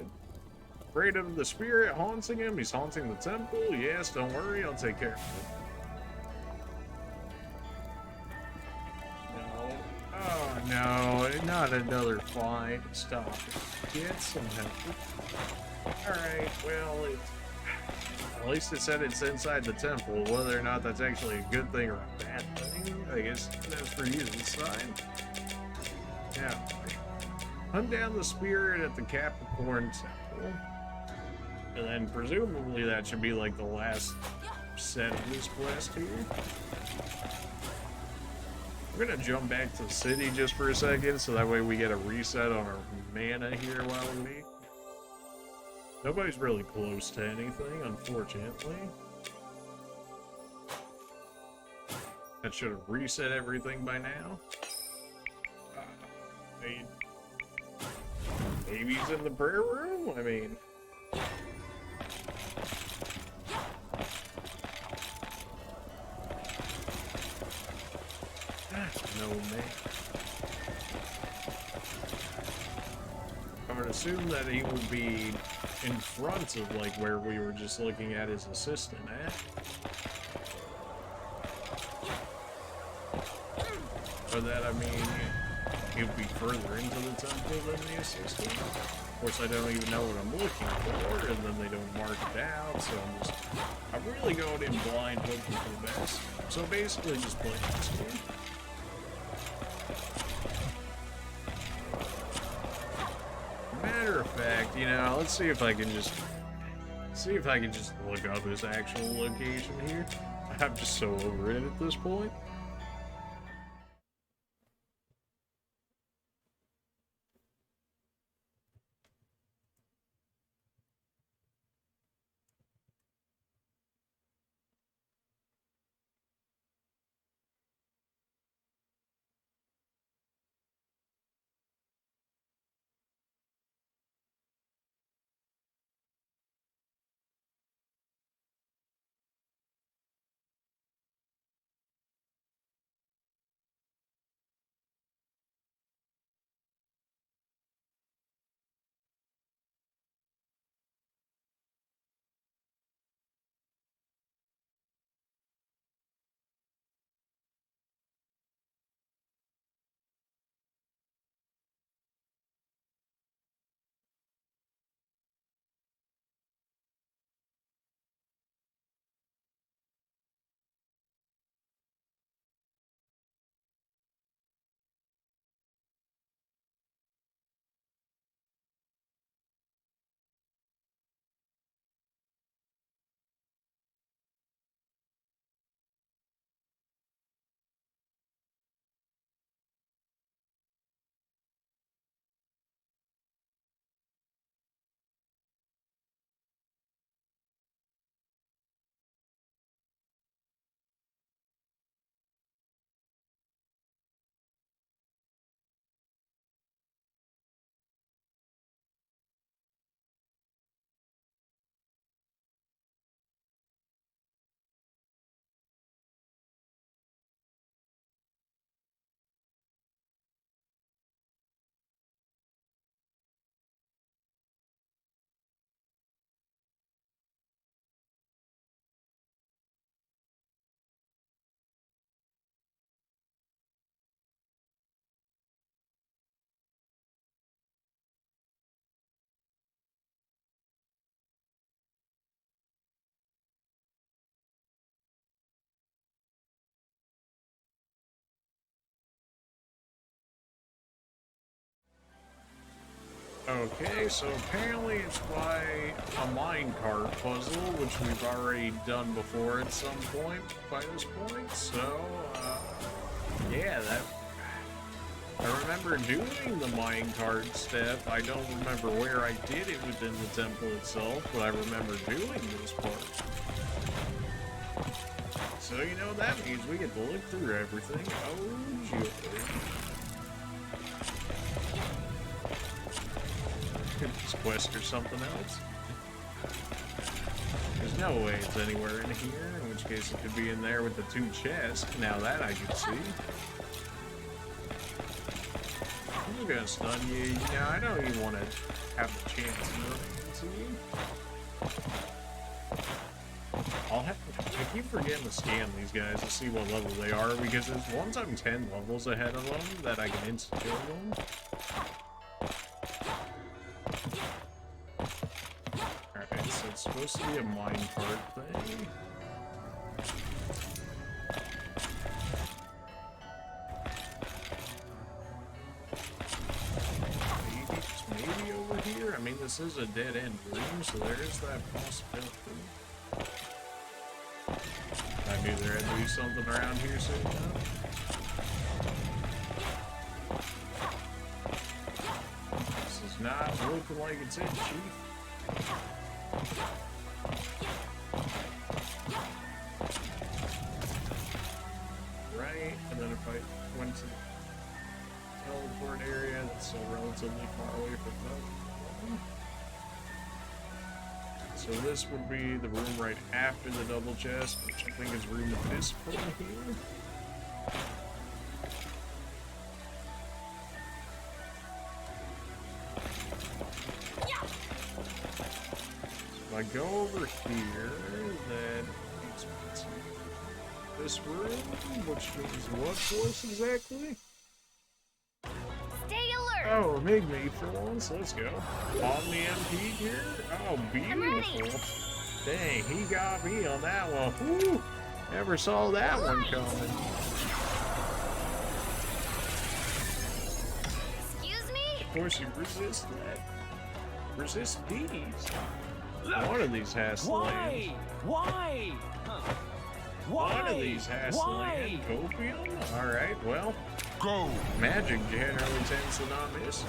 Afraid of the spirit haunting him? He's haunting the temple? Yes, don't worry, I'll take care of it. No. Oh, no, not another fight. Stop it. Get some help. Alright, well, at least it said it's inside the temple. Whether or not that's actually a good thing or a bad thing, I guess that's for you to decide. Yeah. Hunt down the spirit at the Capricorn temple. And then presumably that should be like the last set of this quest here. We're gonna jump back to the city just for a second, so that way we get a reset on our mana here while we meet. Nobody's really close to anything, unfortunately. That should have reset everything by now. Maybe he's in the prayer room? I mean... No, man. I would assume that he would be in front of, like, where we were just looking at his assistant at. Or that, I mean, he would be further into the temple than the assistant. Of course, I don't even know what I'm looking for, and then they don't mark it out, so I'm really going in blind hoping for the best. So basically just playing this game. Matter of fact, you know, let's see if I can just look up his actual location here. I'm just so over it at this point. Okay, so apparently it's by a minecart puzzle, which we've already done before at some point by this point, so, yeah, I remember doing the minecart step. I don't remember where I did it within the temple itself, but I remember doing this part. So, you know, that means we get to look through everything. Oh, joy. This quest or something else. There's no way it's anywhere in here, in which case it could be in there with the two chests. Now that I can see. I'm just gonna stun you. You know, I don't even want to have the chance to you. I keep forgetting to scan these guys to see what level they are, because it's once I'm 10 levels ahead of them that I can insta-kill them. Alright, so it's supposed to be a minecart thing. Maybe over here? I mean, this is a dead-end room, so there is that possibility. I knew there had to be something around here soon enough. This is not looking like it's it, Chief. Right, and then if I went to the teleport area, that's still relatively far away from that. So this would be the room right after the double chest, which I think is room at this point here. So if I go over here, then it's this room, which means what for us exactly? Stay alert! Oh, me for once. Let's go. On the MP here. Oh, beautiful. Dang, he got me on that one. Whew. Never saw that one coming. Excuse me? Of course, you resist that. Resist these. One of these has to land. Why? One of these has to land. Copium? Alright, well. Go! Magic generally tends to not miss.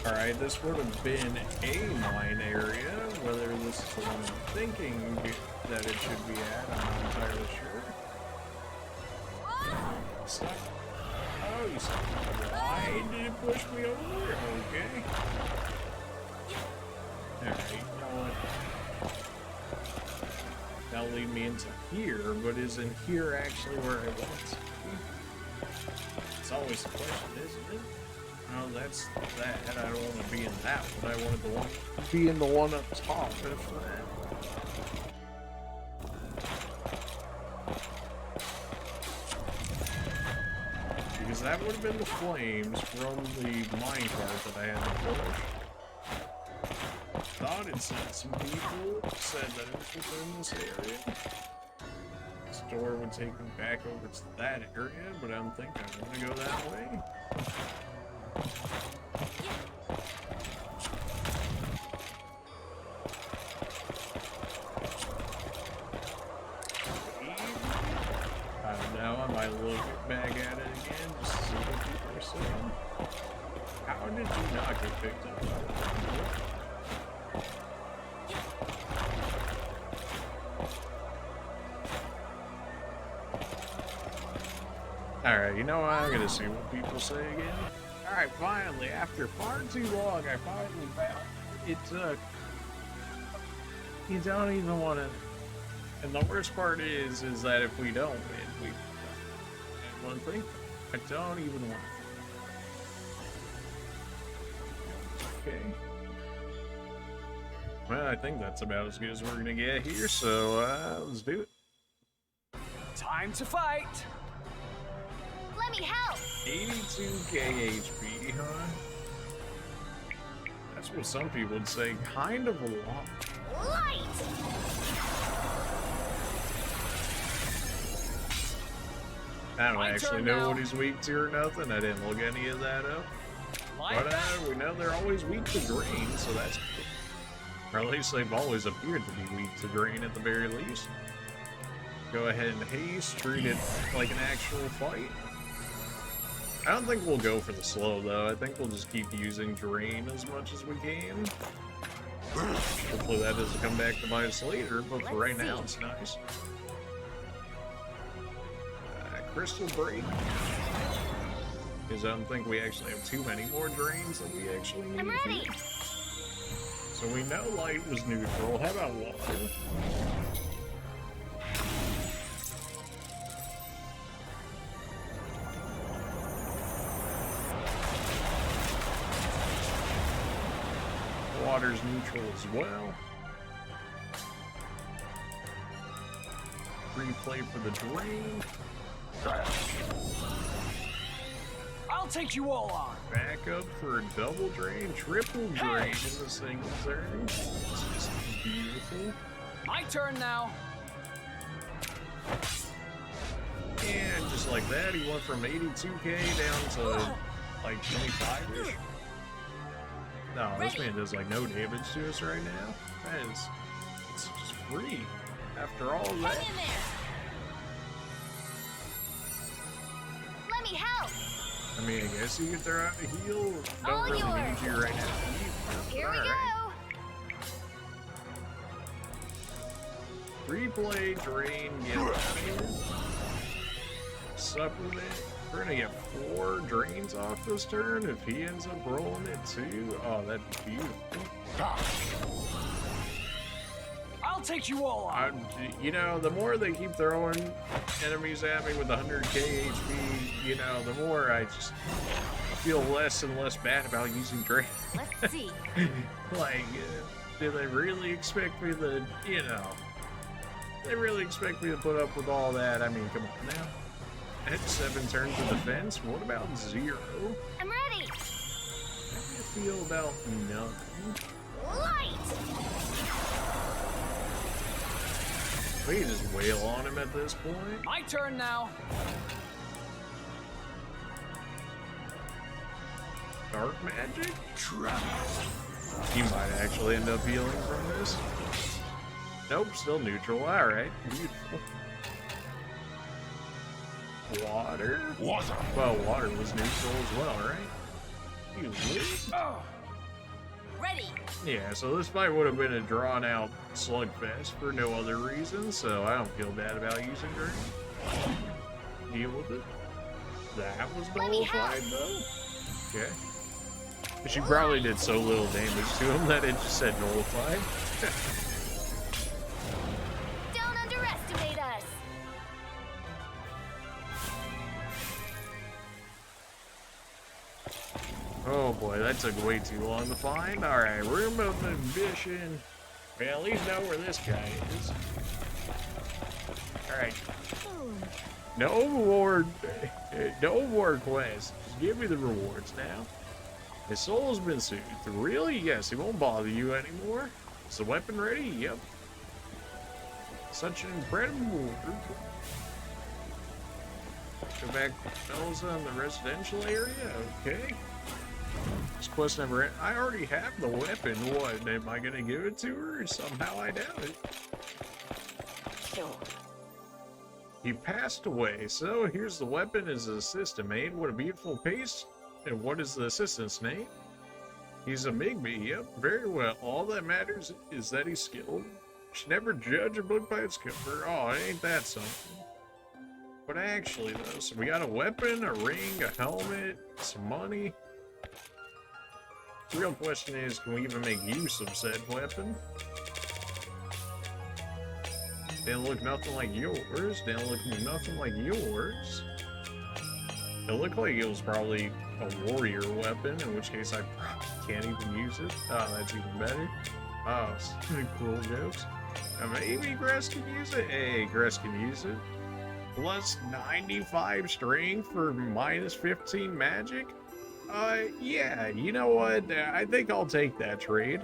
Alright, this would have been a mine area. Whether this is the one I'm thinking that it should be at, I'm not entirely sure. Stop. Oh, you said, why did it push me over? Okay. Alright, you know what? That'll lead me into here, but isn't here actually where I want to be? It's always the question, isn't it? No, that's that. I don't want to be in that one. I wanted to be in the one up top after that. Because that would have been the flames from the minecart that I had to push. Thought it said some people said that it was within this area. This door would take me back over to that area, but I don't think I want to go that way. I don't know, I might look back at it again just to see what people are saying. How did you not get picked up by that? Alright, you know what? I'm gonna see what people say again. Alright, finally, after far too long, I finally found it. You don't even want to. And the worst part is that if we don't win, we. And one thing, I don't even want to. Okay. Well, I think that's about as good as we're gonna get here, so let's do it. Time to fight. Let me help. 82k HP, huh? That's what some people would say, kind of a lot. Light. I don't My actually turn know now. what he's weak to or nothing. I didn't look any of that up. Like But we know they're always weak to green, so that's good. Or at least they've always appeared to be weak to green at the very least. Go ahead and haste, treat it like an actual fight. I don't think we'll go for the slow though. I think we'll just keep using drain as much as we can. Hopefully that doesn't come back to bite us later, but for right now it's nice. Crystal break. Because I don't think we actually have too many more drains that we actually need. I'm ready. So we know light was neutral. How about water? Water's neutral as well. Replay for the drain. I'll take you all on. Back up for a double drain, triple drain in the single turn. It's just beautiful. My turn now. And just like that, he went from 82k down to like 25-ish. No, this man does like no damage to us right now. That is, it's just free after all of that. Hang in there. Let me help. I mean, I guess you could throw out a heal. Don't All really yours. need you right now. Here we Alright. go. Replay, drain, get out of here. Supplement. We're gonna get 4 drains off this turn if he ends up rolling it too. Oh, that'd be beautiful. I'll take you all on. You know, the more they keep throwing enemies at me with 100k HP, you know, the more I just feel less and less bad about using drain. Let's see. Like, Do they really expect me to, you know, they really expect me to put up with all that? I mean, come on now. At 7 turns of defense, what about 0? I'm ready. How do you feel about none? Light. We can just wail on him at this point. My turn now. Dark magic? You might actually end up healing from this. Nope, still neutral. Alright, beautiful. Water? Water. Well, water was neutral as well, right? You lose? Ready. Yeah, so this fight would have been a drawn-out slugfest for no other reason, so I don't feel bad about using Drain. Deal with it. That was nullified, though. Okay. But she probably did so little damage to him that it just said nullified. Don't underestimate us. Oh boy, that took way too long to find. Alright, room of ambition. We at least know where this guy is. Alright. No more quests. Just give me the rewards now. His soul's been soothed. Really? Yes, he won't bother you anymore. Is the weapon ready? Yep. Such an incredible reward. Go back to Elsa in the residential area? Okay. This quest never ended. I already have the weapon. What? Am I gonna give it to her? Somehow I doubt it. He passed away, so here's the weapon his assistant made. What a beautiful piece. And what is the assistant's name? He's a Migby. Yep, very well. All that matters is that he's skilled. Should never judge a book by its cover. Oh, ain't that something? But actually, though, so we got a weapon, a ring, a helmet, some money. The real question is, can we even make use of said weapon? Didn't look nothing like yours. Didn't look nothing like yours. It looked like it was probably a warrior weapon, in which case I probably can't even use it. Oh, that's even better. Oh, cool jokes. Maybe Gress can use it? Hey, Gress can use it. Plus 95 strength for minus 15 magic? Yeah, you know what? I think I'll take that trade.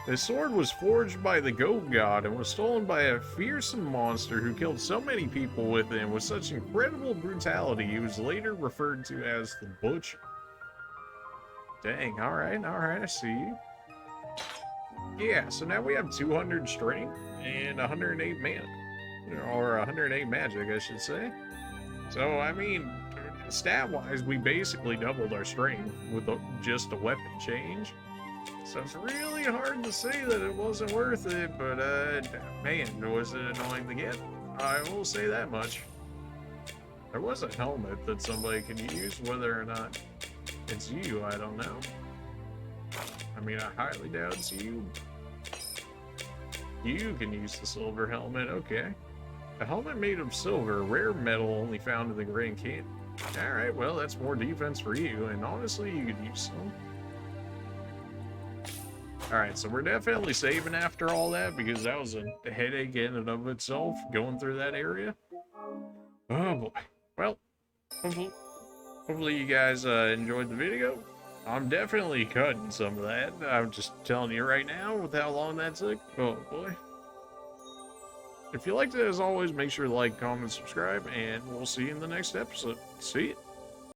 The sword was forged by the goat god and was stolen by a fearsome monster who killed so many people with it with such incredible brutality he was later referred to as the Butcher. Dang, alright, I see you. Yeah, so now we have 200 strength and 108 mana. Or 108 magic, I should say. So, I mean, stat-wise, we basically doubled our strength with just a weapon change. So it's really hard to say that it wasn't worth it, but, man, was it annoying to get? I will say that much. There was a helmet that somebody can use, whether or not it's you, I don't know. I mean, I highly doubt it's you. You can use the silver helmet, okay. A helmet made of silver, rare metal only found in the Grand Canyon. Alright, well, that's more defense for you, and honestly, you could use some. Alright, so we're definitely saving after all that, because that was a headache in and of itself, going through that area. Oh boy. Well, hopefully you guys enjoyed the video. I'm definitely cutting some of that. I'm just telling you right now with how long that took. Oh boy. If you liked it, as always, make sure to like, comment, subscribe, and we'll see you in the next episode. See ya.